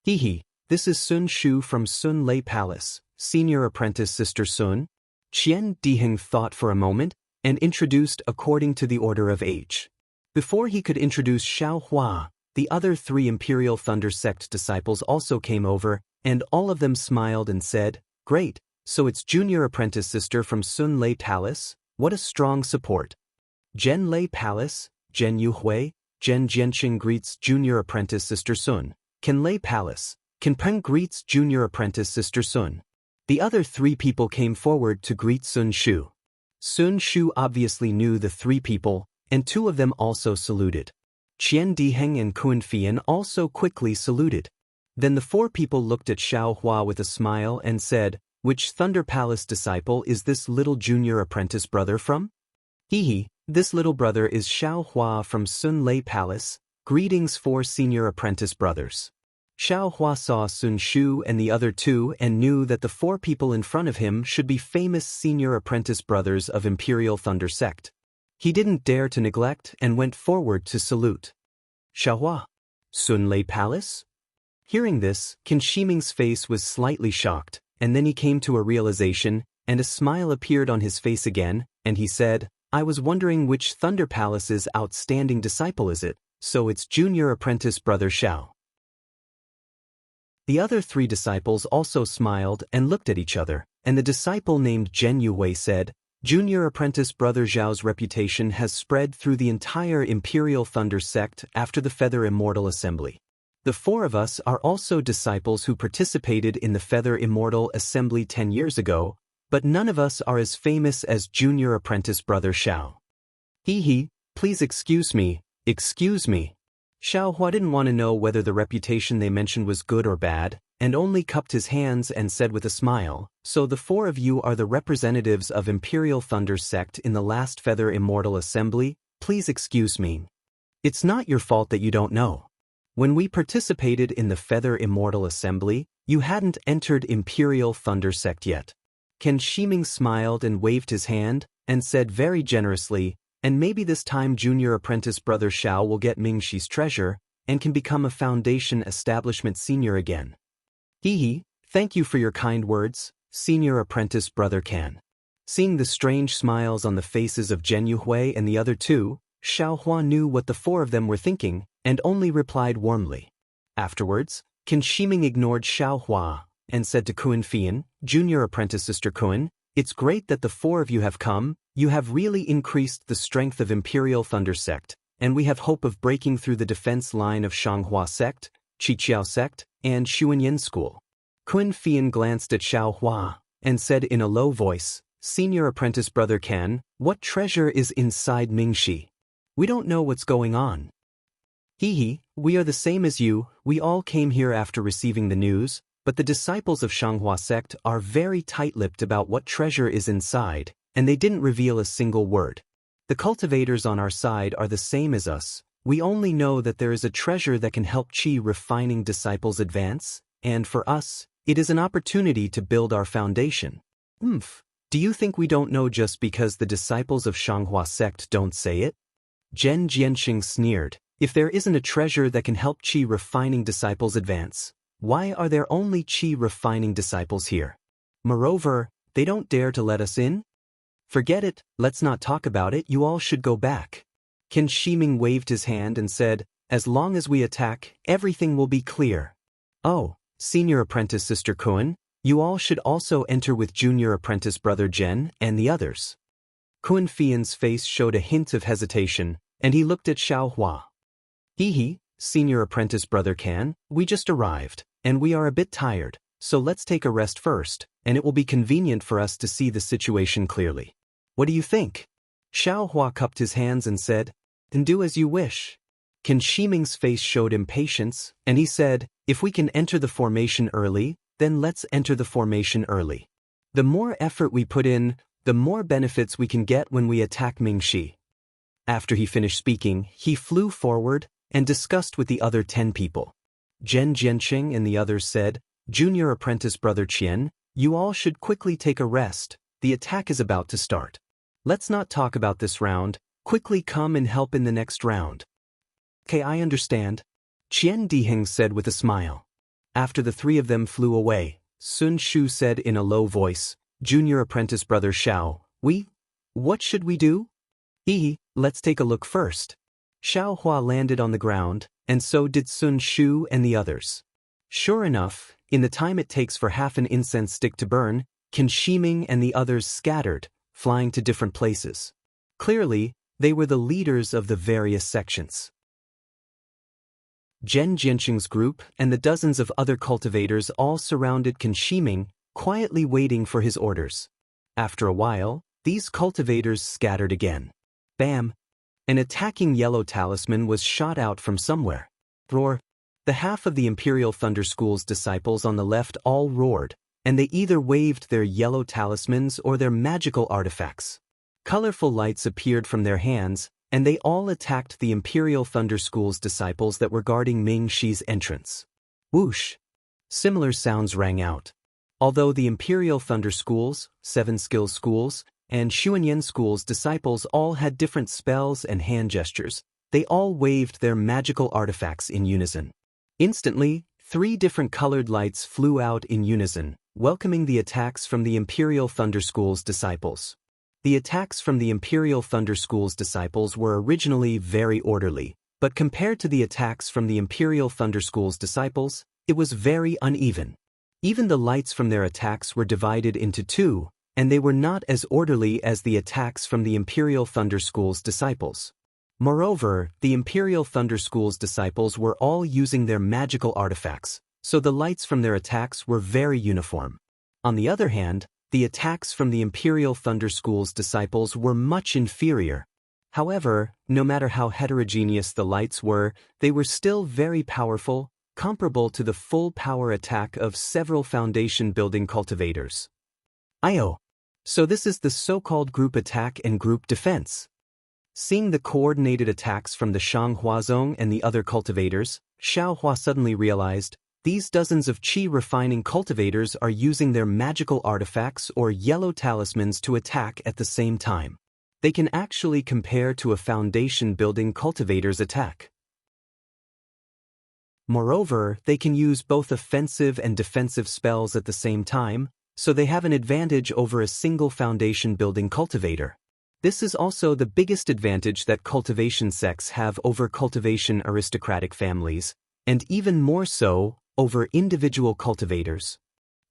"Hehe, this is Sun Shu from Sun Lei Palace, senior apprentice sister Sun." Qian Diheng thought for a moment, and introduced according to the order of age. Before he could introduce Xiao Hua, the other 3 Imperial Thunder Sect disciples also came over, and all of them smiled and said, "Great, so it's junior apprentice sister from Sun Lei Palace, what a strong support." Zhen Lei Palace, Zhen Yuhui, Zhen Jianqing greets junior apprentice sister Sun. Can Lei Palace, Can Peng greets junior apprentice sister Sun. The other 3 people came forward to greet Sun Shu. Sun Shu obviously knew the 3 people, and 2 of them also saluted. Qian Diheng and Kun Fian also quickly saluted. Then the 4 people looked at Xiao Hua with a smile and said, "Which Thunder Palace disciple is this little junior apprentice brother from?" "Hehe, this little brother is Xiao Hua from Sun Lei Palace, greetings 4 senior apprentice brothers." Xiao Hua saw Sun Shu and the other 2 and knew that the 4 people in front of him should be famous senior apprentice brothers of Imperial Thunder Sect. He didn't dare to neglect and went forward to salute. "Xiao Hua, Sun Lei Palace?" Hearing this, Can Shiming's face was slightly shocked, and then he came to a realization, and a smile appeared on his face again, and he said, "I was wondering which Thunder Palace's outstanding disciple is it, so it's junior apprentice brother Xiao." The other 3 disciples also smiled and looked at each other, and the disciple named Zhen Yuhui said, "Junior apprentice brother Zhao's reputation has spread through the entire Imperial Thunder Sect after the Feather Immortal Assembly. The 4 of us are also disciples who participated in the Feather Immortal Assembly 10 years ago, but none of us are as famous as junior apprentice brother Xiao." "Hehe, please excuse me, excuse me." Xiao Hua didn't want to know whether the reputation they mentioned was good or bad, and only cupped his hands and said with a smile, "So the 4 of you are the representatives of Imperial Thunder Sect in the last Feather Immortal Assembly? Please excuse me. It's not your fault that you don't know. When we participated in the Feather Immortal Assembly, you hadn't entered Imperial Thunder Sect yet." Can Shiming smiled and waved his hand, and said very generously, "And maybe this time junior apprentice brother Xiao will get Mingxi's treasure, and can become a Foundation Establishment senior again." "Hehe, thank you for your kind words, senior apprentice brother Can." Seeing the strange smiles on the faces of Zhen Yuhui and the other 2, Xiao Hua knew what the 4 of them were thinking, and only replied warmly. Afterwards, Can Shiming ignored Xiao Hua, and said to Kun Fian, "Junior apprentice sister Kun, it's great that the 4 of you have come. You have really increased the strength of Imperial Thunder Sect, and we have hope of breaking through the defense line of Shanghua Sect, Qiqiao Sect, and Xuanyan School." Kun Fian glanced at Xiao Hua, and said in a low voice, "Senior apprentice brother Can, what treasure is inside Mingxi? We don't know what's going on." "Hehe, we are the same as you, we all came here after receiving the news, but the disciples of Shanghua Sect are very tight-lipped about what treasure is inside, and they didn't reveal a single word. The cultivators on our side are the same as us, We only know that there is a treasure that can help qi refining disciples advance, and for us, it is an opportunity to build our foundation. Do you think we don't know just because the disciples of Shanghua sect don't say it? Zhen Jianxing sneered. If there isn't a treasure that can help qi refining disciples advance, why are there only qi refining disciples here? Moreover, they don't dare to let us in? Forget it, let's not talk about it, you all should go back. Qin Shiming waved his hand and said, as long as we attack, everything will be clear. Oh, senior apprentice Sister Kun, you all should also enter with junior apprentice brother Zhen and the others. Kun Fian's face showed a hint of hesitation, and he looked at Xiao Hua. Hee, senior apprentice brother Can, we just arrived, and we are a bit tired, so let's take a rest first, and it will be convenient for us to see the situation clearly. What do you think? Xiao Hua cupped his hands and said, then do as you wish. Qin Shiming's face showed impatience, and he said, if we can enter the formation early, then let's enter the formation early. The more effort we put in, the more benefits we can get when we attack Mingxi. After he finished speaking, he flew forward and discussed with the other 10 people. Zhen Jianxing and the others said, junior apprentice brother Qian, you all should quickly take a rest, the attack is about to start. Let's not talk about this round, quickly come and help in the next round. Okay, I understand. Qian Diheng said with a smile. After the three of them flew away, Sun Shu said in a low voice, junior apprentice brother Xiao, what should we do? Let's take a look first. Xiao Hua landed on the ground, and so did Sun Shu and the others. Sure enough, in the time it takes for half an incense stick to burn, Qin Shiming and the others scattered, flying to different places. Clearly, they were the leaders of the various sections. Zhen Jianxing's group and the dozens of other cultivators all surrounded Qin Shiming, quietly waiting for his orders. After a while, these cultivators scattered again. Bam! An attacking yellow talisman was shot out from somewhere. Roar! The half of the Imperial Thunder School's disciples on the left all roared, and they either waved their yellow talismans or their magical artifacts. Colorful lights appeared from their hands, and they all attacked the Imperial Thunder School's disciples that were guarding Ming Shi's entrance. Whoosh! Similar sounds rang out. Although the Imperial Thunder School's, 7 Skills Schools, and Xuanyan School's disciples all had different spells and hand gestures, they all waved their magical artifacts in unison. Instantly, 3 different colored lights flew out in unison, welcoming the attacks from the Imperial Thunder School's disciples. The attacks from the Imperial Thunder School's disciples were originally very orderly, but compared to the attacks from the Imperial Thunder School's disciples, it was very uneven. Even the lights from their attacks were divided into 2, and they were not as orderly as the attacks from the Imperial Thunder School's disciples. Moreover, the Imperial Thunder School's disciples were all using their magical artifacts, so the lights from their attacks were very uniform. On the other hand, the attacks from the Imperial Thunder School's disciples were much inferior. However, no matter how heterogeneous the lights were, they were still very powerful, comparable to the full power attack of several foundation-building cultivators. So this is the so-called group attack and group defense. Seeing the coordinated attacks from the Shang Huazong and the other cultivators, Xiao Hua suddenly realized, these dozens of qi refining cultivators are using their magical artifacts or yellow talismans to attack at the same time. They can actually compare to a foundation-building cultivator's attack. Moreover, they can use both offensive and defensive spells at the same time, so they have an advantage over a single foundation-building cultivator. This is also the biggest advantage that cultivation sects have over cultivation aristocratic families, and even more so, over individual cultivators.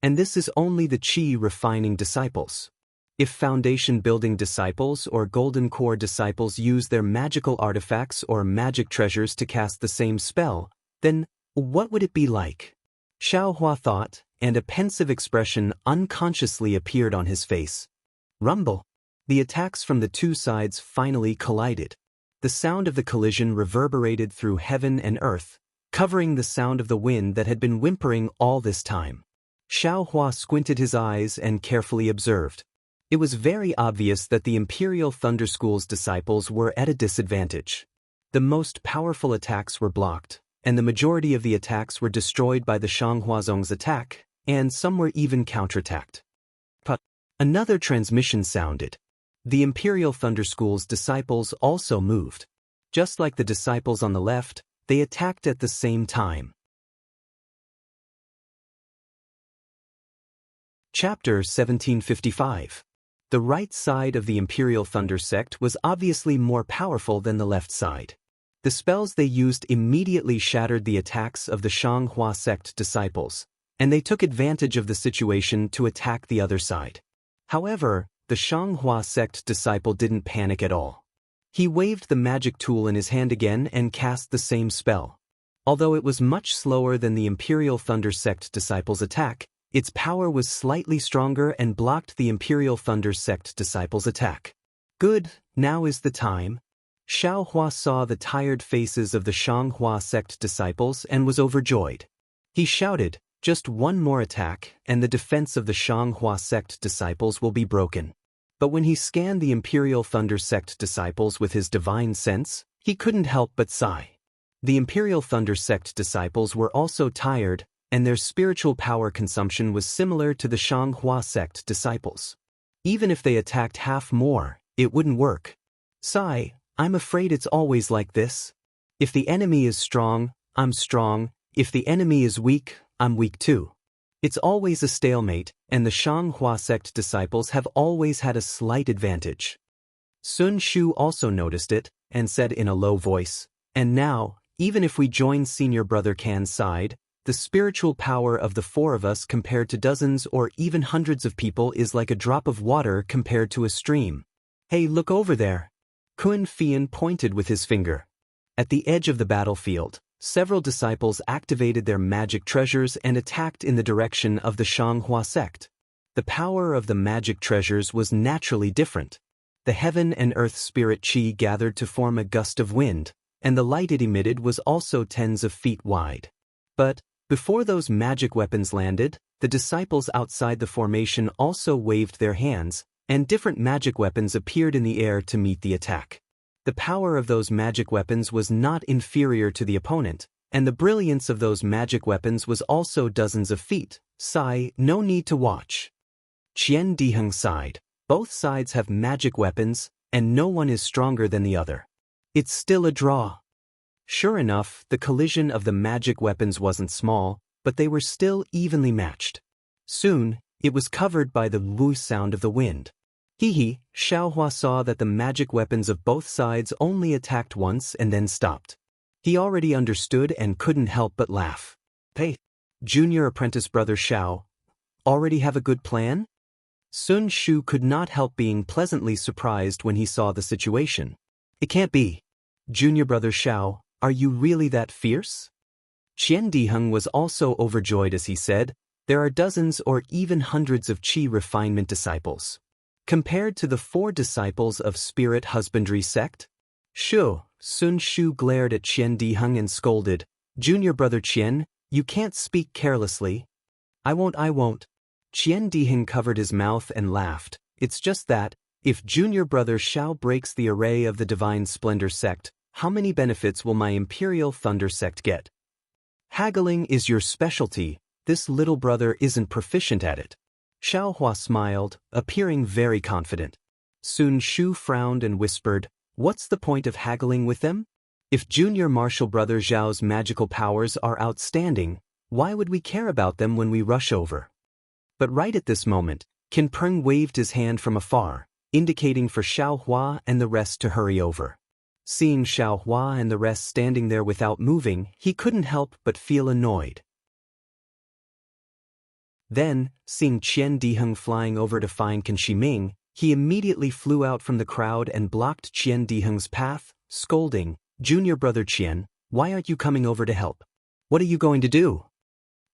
And this is only the qi refining disciples. If foundation-building disciples or golden core disciples use their magical artifacts or magic treasures to cast the same spell, then what would it be like? Xiao Hua thought, and a pensive expression unconsciously appeared on his face. Rumble! The attacks from the 2 sides finally collided. The sound of the collision reverberated through heaven and earth, covering the sound of the wind that had been whimpering all this time. Xiao Hua squinted his eyes and carefully observed. It was very obvious that the Imperial Thunder School's disciples were at a disadvantage. The most powerful attacks were blocked, and the majority of the attacks were destroyed by the Shanghuazong's attack, and some were even counterattacked. But another transmission sounded. The Imperial Thunder School's disciples also moved. Just like the disciples on the left, they attacked at the same time. Chapter 1755. The right side of the Imperial Thunder sect was obviously more powerful than the left side. The spells they used immediately shattered the attacks of the Shanghua sect disciples, and they took advantage of the situation to attack the other side. However, the Shanghua sect disciple didn't panic at all. He waved the magic tool in his hand again and cast the same spell. Although it was much slower than the Imperial Thunder sect disciple's attack, its power was slightly stronger and blocked the Imperial Thunder sect disciple's attack. Good, now is the time. Xiao Hua saw the tired faces of the Shanghua sect disciples and was overjoyed. He shouted, "Just one more attack, and the defense of the Shanghua sect disciples will be broken." But when he scanned the Imperial Thunder sect disciples with his divine sense, he couldn't help but sigh. The Imperial Thunder sect disciples were also tired, and their spiritual power consumption was similar to the Shanghua sect disciples. Even if they attacked half more, it wouldn't work. Sigh, I'm afraid it's always like this. If the enemy is strong, I'm strong. If the enemy is weak, I'm weak too. It's always a stalemate, and the Shanghua sect disciples have always had a slight advantage. Sun Shu also noticed it, and said in a low voice, "And now, even if we join senior brother Kan's side, the spiritual power of the four of us compared to dozens or even hundreds of people is like a drop of water compared to a stream. Hey, look over there." Kun Fian pointed with his finger. At the edge of the battlefield, several disciples activated their magic treasures and attacked in the direction of the Shanghua sect. The power of the magic treasures was naturally different. The heaven and earth spirit qi gathered to form a gust of wind, and the light it emitted was also tens of feet wide. But before those magic weapons landed, the disciples outside the formation also waved their hands, and different magic weapons appeared in the air to meet the attack. The power of those magic weapons was not inferior to the opponent, and the brilliance of those magic weapons was also dozens of feet. Sigh, no need to watch. Qian Diheng sighed. Both sides have magic weapons, and no one is stronger than the other. It's still a draw. Sure enough, the collision of the magic weapons wasn't small, but they were still evenly matched. Soon, it was covered by the woo sound of the wind. Hee, Xiaohua saw that the magic weapons of both sides only attacked once and then stopped. He already understood and couldn't help but laugh. Hey, junior apprentice brother Xiao, already have a good plan? Sun Shu could not help being pleasantly surprised when he saw the situation. It can't be. Junior brother Xiao, are you really that fierce? Qian Diheng was also overjoyed as he said, there are dozens or even hundreds of qi refinement disciples. Compared to the 4 disciples of Spirit Husbandry sect? Shu, Sun Shu glared at Qian Diheng and scolded, "Junior brother Qian, you can't speak carelessly." I won't. Qian Diheng covered his mouth and laughed. It's just that, if junior brother Xiao breaks the array of the Divine Splendor sect, how many benefits will my Imperial Thunder sect get? Haggling is your specialty, this little brother isn't proficient at it. Xiaohua smiled, appearing very confident. Sun Shu frowned and whispered, what's the point of haggling with them? If junior martial brother Zhao's magical powers are outstanding, why would we care about them when we rush over? But right at this moment, Qin Peng waved his hand from afar, indicating for Xiaohua and the rest to hurry over. Seeing Xiaohua and the rest standing there without moving, he couldn't help but feel annoyed. Then, seeing Qian Diheng flying over to find Qin Shiming, he immediately flew out from the crowd and blocked Qian Diheng's path, scolding, "Junior brother Qian, why aren't you coming over to help? What are you going to do?"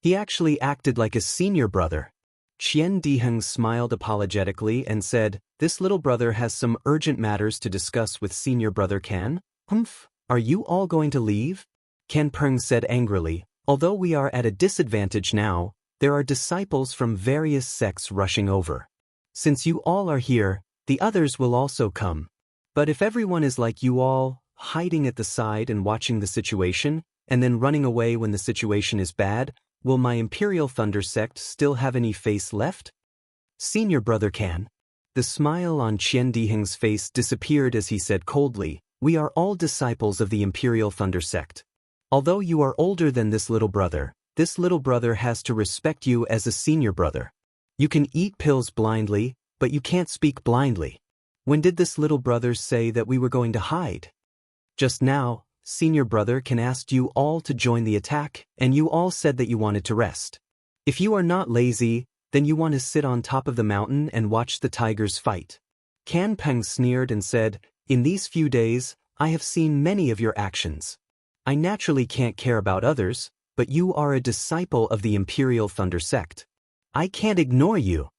He actually acted like a senior brother. Qian Diheng smiled apologetically and said, "This little brother has some urgent matters to discuss with senior brother Kan." Are you all going to leave?" Qin Peng said angrily, "Although we are at a disadvantage now, there are disciples from various sects rushing over. Since you all are here, the others will also come. But if everyone is like you all, hiding at the side and watching the situation, and then running away when the situation is bad, will my Imperial Thunder sect still have any face left? Senior brother can. The smile on Qian Diheng's face disappeared as he said coldly, "We are all disciples of the Imperial Thunder sect. Although you are older than this little brother has to respect you as a senior brother. You can eat pills blindly, but you can't speak blindly. When did this little brother say that we were going to hide? Just now, senior brother can asked you all to join the attack, and you all said that you wanted to rest. If you are not lazy, then you want to sit on top of the mountain and watch the tigers fight." Can Peng sneered and said, "In these few days, I have seen many of your actions. I naturally can't care about others, but you are a disciple of the Imperial Thunder sect. I can't ignore you."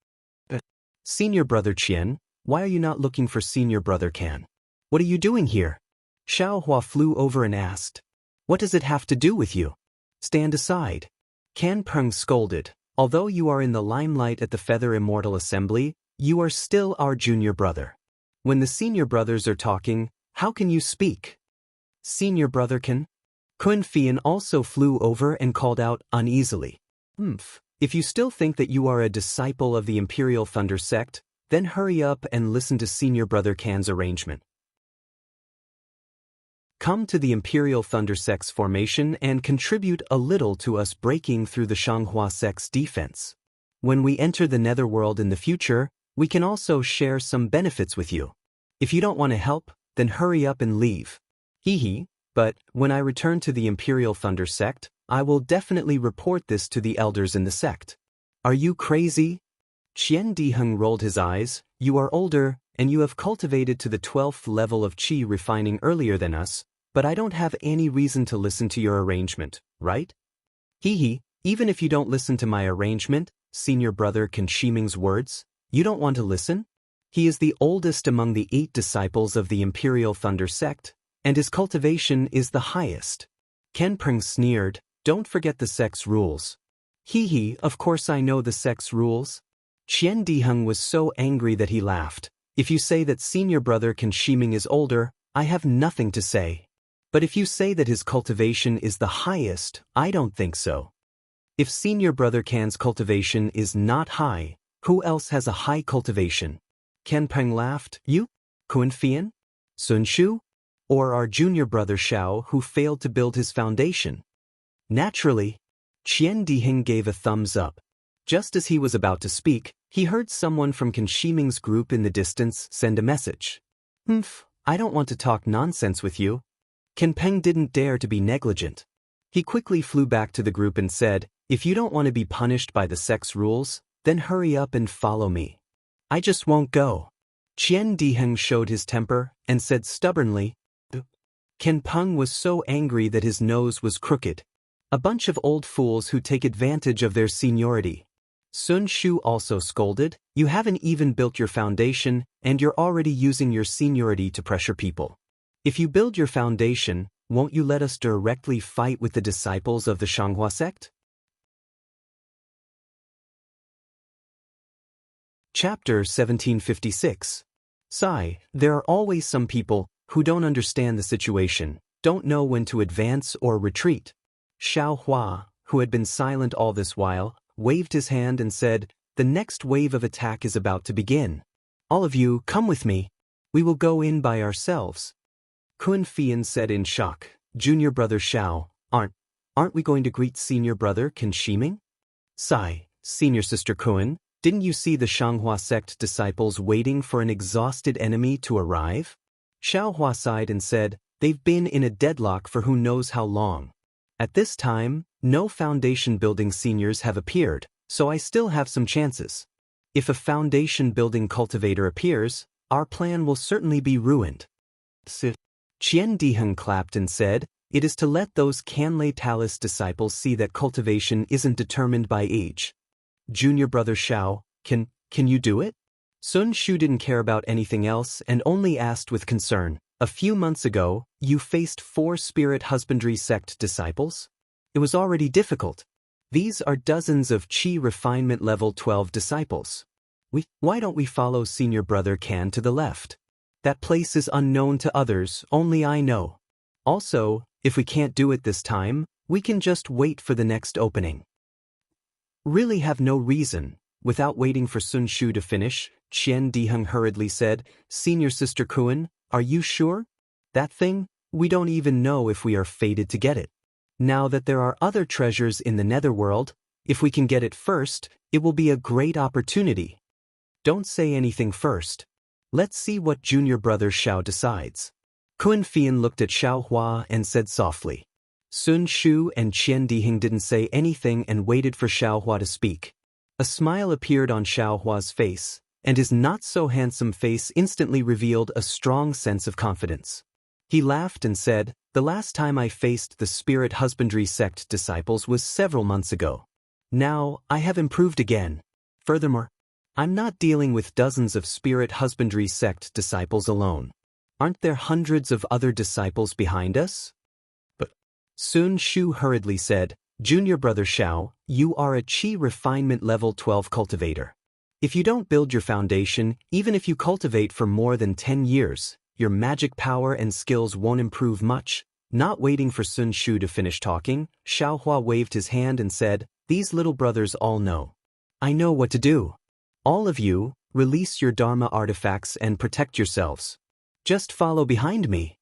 Senior brother Qian, why are you not looking for senior brother Can? What are you doing here? Xiao Hua flew over and asked. What does it have to do with you? Stand aside. Can Peng scolded. Although you are in the limelight at the Feather Immortal Assembly, you are still our junior brother. When the senior brothers are talking, how can you speak? Senior brother Can? Kun Fian also flew over and called out uneasily. If you still think that you are a disciple of the Imperial Thunder sect, then hurry up and listen to senior brother Can's arrangement. Come to the Imperial Thunder sect's formation and contribute a little to us breaking through the Shanghua sect's defense. When we enter the netherworld in the future, we can also share some benefits with you. If you don't want to help, then hurry up and leave. Hee. But when I return to the Imperial Thunder sect, I will definitely report this to the elders in the sect. Are you crazy? Qian Diheng rolled his eyes. You are older, and you have cultivated to the 12th level of qi refining earlier than us, but I don't have any reason to listen to your arrangement, right? Hee. Even if you don't listen to my arrangement, senior brother Can Shiming's words, you don't want to listen? He is the oldest among the 8 disciples of the Imperial Thunder sect, and his cultivation is the highest. Ken Peng sneered, don't forget the sect's rules. Hee, of course I know the sect's rules. Qian Diheng was so angry that he laughed. If you say that senior brother Can Shiming is older, I have nothing to say. But if you say that his cultivation is the highest, I don't think so. If senior brother Can's cultivation is not high, who else has a high cultivation? Ken Peng laughed. You? Kun Fian? Sun Shu? Or our junior brother Xiao who failed to build his foundation? Naturally. Qian Diheng gave a thumbs up. Just as he was about to speak, he heard someone from Can Shiming's group in the distance send a message. I don't want to talk nonsense with you. Ken Peng didn't dare to be negligent. He quickly flew back to the group and said, if you don't want to be punished by the sect's rules, then hurry up and follow me. I just won't go. Qian Diheng showed his temper and said stubbornly. Ken Peng was so angry that his nose was crooked. A bunch of old fools who take advantage of their seniority. Sun Shu also scolded, you haven't even built your foundation, and you're already using your seniority to pressure people. If you build your foundation, won't you let us directly fight with the disciples of the Shanghua sect? Chapter 1756. Sigh, there are always some people who don't understand the situation, don't know when to advance or retreat. Xiao Hua, who had been silent all this while, waved his hand and said, the next wave of attack is about to begin. All of you, come with me. We will go in by ourselves. Kun Fian said in shock, Junior brother Xiao, aren't we going to greet senior brother Can Shiming? Sigh, senior sister Kun, didn't you see the Shanghua sect disciples waiting for an exhausted enemy to arrive? Xiao Hua sighed and said, they've been in a deadlock for who knows how long. At this time, no foundation building seniors have appeared, so I still have some chances. If a foundation building cultivator appears, our plan will certainly be ruined. Qian Diheng clapped and said, it is to let those Canlei Talis disciples see that cultivation isn't determined by age. Junior brother Xiao, can you do it? Sun Shu didn't care about anything else and only asked with concern, a few months ago, you faced 4 spirit husbandry sect disciples? It was already difficult. These are dozens of qi refinement level 12 disciples. Why don't we follow senior brother Can to the left? That place is unknown to others, only I know. Also, if we can't do it this time, we can just wait for the next opening. Really have no reason. Without waiting for Sun Shu to finish, Qian Diheng hurriedly said, Senior Sister Kuan, are you sure? That thing? We don't even know if we are fated to get it. Now that there are other treasures in the netherworld, if we can get it first, it will be a great opportunity. Don't say anything first. Let's see what junior brother Xiao decides. Kun Fian looked at Xiao Hua and said softly. Sun Shu and Qian Diheng didn't say anything and waited for Xiao Hua to speak. A smile appeared on Xiao Hua's face, and his not-so-handsome face instantly revealed a strong sense of confidence. He laughed and said, The last time I faced the spirit husbandry sect disciples was several months ago. Now, I have improved again. Furthermore, I'm not dealing with dozens of spirit husbandry sect disciples alone. Aren't there hundreds of other disciples behind us? But Sun Shu hurriedly said, Junior brother Xiao, you are a Qi refinement level 12 cultivator. If you don't build your foundation, even if you cultivate for more than 10 years, your magic power and skills won't improve much. Not waiting for Sun Shu to finish talking, Xiao Hua waved his hand and said, These little brothers all know. I know what to do. All of you, release your Dharma artifacts and protect yourselves. Just follow behind me.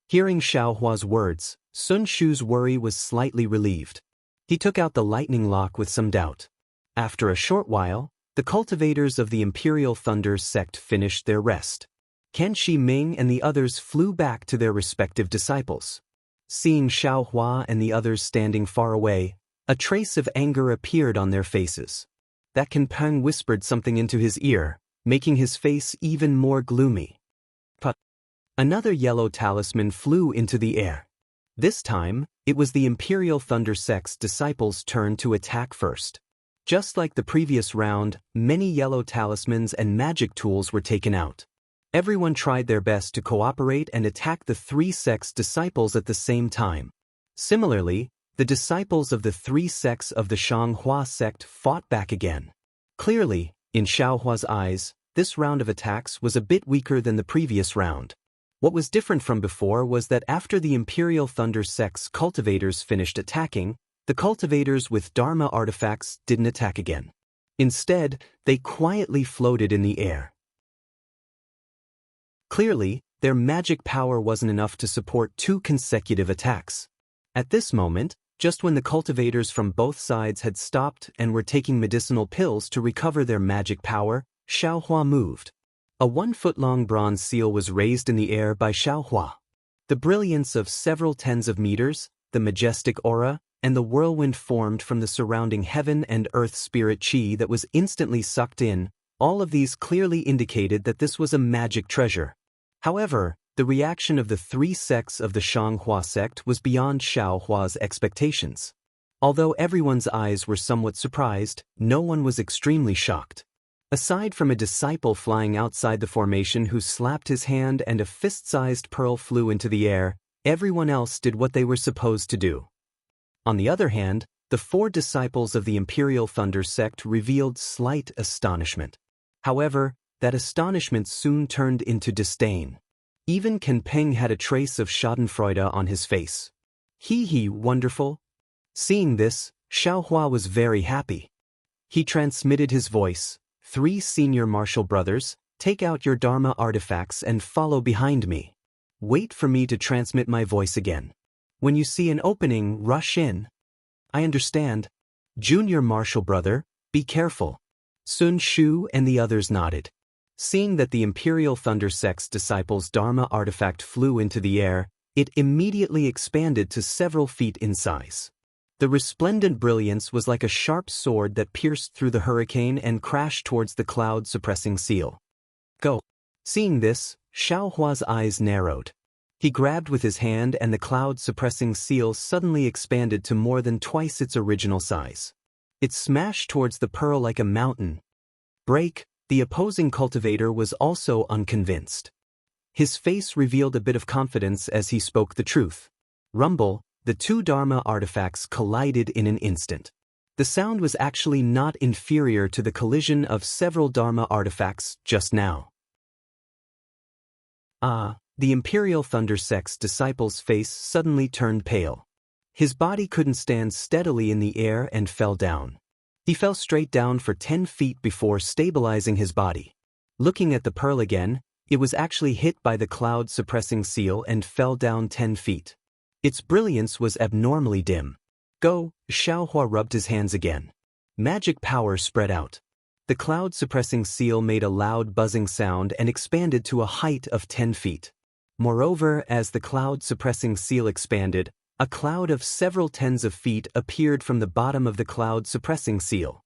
Hearing Xiao Hua's words, Sun Shu's worry was slightly relieved. He took out the lightning lock with some doubt. After a short while, the cultivators of the Imperial Thunder sect finished their rest. Ken Shi Ming and the others flew back to their respective disciples. Seeing Xiao Hua and the others standing far away, a trace of anger appeared on their faces. That Ken Peng whispered something into his ear, making his face even more gloomy. But another yellow talisman flew into the air. This time, it was the Imperial Thunder sect's disciples' turn to attack first. Just like the previous round, many yellow talismans and magic tools were taken out. Everyone tried their best to cooperate and attack the three sects' disciples at the same time. Similarly, the disciples of the three sects of the Shanghua sect fought back again. Clearly, in Xiao Hua's eyes, this round of attacks was a bit weaker than the previous round. What was different from before was that after the Imperial Thunder sect's cultivators finished attacking, the cultivators with Dharma artifacts didn't attack again. Instead, they quietly floated in the air. Clearly, their magic power wasn't enough to support 2 consecutive attacks. At this moment, just when the cultivators from both sides had stopped and were taking medicinal pills to recover their magic power, Xiao Hua moved. A 1-foot-long bronze seal was raised in the air by Xiao Hua. The brilliance of several tens of meters, the majestic aura, and the whirlwind formed from the surrounding heaven and earth spirit qi that was instantly sucked in, all of these clearly indicated that this was a magic treasure. However, the reaction of the 3 sects of the Shanghua sect was beyond Xiao Hua's expectations. Although everyone's eyes were somewhat surprised, no one was extremely shocked. Aside from a disciple flying outside the formation who slapped his hand and a fist-sized pearl flew into the air, everyone else did what they were supposed to do. On the other hand, the 4 disciples of the Imperial Thunder sect revealed slight astonishment. However, that astonishment soon turned into disdain. Even Ken Peng had a trace of schadenfreude on his face. Hee, wonderful. Seeing this, Xiao Hua was very happy. He transmitted his voice. 3 senior martial brothers, take out your Dharma artifacts and follow behind me. Wait for me to transmit my voice again. When you see an opening, rush in. I understand. Junior martial brother, be careful. Sun Shu and the others nodded. Seeing that the Imperial Thunder sect's disciples' Dharma artifact flew into the air, it immediately expanded to several feet in size. The resplendent brilliance was like a sharp sword that pierced through the hurricane and crashed towards the cloud-suppressing seal. Go. Seeing this, Xiao Hua's eyes narrowed. He grabbed with his hand and the cloud-suppressing seal suddenly expanded to more than twice its original size. It smashed towards the pearl like a mountain. Break. The opposing cultivator was also unconvinced. His face revealed a bit of confidence as he spoke the truth. Rumble. The 2 Dharma artifacts collided in an instant. The sound was actually not inferior to the collision of several Dharma artifacts just now. The Imperial Thunder Sect's disciple's face suddenly turned pale. His body couldn't stand steadily in the air and fell down. He fell straight down for 10 feet before stabilizing his body. Looking at the pearl again, it was actually hit by the cloud-suppressing seal and fell down 10 feet. Its brilliance was abnormally dim. Go, Xiaohua rubbed his hands again. Magic power spread out. The cloud-suppressing seal made a loud buzzing sound and expanded to a height of 10 feet. Moreover, as the cloud-suppressing seal expanded, a cloud of several tens of feet appeared from the bottom of the cloud-suppressing seal.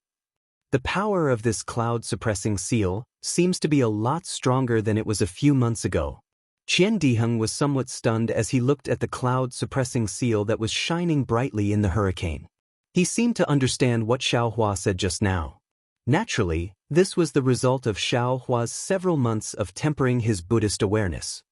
The power of this cloud-suppressing seal seems to be a lot stronger than it was a few months ago. Qian Diheng was somewhat stunned as he looked at the cloud-suppressing seal that was shining brightly in the hurricane. He seemed to understand what Xiaohua said just now. Naturally, this was the result of Xiaohua's several months of tempering his Buddhist awareness.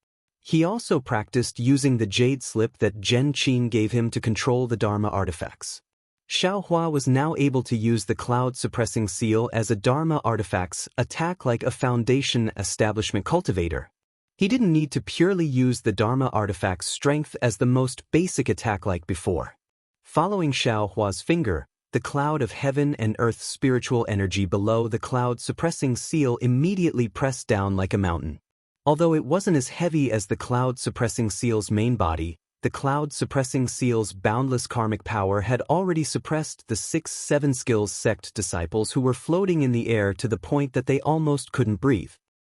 He also practiced using the jade slip that Zhen Qin gave him to control the Dharma artifacts. Xiaohua was now able to use the cloud-suppressing seal as a Dharma artifact's attack like a foundation establishment cultivator. He didn't need to purely use the Dharma artifact's strength as the most basic attack like before. Following Xiaohua's finger, the cloud of heaven and earth's spiritual energy below the cloud-suppressing seal immediately pressed down like a mountain. Although it wasn't as heavy as the cloud-suppressing seal's main body, the cloud-suppressing seal's boundless karmic power had already suppressed the 6-7 skills sect disciples who were floating in the air to the point that they almost couldn't breathe.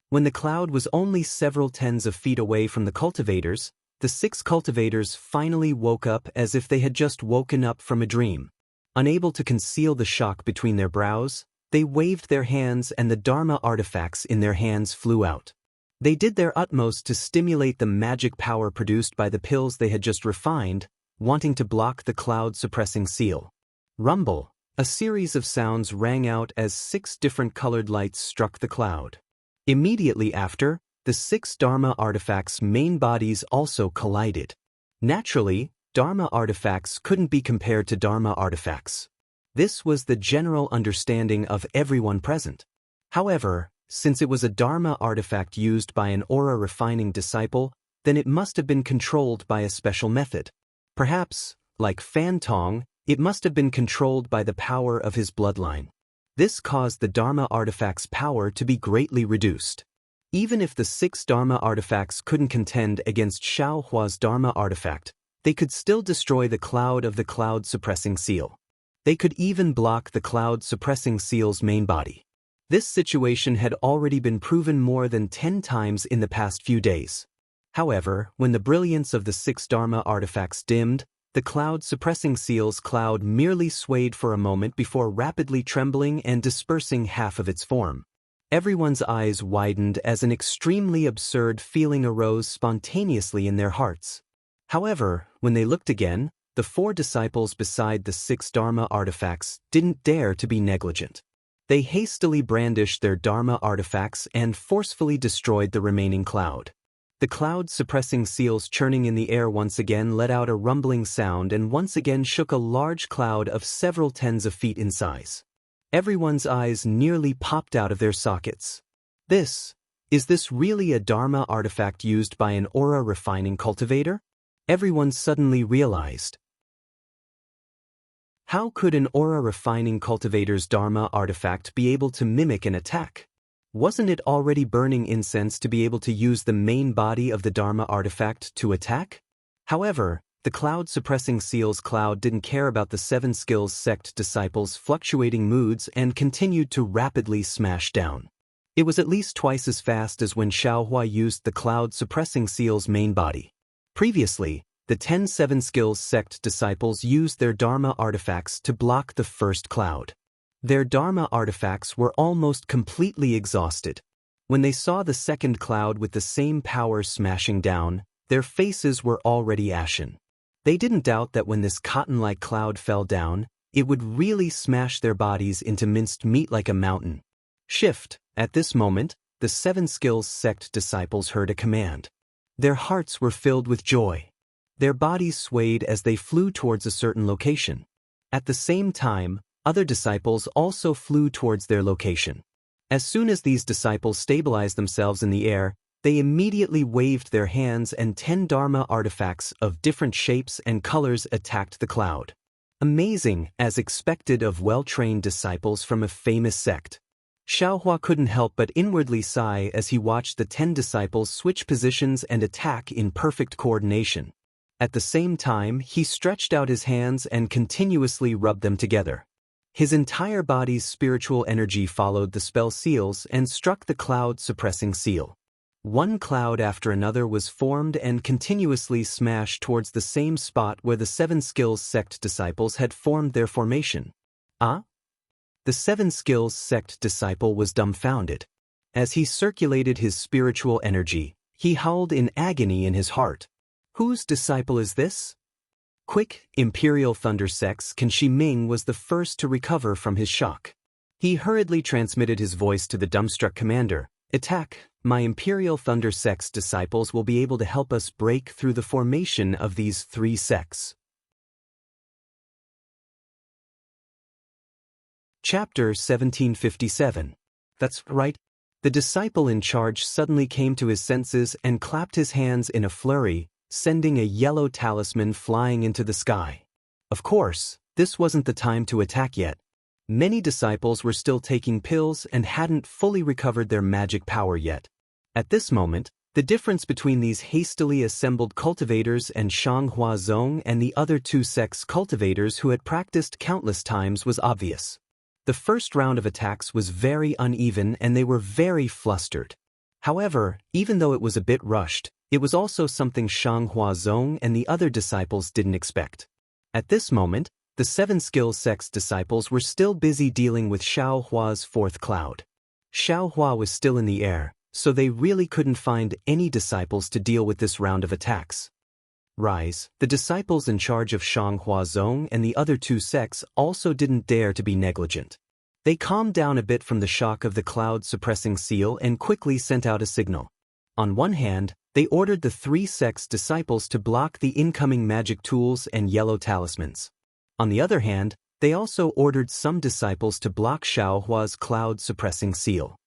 When the cloud was only several tens of feet away from the cultivators, the 6 cultivators finally woke up as if they had just woken up from a dream. Unable to conceal the shock between their brows, they waved their hands and the Dharma artifacts in their hands flew out. They did their utmost to stimulate the magic power produced by the pills they had just refined, wanting to block the cloud-suppressing seal. Rumble, a series of sounds rang out as 6 different colored lights struck the cloud. Immediately after, the 6 Dharma artifacts' main bodies also collided. Naturally, Dharma artifacts couldn't be compared to Dharma artifacts. This was the general understanding of everyone present. However, since it was a Dharma artifact used by an aura-refining disciple, then it must have been controlled by a special method. Perhaps, like Fan Tong, it must have been controlled by the power of his bloodline. This caused the Dharma artifact's power to be greatly reduced. Even if the 6 Dharma artifacts couldn't contend against Xiaohua's Dharma artifact, they could still destroy the cloud of the cloud-suppressing seal. They could even block the cloud-suppressing seal's main body. This situation had already been proven more than 10 times in the past few days. However, when the brilliance of the 6 Dharma artifacts dimmed, the cloud-suppressing seal's cloud merely swayed for a moment before rapidly trembling and dispersing half of its form. Everyone's eyes widened as an extremely absurd feeling arose spontaneously in their hearts. However, when they looked again, the 4 disciples beside the 6 Dharma artifacts didn't dare to be negligent. They hastily brandished their Dharma artifacts and forcefully destroyed the remaining cloud. The cloud-suppressing seals churning in the air once again let out a rumbling sound and once again shook a large cloud of several tens of feet in size. Everyone's eyes nearly popped out of their sockets. Is this really a Dharma artifact used by an aura-refining cultivator? Everyone suddenly realized. How could an aura-refining cultivator's Dharma artifact be able to mimic an attack? Wasn't it already burning incense to be able to use the main body of the Dharma artifact to attack? However, the cloud-suppressing seal's cloud didn't care about the 7 skills sect disciples' fluctuating moods and continued to rapidly smash down. It was at least twice as fast as when Xiaohua used the cloud-suppressing seal's main body. Previously, the 10-7 skills sect disciples used their Dharma artifacts to block the first cloud. Their Dharma artifacts were almost completely exhausted. When they saw the second cloud with the same power smashing down, their faces were already ashen. They didn't doubt that when this cotton-like cloud fell down, it would really smash their bodies into minced meat like a mountain. Shift. At this moment, the 7 skills sect disciples heard a command. Their hearts were filled with joy. Their bodies swayed as they flew towards a certain location. At the same time, other disciples also flew towards their location. As soon as these disciples stabilized themselves in the air, They immediately waved their hands and 10 Dharma artifacts of different shapes and colors attacked the cloud. Amazing, as expected of well-trained disciples from a famous sect. Xiaohua couldn't help but inwardly sigh as he watched the 10 disciples switch positions and attack in perfect coordination. At the same time, he stretched out his hands and continuously rubbed them together. His entire body's spiritual energy followed the spell seals and struck the cloud-suppressing seal. One cloud after another was formed and continuously smashed towards the same spot where the 7 Skills sect disciples had formed their formation. Ah? The 7 Skills sect disciple was dumbfounded. As he circulated his spiritual energy, he howled in agony in his heart. Whose disciple is this? Quick, Imperial Thunder Sect's Kanshi Ming was the first to recover from his shock. He hurriedly transmitted his voice to the dumbstruck commander. Attack! My Imperial Thunder Sect's disciples will be able to help us break through the formation of these 3 sects. Chapter 1757. That's right. The disciple in charge suddenly came to his senses and clapped his hands in a flurry, sending a yellow talisman flying into the sky. Of course, this wasn't the time to attack yet. Many disciples were still taking pills and hadn't fully recovered their magic power yet. At this moment, the difference between these hastily assembled cultivators and Shanghua Zong and the other 2 sects cultivators who had practiced countless times was obvious. The first round of attacks was very uneven and they were very flustered. However, even though it was a bit rushed, it was also something Shanghua Zong and the other disciples didn't expect. At this moment, the 7 Skills sect's disciples were still busy dealing with Xiaohua's 4th cloud. Xiaohua was still in the air, so they really couldn't find any disciples to deal with this round of attacks. Rise, the disciples in charge of Shanghua Zong and the other 2 sects also didn't dare to be negligent. They calmed down a bit from the shock of the cloud-suppressing seal and quickly sent out a signal. On one hand, they ordered the 3 sects' disciples to block the incoming magic tools and yellow talismans. On the other hand, they also ordered some disciples to block Xiaohua's cloud-suppressing seal.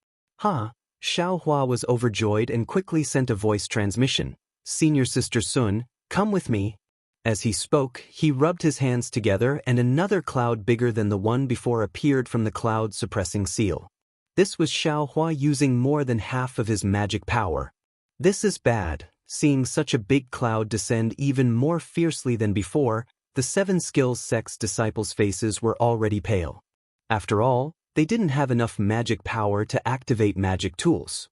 Xiaohua was overjoyed and quickly sent a voice transmission. Senior Sister Sun, come with me. As he spoke, he rubbed his hands together and another cloud bigger than the one before appeared from the cloud-suppressing seal. This was Xiaohua using more than half of his magic power. This is bad. Seeing such a big cloud descend even more fiercely than before, the 7 Skills sect's disciples' faces were already pale. After all, they didn't have enough magic power to activate magic tools.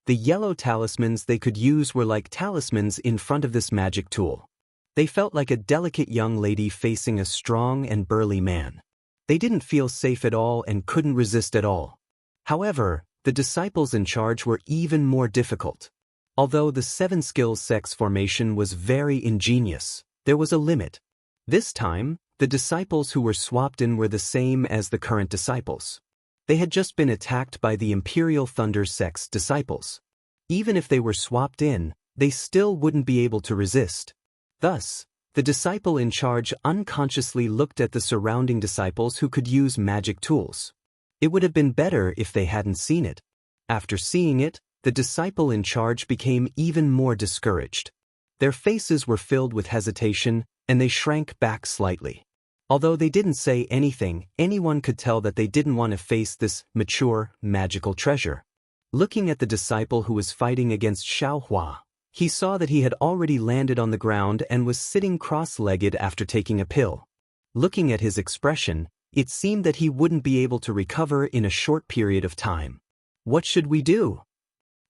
The yellow talismans they could use were like talismans in front of this magic tool. They felt like a delicate young lady facing a strong and burly man. They didn't feel safe at all and couldn't resist at all. However, the disciples in charge were even more difficult. Although the 7 Skills sect's formation was very ingenious, there was a limit. This time, the disciples who were swapped in were the same as the current disciples. They had just been attacked by the Imperial Thunder sect's disciples. Even if they were swapped in, they still wouldn't be able to resist. Thus, the disciple in charge unconsciously looked at the surrounding disciples who could use magic tools. It would have been better if they hadn't seen it. After seeing it, the disciple in charge became even more discouraged. Their faces were filled with hesitation, and they shrank back slightly. Although they didn't say anything, anyone could tell that they didn't want to face this mature, magical treasure. Looking at the disciple who was fighting against Xiaohua, he saw that he had already landed on the ground and was sitting cross-legged after taking a pill. Looking at his expression, it seemed that he wouldn't be able to recover in a short period of time. What should we do?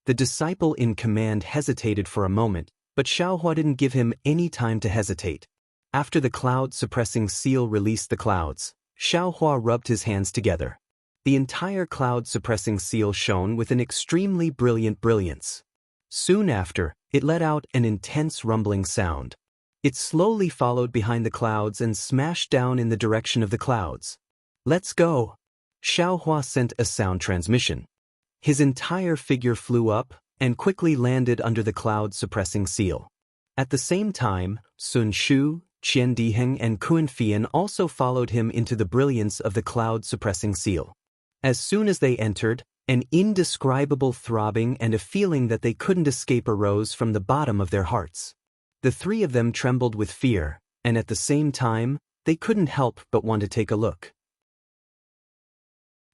The disciple in command hesitated for a moment, but Xiaohua didn't give him any time to hesitate. After the cloud-suppressing seal released the clouds, Xiaohua rubbed his hands together. The entire cloud-suppressing seal shone with an extremely brilliant brilliance. Soon after, it let out an intense rumbling sound. It slowly followed behind the clouds and smashed down in the direction of the clouds. Let's go! Xiaohua sent a sound transmission. His entire figure flew up and quickly landed under the cloud-suppressing seal. At the same time, Sun Shu, Qian Diheng and Kun Fian also followed him into the brilliance of the cloud-suppressing seal. As soon as they entered, An indescribable throbbing and a feeling that they couldn't escape arose from the bottom of their hearts. The three of them trembled with fear, and at the same time, they couldn't help but want to take a look.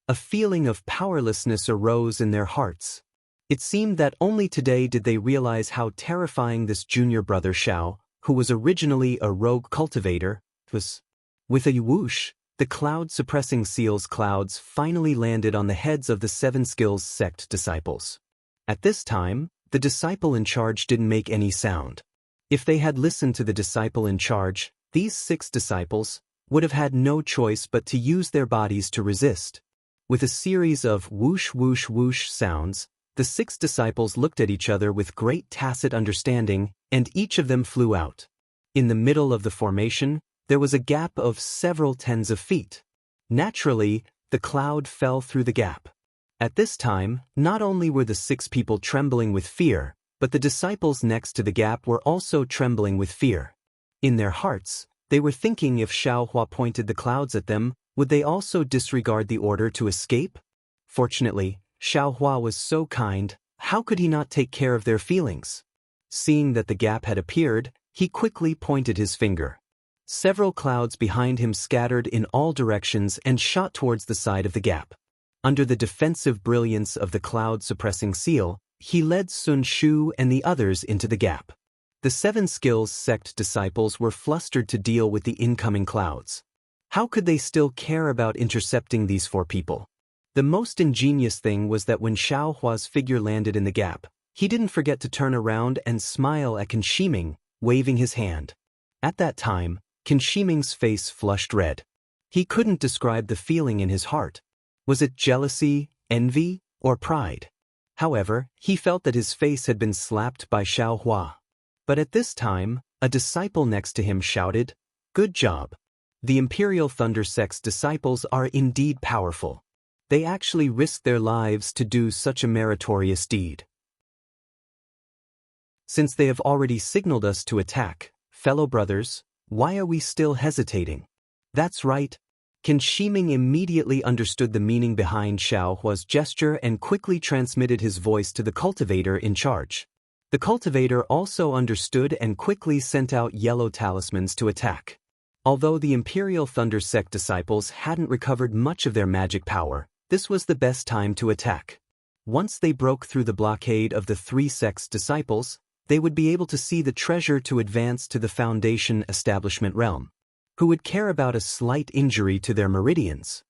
A feeling of powerlessness arose in their hearts. It seemed that only today did they realize how terrifying this junior brother Xiao, who was originally a rogue cultivator, was. With a whoosh, the cloud-suppressing seal's clouds finally landed on the heads of the Seven Skills sect disciples. At this time, the disciple in charge didn't make any sound. If they had listened to the disciple in charge, these 6 disciples would have had no choice but to use their bodies to resist. With a series of whoosh whoosh whoosh sounds, the 6 disciples looked at each other with great tacit understanding, and each of them flew out. In the middle of the formation, there was a gap of several tens of feet. Naturally, the cloud fell through the gap. At this time, not only were the 6 people trembling with fear, but the disciples next to the gap were also trembling with fear. In their hearts, they were thinking if Xiaohua pointed the clouds at them, would they also disregard the order to escape? Fortunately, Xiaohua was so kind, how could he not take care of their feelings? Seeing that the gap had appeared, he quickly pointed his finger. Several clouds behind him scattered in all directions and shot towards the side of the gap. Under the defensive brilliance of the cloud-suppressing seal, he led Sun Shu and the others into the gap. The Seven Skills sect disciples were flustered to deal with the incoming clouds. How could they still care about intercepting these 4 people? The most ingenious thing was that when Xiaohua's figure landed in the gap, he didn't forget to turn around and smile at Qin Shiming, waving his hand. At that time, Qin Shiming's face flushed red. He couldn't describe the feeling in his heart. Was it jealousy, envy, or pride? However, he felt that his face had been slapped by Xiaohua. But at this time, a disciple next to him shouted, "Good job. The Imperial Thunder Sect's disciples are indeed powerful. They actually risked their lives to do such a meritorious deed. Since they have already signaled us to attack, fellow brothers, why are we still hesitating?" That's right. Qin Shiming immediately understood the meaning behind Xiaohua's gesture and quickly transmitted his voice to the cultivator in charge. The cultivator also understood and quickly sent out yellow talismans to attack. Although the Imperial Thunder Sect disciples hadn't recovered much of their magic power, this was the best time to attack. Once they broke through the blockade of the 3 sects' disciples, they would be able to see the treasure to advance to the Foundation establishment realm. Who would care about a slight injury to their meridians?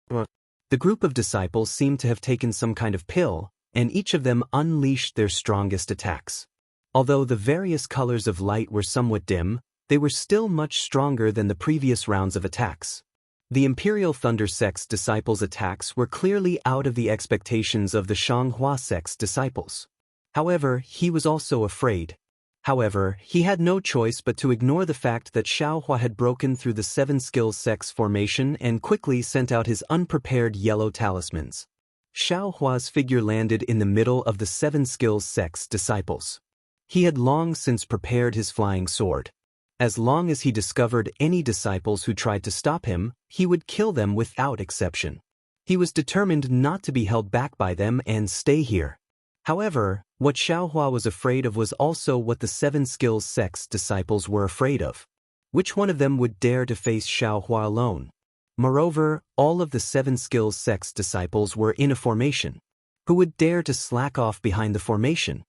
The group of disciples seemed to have taken some kind of pill, and each of them unleashed their strongest attacks. Although the various colors of light were somewhat dim, they were still much stronger than the previous rounds of attacks. The Imperial Thunder Sect's disciples' attacks were clearly out of the expectations of the Shanghua Sect's disciples. However, he was also afraid. However, he had no choice but to ignore the fact that Xiaohua had broken through the Seven Skills sect's formation and quickly sent out his unprepared yellow talismans. Xiaohua's figure landed in the middle of the Seven Skills sect's disciples. He had long since prepared his flying sword. As long as he discovered any disciples who tried to stop him, he would kill them without exception. He was determined not to be held back by them and stay here. However, what Xiaohua was afraid of was also what the Seven Skills sect's disciples were afraid of. Which one of them would dare to face Xiaohua alone? Moreover, all of the Seven Skills sect's disciples were in a formation. Who would dare to slack off behind the formation?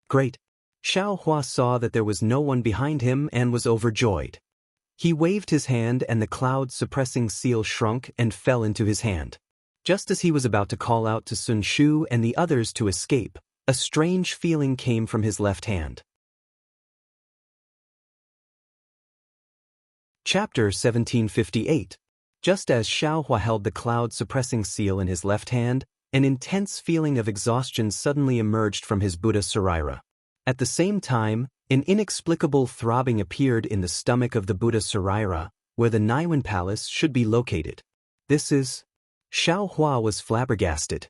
Great! Xiaohua saw that there was no one behind him and was overjoyed. He waved his hand and the cloud-suppressing seal shrunk and fell into his hand. Just as he was about to call out to Sun Shu and the others to escape, a strange feeling came from his left hand. Chapter 1758. Just as Xiaohua held the cloud-suppressing seal in his left hand, an intense feeling of exhaustion suddenly emerged from his Buddha Saraira. At the same time, an inexplicable throbbing appeared in the stomach of the Buddha Saraira, where the Naiwan Palace should be located. This is... Xiaohua was flabbergasted.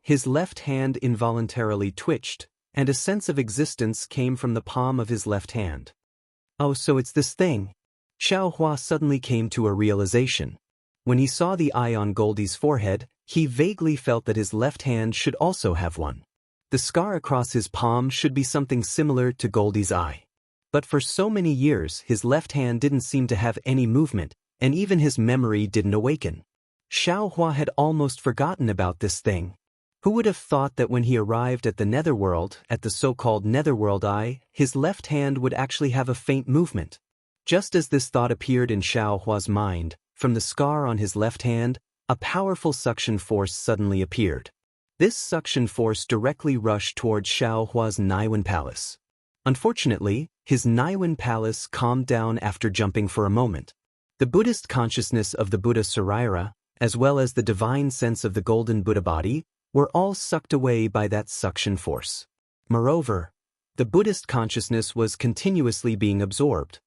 His left hand involuntarily twitched, and a sense of existence came from the palm of his left hand. Oh, so it's this thing. Xiaohua suddenly came to a realization. When he saw the eye on Goldie's forehead, he vaguely felt that his left hand should also have one. The scar across his palm should be something similar to Goldie's eye. But for so many years, his left hand didn't seem to have any movement, and even his memory didn't awaken. Xiaohua had almost forgotten about this thing. Who would have thought that when he arrived at the netherworld, at the so-called netherworld eye, his left hand would actually have a faint movement? Just as this thought appeared in Xiaohua's mind, from the scar on his left hand, a powerful suction force suddenly appeared. This suction force directly rushed towards Xiaohua's Naiwen Palace. Unfortunately, his Naiwen Palace calmed down after jumping for a moment. The Buddhist consciousness of the Buddha Saraira, as well as the divine sense of the golden Buddha body, were all sucked away by that suction force. Moreover, the Buddhist consciousness was continuously being absorbed.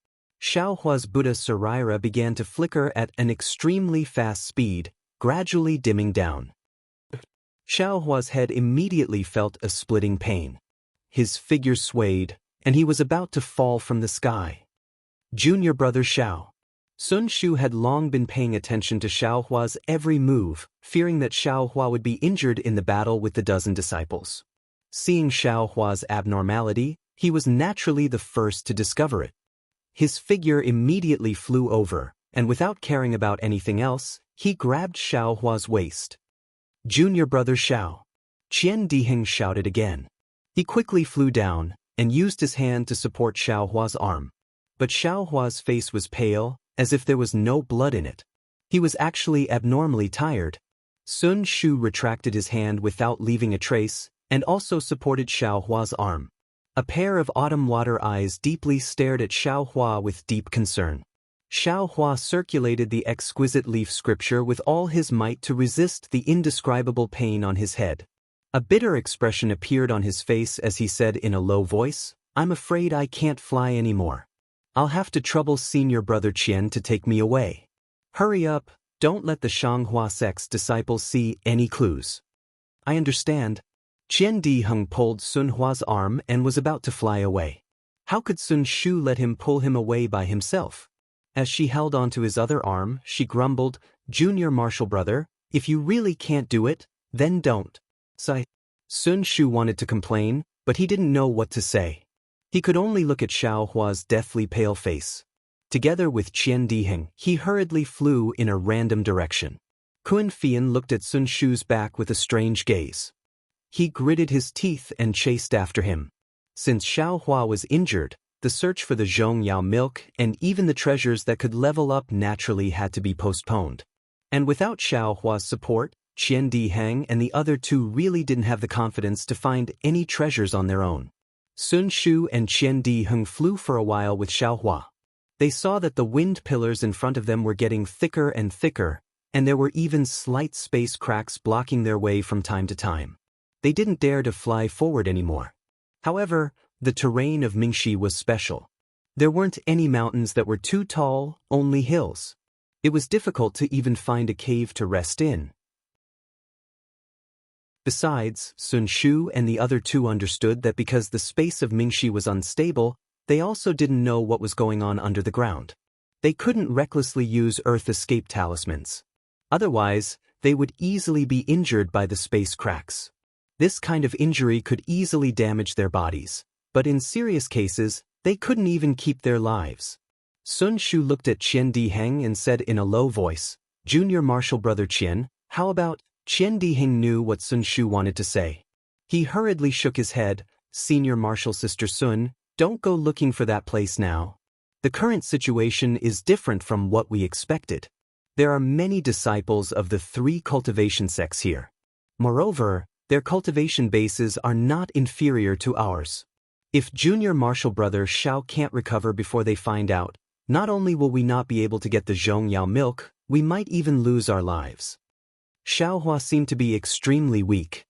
Xiaohua's Buddha Saraira began to flicker at an extremely fast speed, gradually dimming down. Xiaohua's head immediately felt a splitting pain. His figure swayed, and he was about to fall from the sky. Junior brother Xiao. Sun Shu had long been paying attention to Xiaohua's every move, fearing that Xiaohua would be injured in the battle with the dozen disciples. Seeing Xiaohua's abnormality, he was naturally the first to discover it. His figure immediately flew over, and without caring about anything else, he grabbed Xiaohua's waist. Junior brother Xiao. Qian Diheng shouted again. He quickly flew down, and used his hand to support Xiaohua's arm. But Xiaohua's face was pale, as if there was no blood in it. He was actually abnormally tired. Sun Shu retracted his hand without leaving a trace, and also supported Xiaohua's arm. A pair of autumn water eyes deeply stared at Xiaohua with deep concern. Xiaohua circulated the exquisite leaf scripture with all his might to resist the indescribable pain on his head. A bitter expression appeared on his face as he said in a low voice, "I'm afraid I can't fly anymore. I'll have to trouble senior brother Qian to take me away. Hurry up, don't let the Shanghua sect's disciples see any clues." "I understand." Qian Diheng pulled Sun Hua's arm and was about to fly away. How could Sun Shu let him pull him away by himself? As she held onto his other arm, she grumbled, "Junior martial brother, if you really can't do it, then don't." Sigh. Sun Shu wanted to complain, but he didn't know what to say. He could only look at Xiaohua's deathly pale face. Together with Qian Diheng, he hurriedly flew in a random direction. Kun Fian looked at Sun Shu's back with a strange gaze. He gritted his teeth and chased after him. Since Xiaohua was injured, the search for the Zhongyao milk and even the treasures that could level up naturally had to be postponed. And without Xiaohua's support, Qian Diheng and the other two really didn't have the confidence to find any treasures on their own. Sun Shu and Qian Diheng flew for a while with Xiaohua. They saw that the wind pillars in front of them were getting thicker and thicker, and there were even slight space cracks blocking their way from time to time. They didn't dare to fly forward anymore. However, the terrain of Mingxi was special. There weren't any mountains that were too tall, only hills. It was difficult to even find a cave to rest in. Besides, Sun Shu and the other two understood that because the space of Mingxi was unstable, they also didn't know what was going on under the ground. They couldn't recklessly use Earth escape talismans. Otherwise, they would easily be injured by the space cracks. This kind of injury could easily damage their bodies, but in serious cases, they couldn't even keep their lives. Sun Shu looked at Qian Diheng and said in a low voice, "Junior martial brother Qian, how about..." Qian Diheng knew what Sun Shu wanted to say. He hurriedly shook his head, "Senior martial sister Sun, don't go looking for that place now. The current situation is different from what we expected. There are many disciples of the three cultivation sects here. Moreover, their cultivation bases are not inferior to ours. If junior martial brother Xiao can't recover before they find out, not only will we not be able to get the Zhongyao milk, we might even lose our lives." Xiaohua seemed to be extremely weak.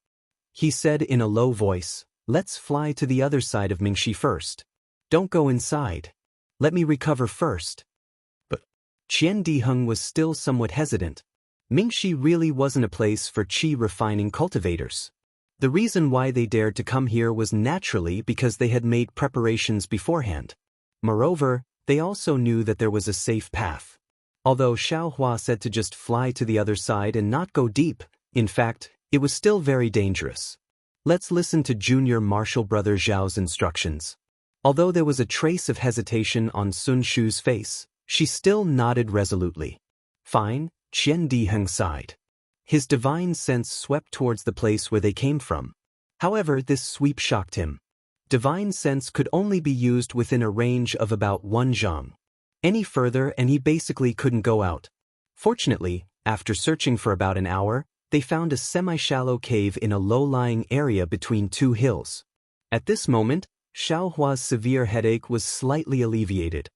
He said in a low voice, "Let's fly to the other side of Mingxi first. Don't go inside. Let me recover first." But Qian Diheng was still somewhat hesitant. Mingxi really wasn't a place for qi refining cultivators. The reason why they dared to come here was naturally because they had made preparations beforehand. Moreover, they also knew that there was a safe path. Although Xiao Hua said to just fly to the other side and not go deep, in fact, it was still very dangerous. Let's listen to junior martial brother Zhao's instructions. Although there was a trace of hesitation on Sun Shu's face, she still nodded resolutely. Fine, Qian Diheng sighed. His divine sense swept towards the place where they came from. However, this sweep shocked him. Divine sense could only be used within a range of about 1 zhang. Any further and he basically couldn't go out. Fortunately, after searching for about an hour, they found a semi-shallow cave in a low-lying area between 2 hills. At this moment, Xiao Hua's severe headache was slightly alleviated.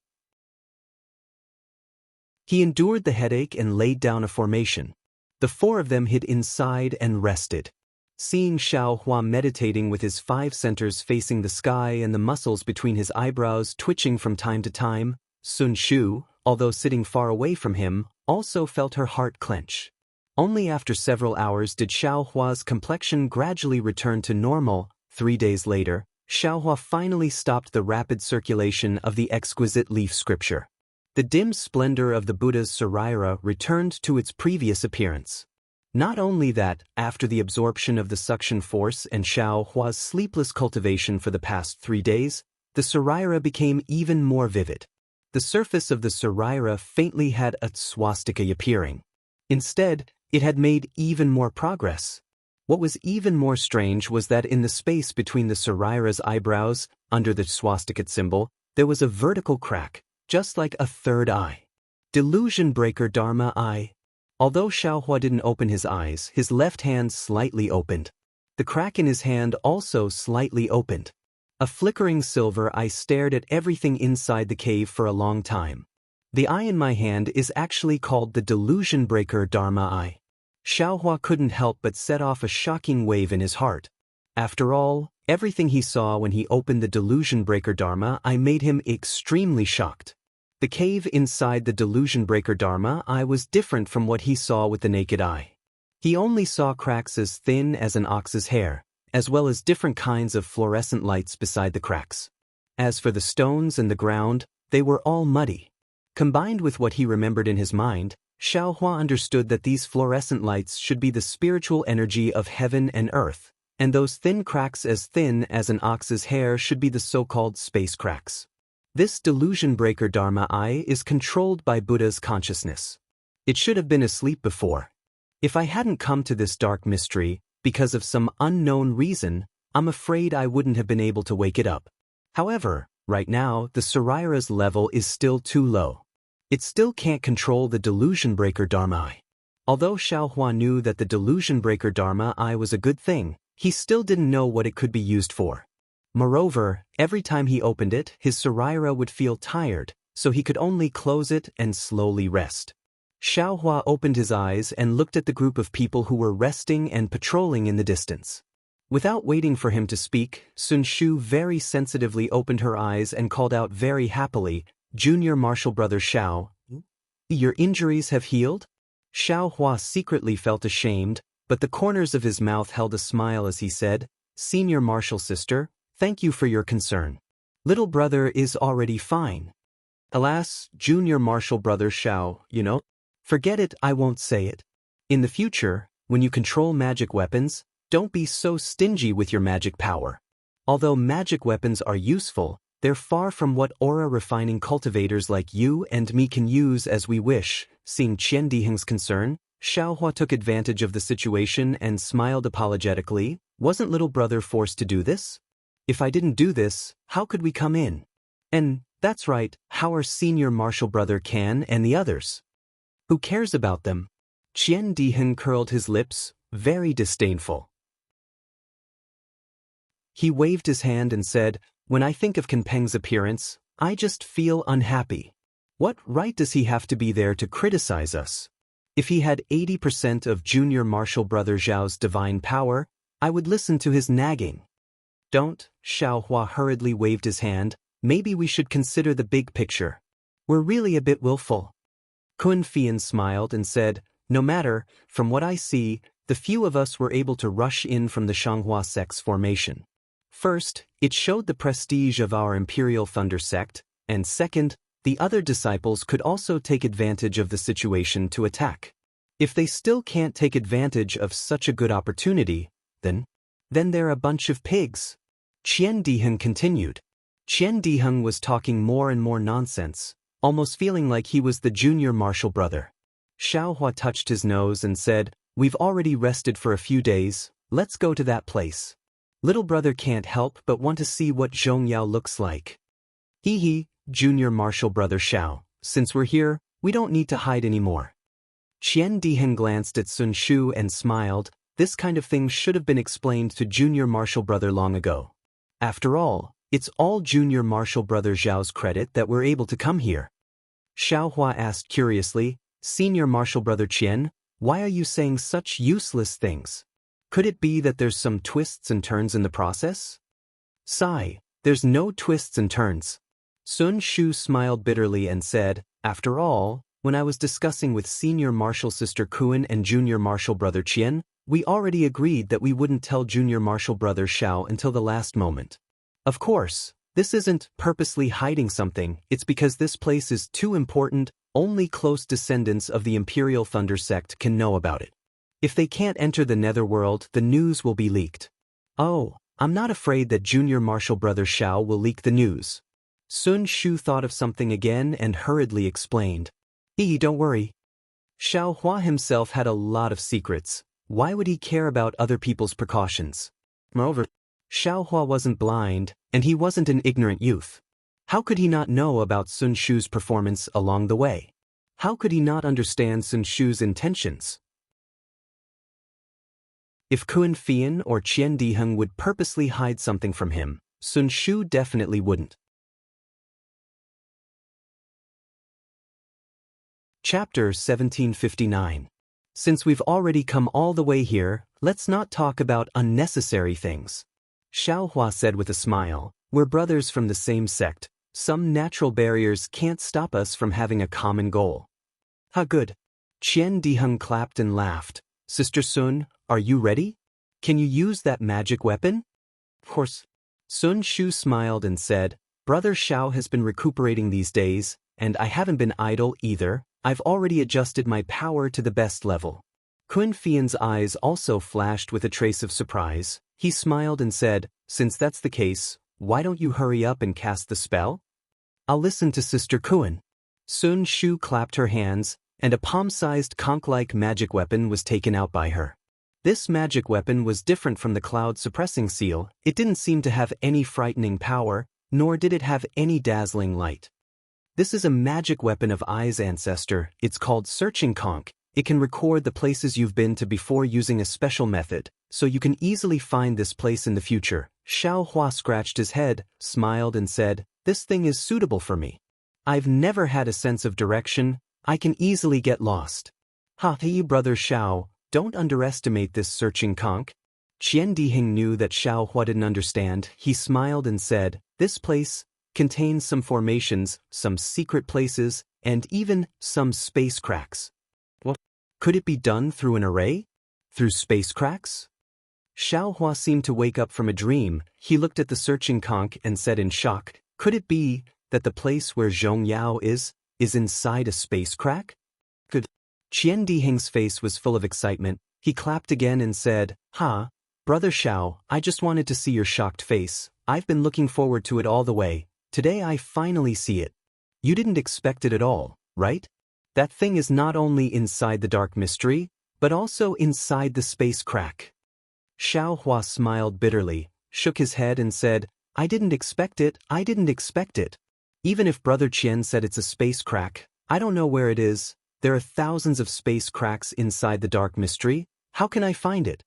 He endured the headache and laid down a formation. The 4 of them hid inside and rested. Seeing Xiao Hua meditating with his 5 centers facing the sky and the muscles between his eyebrows twitching from time to time, Sun Shu, although sitting far away from him, also felt her heart clench. Only after several hours did Xiao Hua's complexion gradually return to normal. 3 days later, Xiao Hua finally stopped the rapid circulation of the exquisite leaf scripture. The dim splendor of the Buddha's Saraira returned to its previous appearance. Not only that, after the absorption of the suction force and Xiao Hua's sleepless cultivation for the past 3 days, the Saraira became even more vivid. The surface of the Saraira faintly had a swastika appearing. Instead, it had made even more progress. What was even more strange was that in the space between the Saraira's eyebrows, under the swastika symbol, there was a vertical crack, just like a third eye. Delusion breaker Dharma eye. Although Xiao Hua didn't open his eyes, his left hand slightly opened. The crack in his hand also slightly opened. A flickering silver eye stared at everything inside the cave for a long time. The eye in my hand is actually called the Delusion Breaker Dharma eye. Xiao Hua couldn't help but set off a shocking wave in his heart. After all, everything he saw when he opened the Delusion Breaker Dharma eye made him extremely shocked. The cave inside the Delusion Breaker Dharma eye was different from what he saw with the naked eye. He only saw cracks as thin as an ox's hair, as well as different kinds of fluorescent lights beside the cracks. As for the stones and the ground, they were all muddy. Combined with what he remembered in his mind, Xiao Hua understood that these fluorescent lights should be the spiritual energy of heaven and earth, and those thin cracks as thin as an ox's hair should be the so-called space cracks. This delusion breaker Dharma eye is controlled by Buddha's consciousness. It should have been asleep before. If I hadn't come to this dark mystery, because of some unknown reason, I'm afraid I wouldn't have been able to wake it up. However, right now, the Saraira's level is still too low. It still can't control the delusion breaker Dharma eye. Although Xiao Hua knew that the delusion breaker Dharma eye was a good thing, he still didn't know what it could be used for. Moreover, every time he opened it, his Saraira would feel tired, so he could only close it and slowly rest. Xiao Hua opened his eyes and looked at the group of people who were resting and patrolling in the distance. Without waiting for him to speak, Sun Shu very sensitively opened her eyes and called out very happily, "Junior martial brother Xiao, your injuries have healed?" Xiao Hua secretly felt ashamed, but the corners of his mouth held a smile as he said, "Senior martial sister, thank you for your concern. Little brother is already fine." "Alas, junior martial brother Xiao, forget it, I won't say it. In the future, when you control magic weapons, don't be so stingy with your magic power. Although magic weapons are useful, they're far from what aura-refining cultivators like you and me can use as we wish." Seeing Qian Diheng's concern, Xiao Hua took advantage of the situation and smiled apologetically. "Wasn't little brother forced to do this? If I didn't do this, how could we come in? And, that's right, how our senior martial brother can and the others? Who cares about them?" Qian Diheng curled his lips, very disdainful. He waved his hand and said, "When I think of Kunpeng's appearance, I just feel unhappy. What right does he have to be there to criticize us? If he had 80% of junior martial brother Zhao's divine power, I would listen to his nagging." "Don't," Xiao Hua hurriedly waved his hand, "maybe we should consider the big picture. We're really a bit willful." Kun Fian smiled and said, "No matter, from what I see, the few of us were able to rush in from the Shanghua sect's formation. First, it showed the prestige of our Imperial Thunder sect, and second, the other disciples could also take advantage of the situation to attack. If they still can't take advantage of such a good opportunity, then they're a bunch of pigs. Qian Diheng continued. Qian Diheng was talking more and more nonsense, almost feeling like he was the junior marshal brother. Xiaohua touched his nose and said, "We've already rested for a few days, let's go to that place. Little brother can't help but want to see what Zhongyao looks like." Hee hee, junior marshal brother Xiao, since we're here, we don't need to hide anymore. Qian Diheng glanced at Sun Shu and smiled. This kind of thing should have been explained to junior marshal brother long ago. After all, it's all junior marshal brother Zhao's credit that we're able to come here. Xiaohua asked curiously, "Senior marshal brother Qian, why are you saying such useless things? Could it be that there's some twists and turns in the process?" "Sigh, there's no twists and turns." Sun Shu smiled bitterly and said, "After all, when I was discussing with senior marshal sister Kuan and junior marshal brother Qian, we already agreed that we wouldn't tell junior marshal brother Xiao until the last moment. Of course, this isn't purposely hiding something, it's because this place is too important, only close descendants of the Imperial Thunder sect can know about it. If they can't enter the netherworld, the news will be leaked." "Oh, I'm not afraid that junior marshal brother Xiao will leak the news." Sun Shu thought of something again and hurriedly explained. Don't worry. Xiaohua himself had a lot of secrets. Why would he care about other people's precautions? Moreover, Xiaohua wasn't blind, and he wasn't an ignorant youth. How could he not know about Sun Shu's performance along the way? How could he not understand Sun Shu's intentions? If Kuan Fian or Qian Diheng would purposely hide something from him, Sun Shu definitely wouldn't. Chapter 1759. Since we've already come all the way here, let's not talk about unnecessary things. Xiaohua said with a smile, "We're brothers from the same sect. Some natural barriers can't stop us from having a common goal." "Ha, good." Qian Diheng clapped and laughed. "Sister Sun, are you ready? Can you use that magic weapon?" "Of course." Sun Shu smiled and said, "Brother Xiao has been recuperating these days, and I haven't been idle either. I've already adjusted my power to the best level." Kun Fian's eyes also flashed with a trace of surprise. He smiled and said, "Since that's the case, why don't you hurry up and cast the spell? I'll listen to Sister Kuan." Sun Shu clapped her hands, and a palm-sized conch-like magic weapon was taken out by her. This magic weapon was different from the cloud-suppressing seal. It didn't seem to have any frightening power, nor did it have any dazzling light. This is a magic weapon of Ai's ancestor. It's called Searching Conch. It can record the places you've been to before using a special method, so you can easily find this place in the future. Xiaohua scratched his head, smiled and said, "This thing is suitable for me. I've never had a sense of direction. I can easily get lost." "Hey, brother Xiao, don't underestimate this Searching Conch." Qian Diheng knew that Xiaohua didn't understand. He smiled and said, "This place contains some formations, some secret places, and even some space cracks." "What? Could it be done through an array? Through space cracks?" Xiaohua seemed to wake up from a dream. He looked at the Searching Conch and said in shock, "Could it be that the place where Zhongyao is inside a space crack?" "Could?" Qian Diheng's face was full of excitement. He clapped again and said, "Ha, brother Xiao, I just wanted to see your shocked face. I've been looking forward to it all the way. Today I finally see it. You didn't expect it at all, right? That thing is not only inside the dark mystery, but also inside the space crack." Xiaohua smiled bitterly, shook his head and said, I didn't expect it. Even if Brother Qian said it's a space crack, I don't know where it is. There are thousands of space cracks inside the dark mystery. How can I find it?"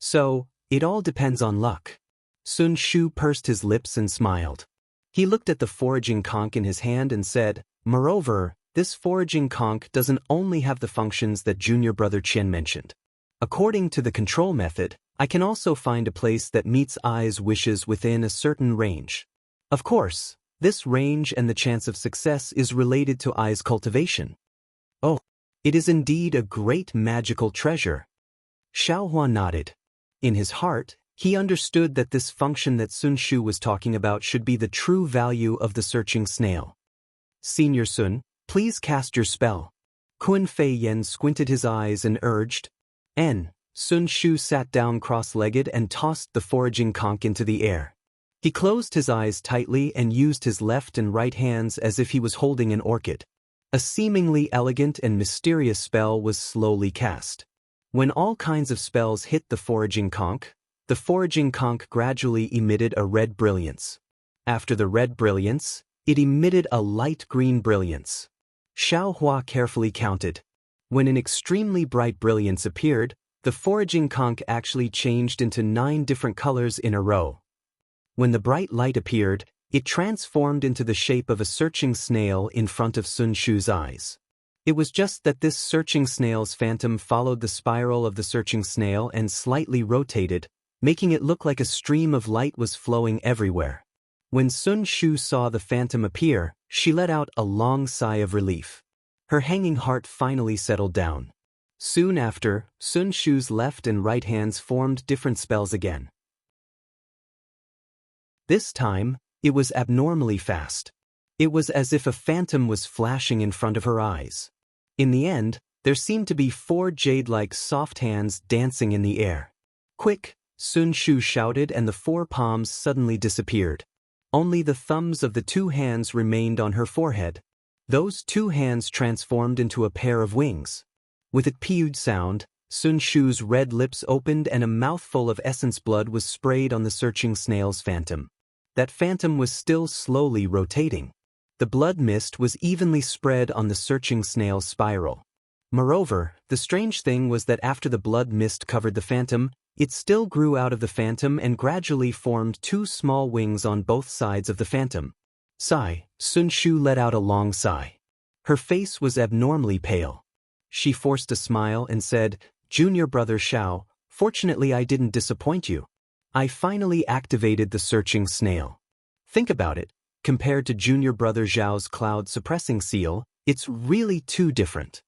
"So, it all depends on luck." Sun Shu pursed his lips and smiled. He looked at the foraging conch in his hand and said, "Moreover, this foraging conch doesn't only have the functions that junior brother Qian mentioned. According to the control method, I can also find a place that meets Ai's wishes within a certain range. Of course, this range and the chance of success is related to Ai's cultivation." "Oh, it is indeed a great magical treasure." Xiaohua nodded. In his heart, he understood that this function that Sun Shu was talking about should be the true value of the searching snail. Senior Sun, please cast your spell. Kun Fei Yen squinted his eyes and urged. N. Sun Shu sat down cross-legged and tossed the foraging conch into the air. He closed his eyes tightly and used his left and right hands as if he was holding an orchid. A seemingly elegant and mysterious spell was slowly cast. When all kinds of spells hit the foraging conch gradually emitted a red brilliance. After the red brilliance, it emitted a light green brilliance. Xiao Hua carefully counted. When an extremely bright brilliance appeared, the foraging conch actually changed into 9 different colors in a row. When the bright light appeared, it transformed into the shape of a searching snail in front of Sun Shu's eyes. It was just that this searching snail's phantom followed the spiral of the searching snail and slightly rotated, making it look like a stream of light was flowing everywhere. When Sun Shu saw the phantom appear, she let out a long sigh of relief. Her hanging heart finally settled down. Soon after, Sun Shu's left and right hands formed different spells again. This time, it was abnormally fast. It was as if a phantom was flashing in front of her eyes. In the end, there seemed to be 4 jade-like soft hands dancing in the air. Quick, Sun Shu shouted, and the 4 palms suddenly disappeared. Only the thumbs of the 2 hands remained on her forehead. Those 2 hands transformed into a pair of wings. With a peewed sound, Sun Shu's red lips opened and a mouthful of essence blood was sprayed on the searching snail's phantom. That phantom was still slowly rotating. The blood mist was evenly spread on the searching snail's spiral. Moreover, the strange thing was that after the blood mist covered the phantom, it still grew out of the phantom and gradually formed 2 small wings on both sides of the phantom. Sigh, Sun Shu let out a long sigh. Her face was abnormally pale. She forced a smile and said, "Junior brother Xiao, fortunately I didn't disappoint you. I finally activated the searching snail. Think about it, compared to junior brother Zhao's cloud suppressing seal, it's really too different."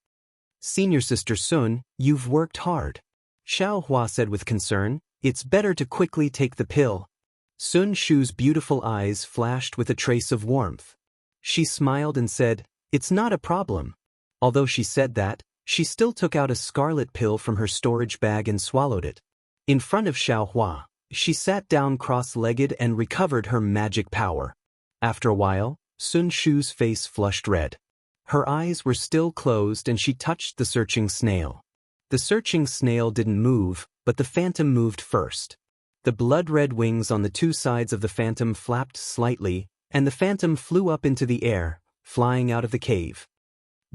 "Senior sister Sun, you've worked hard," Xiao Hua said with concern. "It's better to quickly take the pill." Sun Shu's beautiful eyes flashed with a trace of warmth. She smiled and said, "It's not a problem." Although she said that, she still took out a scarlet pill from her storage bag and swallowed it. In front of Xiao Hua, she sat down cross-legged and recovered her magic power. After a while, Sun Shu's face flushed red. Her eyes were still closed and she touched the searching snail. The searching snail didn't move, but the phantom moved first. The blood-red wings on the 2 sides of the phantom flapped slightly, and the phantom flew up into the air, flying out of the cave.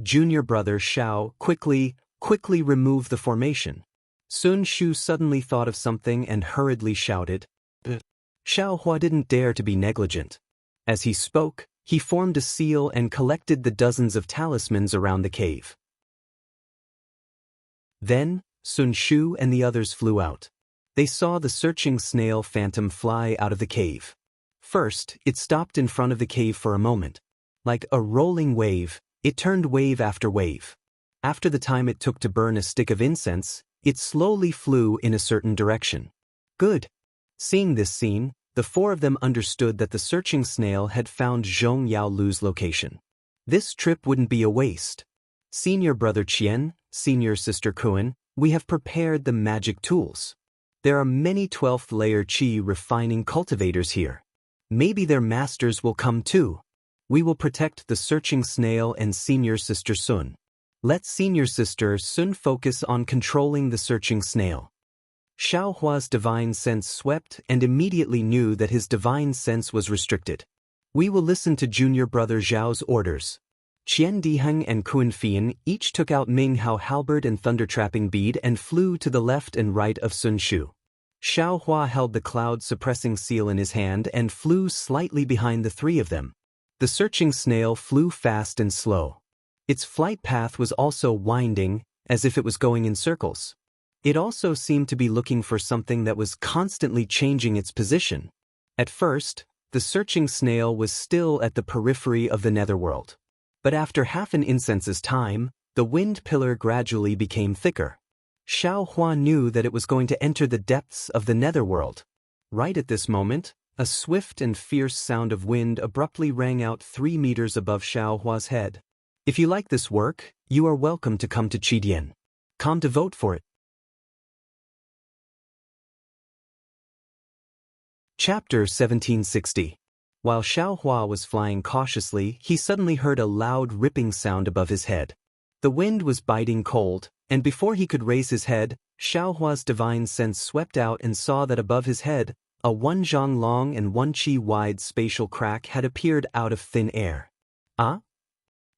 Junior brother Xiao, quickly remove the formation. Sun Shu suddenly thought of something and hurriedly shouted. Xiao Hua didn't dare to be negligent. As he spoke, he formed a seal and collected the dozens of talismans around the cave. Then, Sun Shu and the others flew out. They saw the searching snail phantom fly out of the cave. First, it stopped in front of the cave for a moment. Like a rolling wave, it turned wave after wave. After the time it took to burn a stick of incense, it slowly flew in a certain direction. Good. Seeing this scene, the 4 of them understood that the searching snail had found Zhong Yaolu's location. This trip wouldn't be a waste. Senior brother Qian, senior sister Kuan, we have prepared the magic tools. There are many 12th layer Qi refining cultivators here. Maybe their masters will come too. We will protect the searching snail and senior sister Sun. Let senior sister Sun focus on controlling the searching snail. Xiao Hua's divine sense swept and immediately knew that his divine sense was restricted. We will listen to junior brother Zhao's orders. Qian Diheng and Kun Fian each took out Ming Hao halberd and thunder-trapping bead and flew to the left and right of Sun Shu. Xiao Hua held the cloud-suppressing seal in his hand and flew slightly behind the 3 of them. The searching snail flew fast and slow. Its flight path was also winding, as if it was going in circles. It also seemed to be looking for something that was constantly changing its position. At first, the searching snail was still at the periphery of the netherworld. But after half an incense's time, the wind pillar gradually became thicker. Xiao Hua knew that it was going to enter the depths of the netherworld. Right at this moment, A swift and fierce sound of wind abruptly rang out 3 meters above Xiao Hua's head. If you like this work, you are welcome to come to Chidian.com to vote for it. Chapter 1760. While Xiao Hua was flying cautiously, he suddenly heard a loud ripping sound above his head. The wind was biting cold, and before he could raise his head, Xiao Hua's divine sense swept out and saw that above his head, a 1 zhang long and 1 qi wide spatial crack had appeared out of thin air. Ah?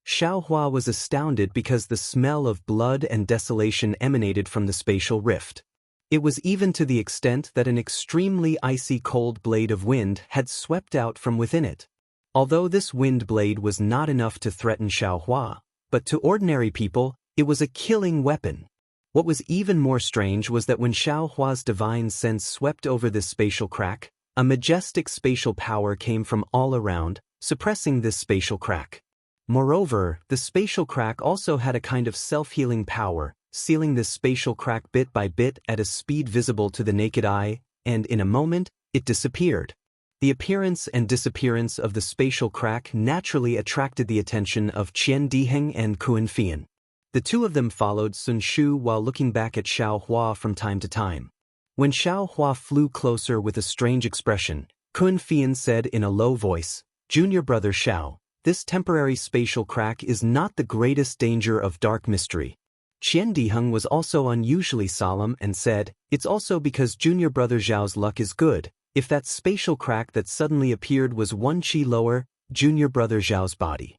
Xiao Hua was astounded because the smell of blood and desolation emanated from the spatial rift. It was even to the extent that an extremely icy cold blade of wind had swept out from within it. Although this wind blade was not enough to threaten Xiao Hua, but to ordinary people, it was a killing weapon. What was even more strange was that when Xiao Hua's divine sense swept over this spatial crack, a majestic spatial power came from all around, suppressing this spatial crack. Moreover, the spatial crack also had a kind of self-healing power, sealing this spatial crack bit by bit at a speed visible to the naked eye, and in a moment, it disappeared. The appearance and disappearance of the spatial crack naturally attracted the attention of Qian Diheng and Kuan Fian. The two of them followed Sun Shu while looking back at Xiao Hua from time to time. When Xiao Hua flew closer with a strange expression, Kuan Fian said in a low voice, "Junior brother Xiao, this temporary spatial crack is not the greatest danger of dark mystery." Qian Diheng was also unusually solemn and said, "It's also because junior brother Zhao's luck is good. If that spatial crack that suddenly appeared was 1 qi lower, junior brother Zhao's body,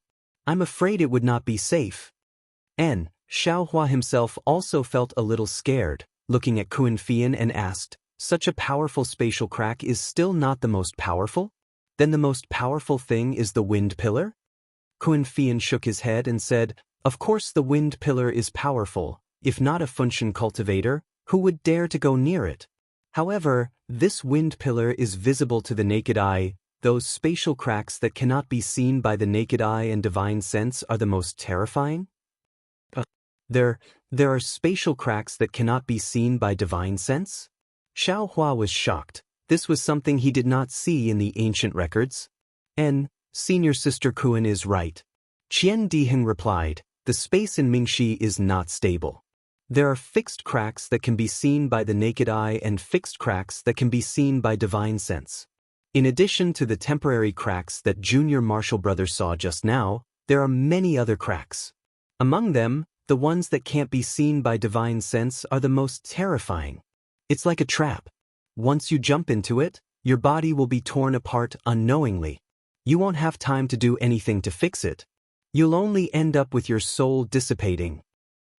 I'm afraid it would not be safe." Xiao Hua himself also felt a little scared, looking at Kuan Fian and asked, "Such a powerful spatial crack is still not the most powerful? Then the most powerful thing is the wind pillar?" Kuan Fian shook his head and said, "Of course the wind pillar is powerful. If not a function cultivator, who would dare to go near it? However, this wind pillar is visible to the naked eye. Those spatial cracks that cannot be seen by the naked eye and divine sense are the most terrifying?" There are spatial cracks that cannot be seen by divine sense? Xiao Hua was shocked. This was something he did not see in the ancient records. Senior sister Kuan is right. Qian Diheng replied, "The space in Mingxi is not stable. There are fixed cracks that can be seen by the naked eye and fixed cracks that can be seen by divine sense. In addition to the temporary cracks that Junior Marshall Brothers saw just now, there are many other cracks. Among them, the ones that can't be seen by divine sense are the most terrifying. It's like a trap. Once you jump into it, your body will be torn apart unknowingly. You won't have time to do anything to fix it. You'll only end up with your soul dissipating."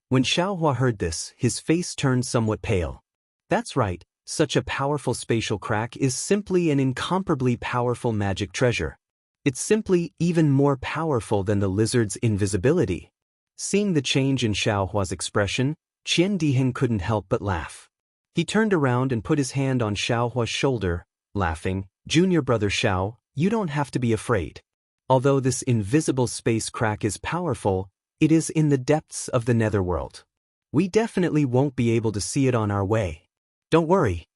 When Xiao Hua heard this, his face turned somewhat pale. That's right, such a powerful spatial crack is simply an incomparably powerful magic treasure. It's simply even more powerful than the lizard's invisibility. Seeing the change in Xiao Hua's expression, Qian Diheng couldn't help but laugh. He turned around and put his hand on Xiao Hua's shoulder, laughing, "Junior brother Xiao, you don't have to be afraid. Although this invisible space crack is powerful, it is in the depths of the netherworld. We definitely won't be able to see it on our way. Don't worry."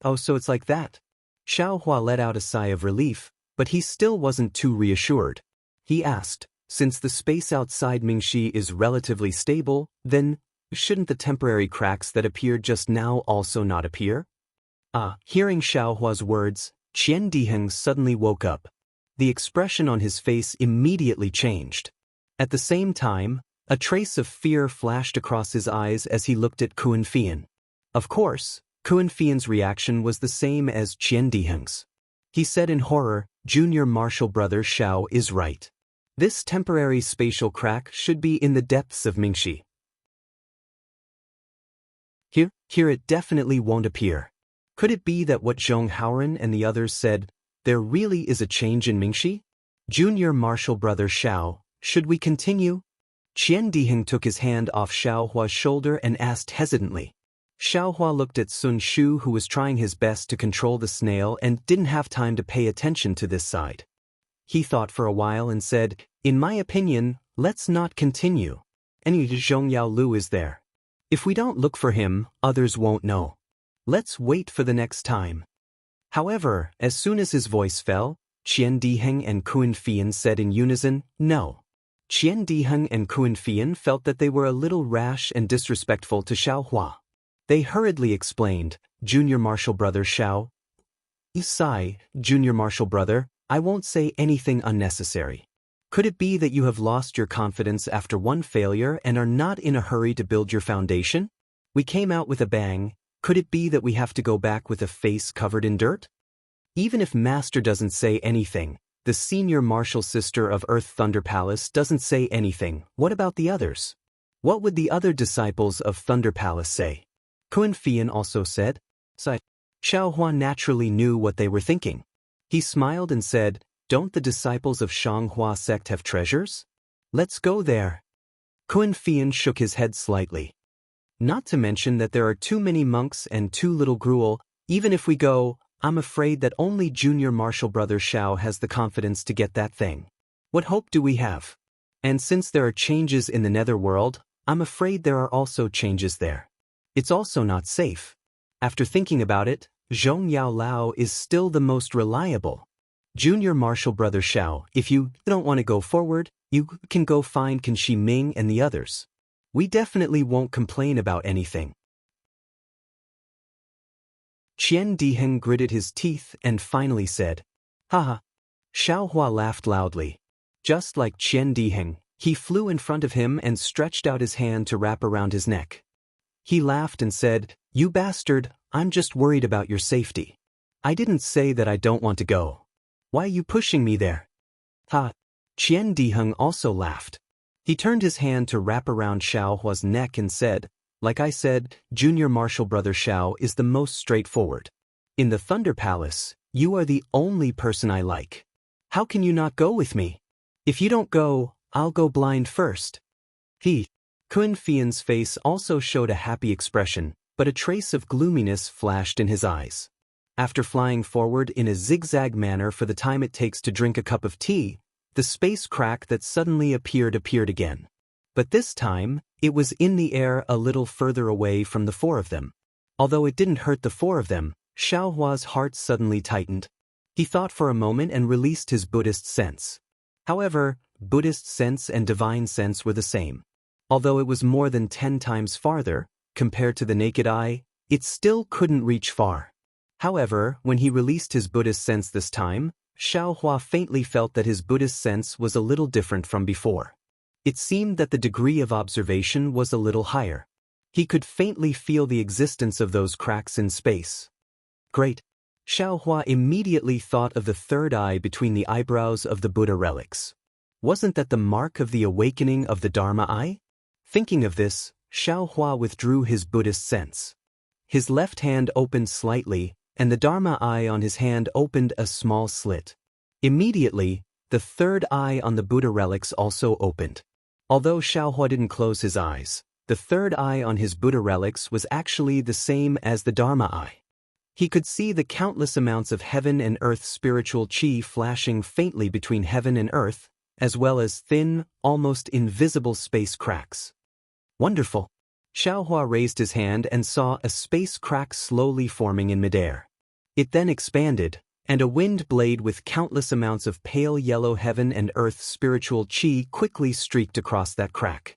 "Oh, so it's like that?" Xiao Hua let out a sigh of relief, but he still wasn't too reassured. He asked, "Since the space outside Mingxi is relatively stable, then shouldn't the temporary cracks that appeared just now also not appear?" Hearing Xiao Hua's words, Qian Diheng suddenly woke up. The expression on his face immediately changed. At the same time, a trace of fear flashed across his eyes as he looked at Kuan Fian. Of course, Kuan Fian's reaction was the same as Qian Diheng's. He said in horror, "Junior Marshall brother Xiao is right. This temporary spatial crack should be in the depths of Mingxi. Here it definitely won't appear. Could it be that what Zhong Haoren and the others said, there really is a change in Mingxi? Junior Marshall brother Xiao, should we continue?" Qian Diheng took his hand off Xiao Hua's shoulder and asked hesitantly. Xiao Hua looked at Sun Shu, who was trying his best to control the snail and didn't have time to pay attention to this side. He thought for a while and said, "In my opinion, let's not continue. Any Zhong Yao Lu is there. If we don't look for him, others won't know. Let's wait for the next time." However, as soon as his voice fell, Qian Diheng and Kuan Fian said in unison, "No." Qian Diheng and Kuan Fian felt that they were a little rash and disrespectful to Xiao Hua. They hurriedly explained, "Junior Marshal Brother Xiao." "Sigh, Junior Marshal Brother, I won't say anything unnecessary. Could it be that you have lost your confidence after one failure and are not in a hurry to build your foundation? We came out with a bang. Could it be that we have to go back with a face covered in dirt?" Even if Master doesn't say anything, the senior martial sister of Earth Thunder Palace doesn't say anything. What about the others? What would the other disciples of Thunder Palace say? Kuan Fian also said. Xiao Hua naturally knew what they were thinking. He smiled and said, "Don't the disciples of Shanghua sect have treasures? Let's go there." Kuan Fian shook his head slightly. "Not to mention that there are too many monks and too little gruel. Even if we go, I'm afraid that only Junior Marshal Brother Xiao has the confidence to get that thing. What hope do we have? And since there are changes in the netherworld, I'm afraid there are also changes there. It's also not safe. After thinking about it, Zhong Yao Lao is still the most reliable. Junior Marshal Brother Xiao, if you don't want to go forward, you can go find Can Shi Ming and the others. We definitely won't complain about anything." Qian Diheng gritted his teeth and finally said, "Haha." Xiao Hua laughed loudly. Just like Qian Diheng, he flew in front of him and stretched out his hand to wrap around his neck. He laughed and said, "You bastard, I'm just worried about your safety. I didn't say that I don't want to go. Why are you pushing me there?" "Ha." Qian Diheng also laughed. He turned his hand to wrap around Xiao Hua's neck and said, "Like I said, Junior Marshal Brother Xiao is the most straightforward. In the Thunder Palace, you are the only person I like. How can you not go with me? If you don't go, I'll go blind first." Kuan Fian's face also showed a happy expression, but a trace of gloominess flashed in his eyes. After flying forward in a zigzag manner for the time it takes to drink a cup of tea, the space crack that suddenly appeared again. But this time, it was in the air a little further away from the four of them. Although it didn't hurt the four of them, Xiao Hua's heart suddenly tightened. He thought for a moment and released his Buddhist sense. However, Buddhist sense and divine sense were the same. Although it was more than 10 times farther, compared to the naked eye, it still couldn't reach far. However, when he released his Buddhist sense this time, Xiao Hua faintly felt that his Buddhist sense was a little different from before. It seemed that the degree of observation was a little higher. He could faintly feel the existence of those cracks in space. Great. Xiao Hua immediately thought of the third eye between the eyebrows of the Buddha relics. Wasn't that the mark of the awakening of the Dharma eye? Thinking of this, Xiao Hua withdrew his Buddhist sense. His left hand opened slightly, and the Dharma eye on his hand opened a small slit. Immediately, the third eye on the Buddha relics also opened. Although Xiao Hua didn't close his eyes, the third eye on his Buddha relics was actually the same as the Dharma eye. He could see the countless amounts of heaven and earth spiritual chi flashing faintly between heaven and earth, as well as thin, almost invisible space cracks. Wonderful! Xiao Hua raised his hand and saw a space crack slowly forming in midair. It then expanded, and a wind blade with countless amounts of pale yellow heaven and earth spiritual chi quickly streaked across that crack.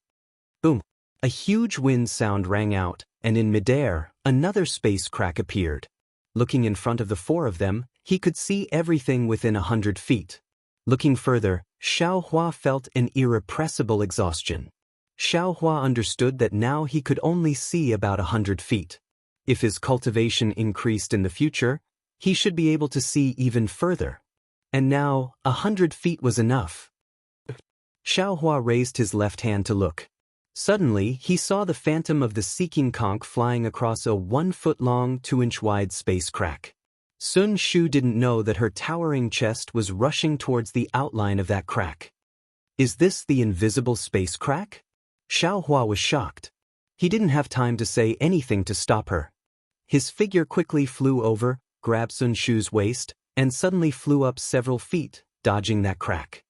Boom! A huge wind sound rang out, and in midair, another space crack appeared. Looking in front of the four of them, he could see everything within 100 feet. Looking further, Xiao Hua felt an irrepressible exhaustion. Xiao Hua understood that now he could only see about 100 feet. If his cultivation increased in the future, he should be able to see even further. And now, 100 feet was enough. Xiao Hua raised his left hand to look. Suddenly, he saw the phantom of the seeking conch flying across a 1-foot-long, 2-inch-wide space crack. Sun Shu didn't know that her towering chest was rushing towards the outline of that crack. Is this the invisible space crack? Xiao Hua was shocked. He didn't have time to say anything to stop her. His figure quickly flew over, grabbed Sun Shu's waist, and suddenly flew up several feet, dodging that crack.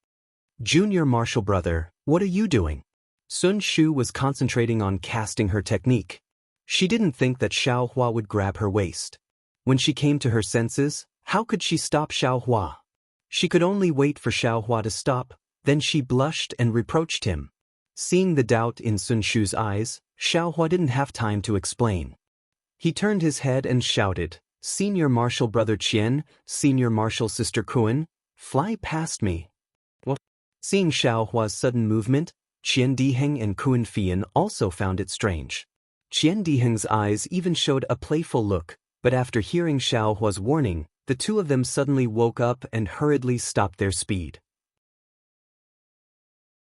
Junior Marshal Brother, what are you doing? Sun Shu was concentrating on casting her technique. She didn't think that Xiao Hua would grab her waist. When she came to her senses, How could she stop Xiaohua? She could only wait for Xiaohua to stop, then she blushed and reproached him. Seeing the doubt in Sun Shu's eyes, Xiaohua didn't have time to explain. He turned his head and shouted, "Senior Marshal Brother Qian, Senior Marshal Sister Kuan, fly past me." What? Seeing Xiaohua's sudden movement, Qian Diheng and Kuan Fian also found it strange. Qian Diheng's eyes even showed a playful look, but after hearing Xiaohua's warning, the two of them suddenly woke up and hurriedly stopped their speed.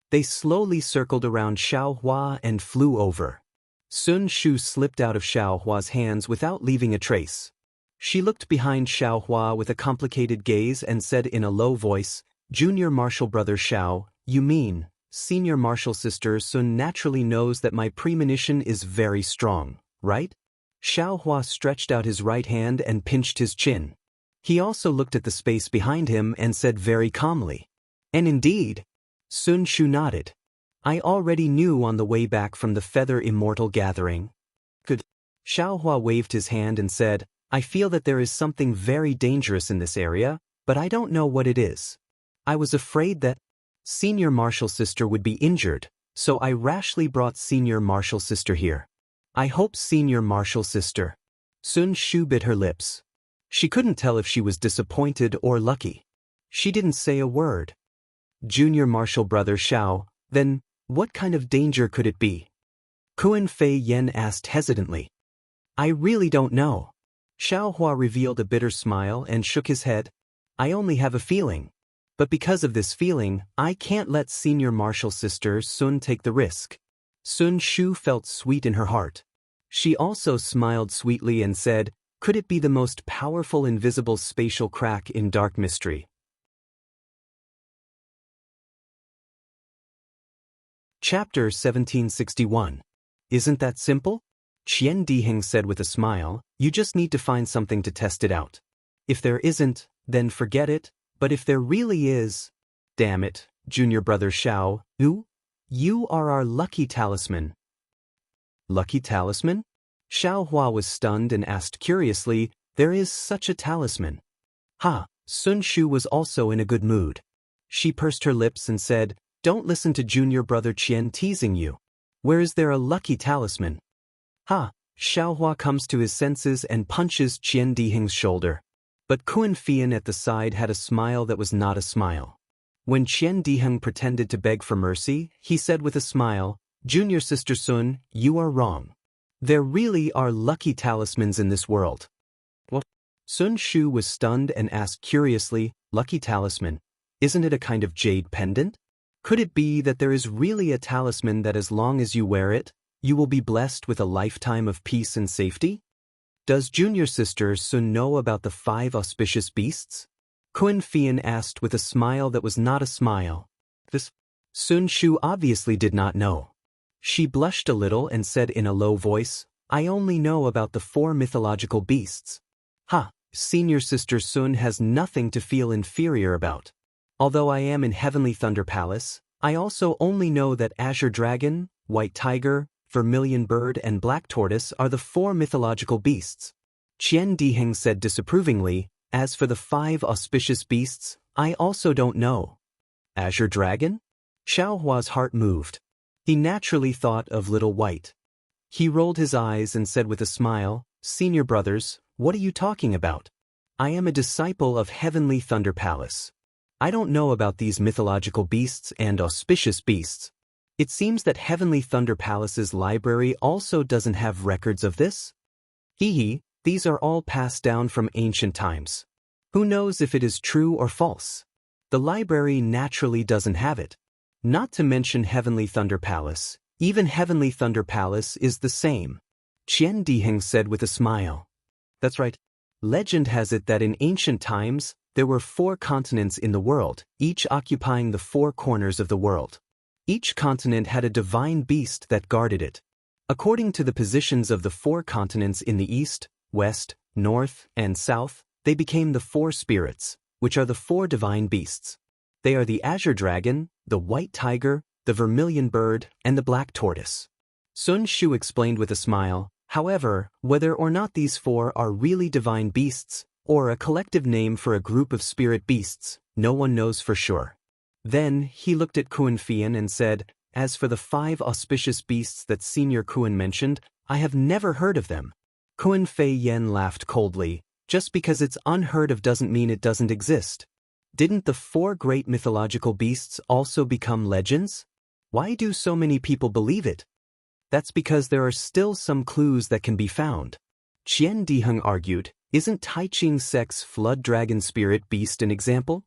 They slowly circled around Xiaohua and flew over. Sun Shu slipped out of Xiaohua's hands without leaving a trace. She looked behind Xiaohua with a complicated gaze and said in a low voice, "Junior Marshal Brother Xiao, you mean, Senior Marshal Sister Sun naturally knows that my premonition is very strong, right?" Xiaohua stretched out his right hand and pinched his chin. He also looked at the space behind him and said very calmly, "And indeed." Sun Shu nodded. "I already knew on the way back from the Feather Immortal Gathering." "Good." Xiaohua waved his hand and said, "I feel that there is something very dangerous in this area, but I don't know what it is. I was afraid that Senior Marshal Sister would be injured, so I rashly brought Senior Marshal Sister here. I hope Senior Marshal Sister." Sun Shu bit her lips. She couldn't tell if she was disappointed or lucky. She didn't say a word. "Junior Marshal Brother Xiao, then, what kind of danger could it be?" Kuan Fei Yen asked hesitantly. "I really don't know." Xiaohua revealed a bitter smile and shook his head. "I only have a feeling. But because of this feeling, I can't let Senior Marshal Sister Sun take the risk." Sun Shu felt sweet in her heart. She also smiled sweetly and said, "Could it be the most powerful invisible spatial crack in dark mystery?" Chapter 1761. Isn't that simple? Qian Diheng said with a smile, "You just need to find something to test it out. If there isn't, then forget it, but if there really is—" "Damn it, Junior Brother Xiao, you are our lucky talisman." "Lucky talisman?" Xiaohua was stunned and asked curiously, "There is such a talisman?" "Ha!" Sun Shu was also in a good mood. She pursed her lips and said, "Don't listen to Junior Brother Qian teasing you. Where is there a lucky talisman?" "Ha!" Xiaohua comes to his senses and punches Qian Diheng's shoulder. But Kuan Fian at the side had a smile that was not a smile. When Qian Diheng pretended to beg for mercy, he said with a smile, "Junior Sister Sun, you are wrong. There really are lucky talismans in this world." "What?" Sun Shu was stunned and asked curiously, "Lucky talisman? Isn't it a kind of jade pendant? Could it be that there is really a talisman that as long as you wear it, you will be blessed with a lifetime of peace and safety?" "Does Junior Sister Sun know about the 5 auspicious beasts?" Kuan Fian asked with a smile that was not a smile. This Sun Shu obviously did not know. She blushed a little and said in a low voice, "I only know about the 4 mythological beasts." "Ha! Senior Sister Sun has nothing to feel inferior about. Although I am in Heavenly Thunder Palace, I also only know that Azure Dragon, White Tiger, Vermilion Bird and Black Tortoise are the 4 mythological beasts." Qian Diheng said disapprovingly, "As for the 5 auspicious beasts, I also don't know." "Azure Dragon?" Xiaohua's heart moved. He naturally thought of Little White. He rolled his eyes and said with a smile, "Senior brothers, what are you talking about? I am a disciple of Heavenly Thunder Palace. I don't know about these mythological beasts and auspicious beasts. It seems that Heavenly Thunder Palace's library also doesn't have records of this? These are all passed down from ancient times. Who knows if it is true or false? The library naturally doesn't have it. Not to mention Heavenly Thunder Palace, even Heavenly Thunder Palace is the same." Qian Diheng said with a smile. "That's right. Legend has it that in ancient times, there were 4 continents in the world, each occupying the 4 corners of the world. Each continent had a divine beast that guarded it. According to the positions of the 4 continents in the east, west, north, and south, they became the 4 spirits, which are the 4 divine beasts. They are the Azure Dragon, the White Tiger, the Vermilion Bird, and the Black Tortoise." Sun Shu explained with a smile, "However, whether or not these 4 are really divine beasts, or a collective name for a group of spirit beasts, no one knows for sure. Then, he looked at Kuan Fian and said, "As for the 5 auspicious beasts that Senior Kuan mentioned, I have never heard of them." Kuan Fei Yen laughed coldly. "Just because it's unheard of doesn't mean it doesn't exist. Didn't the 4 great mythological beasts also become legends? Why do so many people believe it?" "That's because there are still some clues that can be found." Qian Diheng argued, "Isn't Tai Ching's sex flood dragon spirit beast an example?"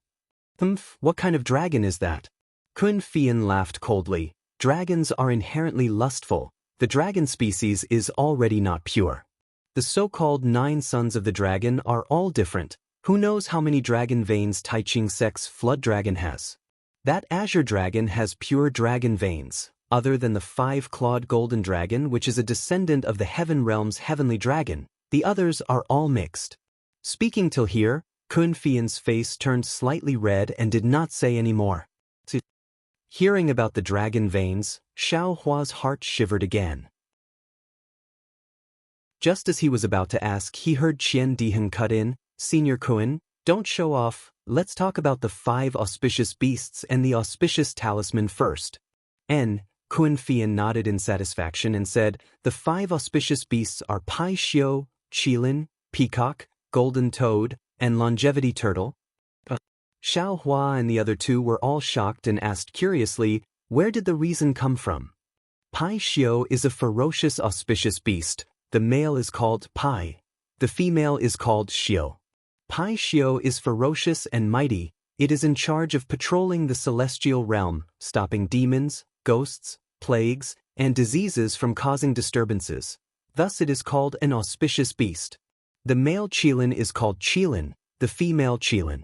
What kind of dragon is that?" Kun Fian laughed coldly. "Dragons are inherently lustful. The dragon species is already not pure. The so-called 9 sons of the dragon are all different. Who knows how many dragon veins Tai Ching's sex flood dragon has? That azure dragon has pure dragon veins, other than the 5-clawed golden dragon, which is a descendant of the heaven realm's heavenly dragon. The others are all mixed." Speaking till here, Kun Fian's face turned slightly red and did not say any more. Hearing about the dragon veins, Xiao Hua's heart shivered again. Just as he was about to ask, he heard Qian Diheng cut in, "Senior Kun, don't show off, let's talk about the 5 auspicious beasts and the auspicious talisman first." Kun Fian nodded in satisfaction and said, "The 5 auspicious beasts are Pai Xiu, Qilin, Peacock, Golden Toad, and Longevity Turtle." Xiao Hua and the other 2 were all shocked and asked curiously, where did the reason come from? Pai Xiu is a ferocious auspicious beast. The male is called Pai. The female is called Xiu. Pai Xiu is ferocious and mighty. It is in charge of patrolling the celestial realm, stopping demons, ghosts, plagues, and diseases from causing disturbances. Thus it is called an auspicious beast. The male Qilin is called Qilin, the female Qilin.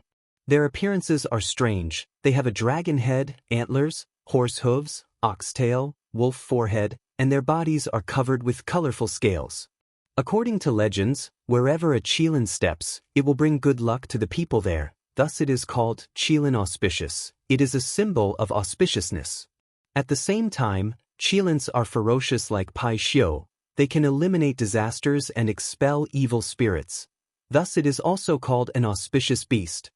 Their appearances are strange. They have a dragon head, antlers, horse hooves, ox tail, wolf forehead, and their bodies are covered with colorful scales. According to legends, wherever a Qilin steps, it will bring good luck to the people there. Thus it is called Qilin auspicious. It is a symbol of auspiciousness. At the same time, Qilins are ferocious like Pai Xiu. They can eliminate disasters and expel evil spirits. Thus it is also called an auspicious beast.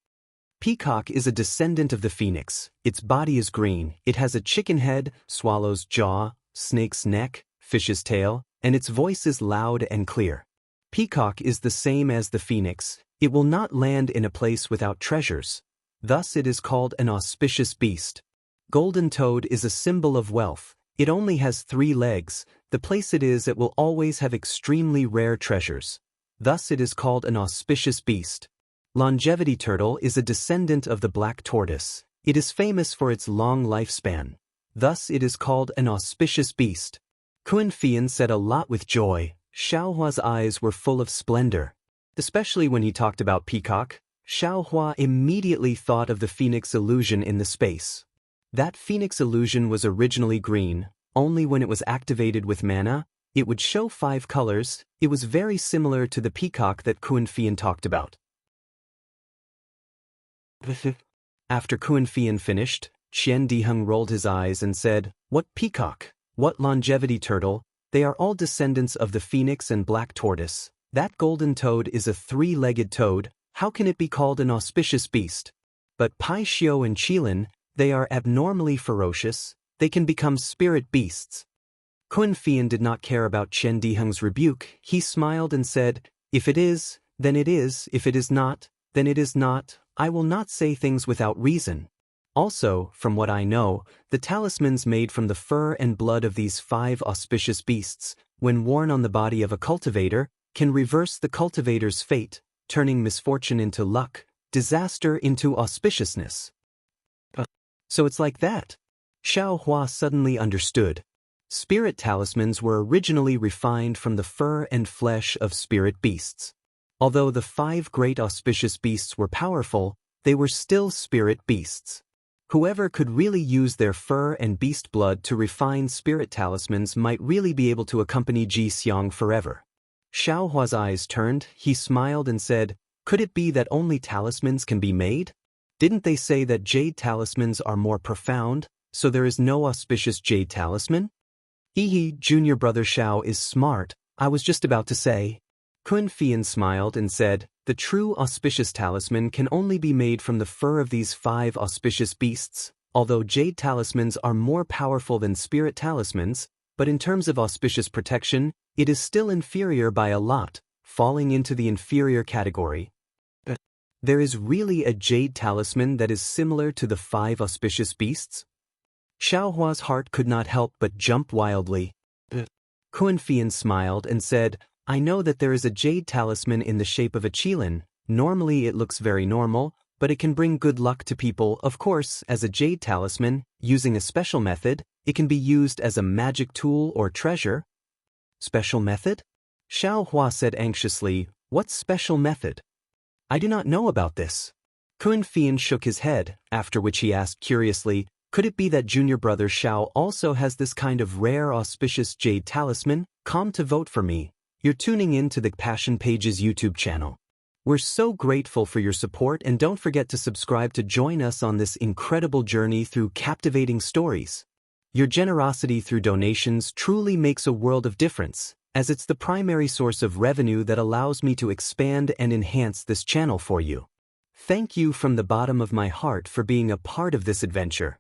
Peacock is a descendant of the phoenix. Its body is green. It has a chicken head, swallow's jaw, snake's neck, fish's tail, and its voice is loud and clear. Peacock is the same as the phoenix. It will not land in a place without treasures. Thus it is called an auspicious beast. Golden Toad is a symbol of wealth. It only has 3 legs. The place it will always have extremely rare treasures. Thus it is called an auspicious beast. Longevity Turtle is a descendant of the black tortoise. It is famous for its long lifespan. Thus it is called an auspicious beast. Kun Fian said a lot with joy. Xiao Hua's eyes were full of splendor. Especially when he talked about Peacock, Xiao Hua immediately thought of the phoenix illusion in the space. That phoenix illusion was originally green. Only when it was activated with mana, it would show 5 colors. It was very similar to the peacock that Kun Fian talked about. After Kun Fian finished, Qian Diheng rolled his eyes and said, "What peacock? What longevity turtle? They are all descendants of the phoenix and black tortoise. That golden toad is a 3-legged toad. How can it be called an auspicious beast? But Pai Xiu and Qilin, they are abnormally ferocious. They can become spirit beasts." Kun Fian did not care about Qian Diheng's rebuke. He smiled and said, "If it is, then it is. If it is not, then it is not. I will not say things without reason. Also, from what I know, the talismans made from the fur and blood of these 5 auspicious beasts, when worn on the body of a cultivator, can reverse the cultivator's fate, turning misfortune into luck, disaster into auspiciousness." So it's like that. Xiao Hua suddenly understood. Spirit talismans were originally refined from the fur and flesh of spirit beasts. Although the 5 great auspicious beasts were powerful, they were still spirit beasts. Whoever could really use their fur and beast blood to refine spirit talismans might really be able to accompany Ji Xiang forever. Xiao Hua's eyes turned, he smiled and said, "Could it be that only talismans can be made? Didn't they say that jade talismans are more profound, so there is no auspicious jade talisman?" Junior brother Xiao is smart, I was just about to say. Kun Fian smiled and said, "The true auspicious talisman can only be made from the fur of these 5 auspicious beasts, although jade talismans are more powerful than spirit talismans, but in terms of auspicious protection, it is still inferior by a lot, falling into the inferior category." There is really a jade talisman that is similar to the 5 auspicious beasts? Xiaohua's heart could not help but jump wildly. Kun Fian smiled and said, "I know that there is a jade talisman in the shape of a qilin. Normally it looks very normal, but it can bring good luck to people. Of course, as a jade talisman, using a special method, it can be used as a magic tool or treasure." Special method? Xiaohua said anxiously, "What special method? I do not know about this." Kun Fian shook his head, after which he asked curiously, "Could it be that junior brother Xiao also has this kind of rare auspicious jade talisman? Come to vote for me. You're tuning in to the Passion Pages YouTube channel. We're so grateful for your support, and don't forget to subscribe to join us on this incredible journey through captivating stories. Your generosity through donations truly makes a world of difference, as it's the primary source of revenue that allows me to expand and enhance this channel for you. Thank you from the bottom of my heart for being a part of this adventure.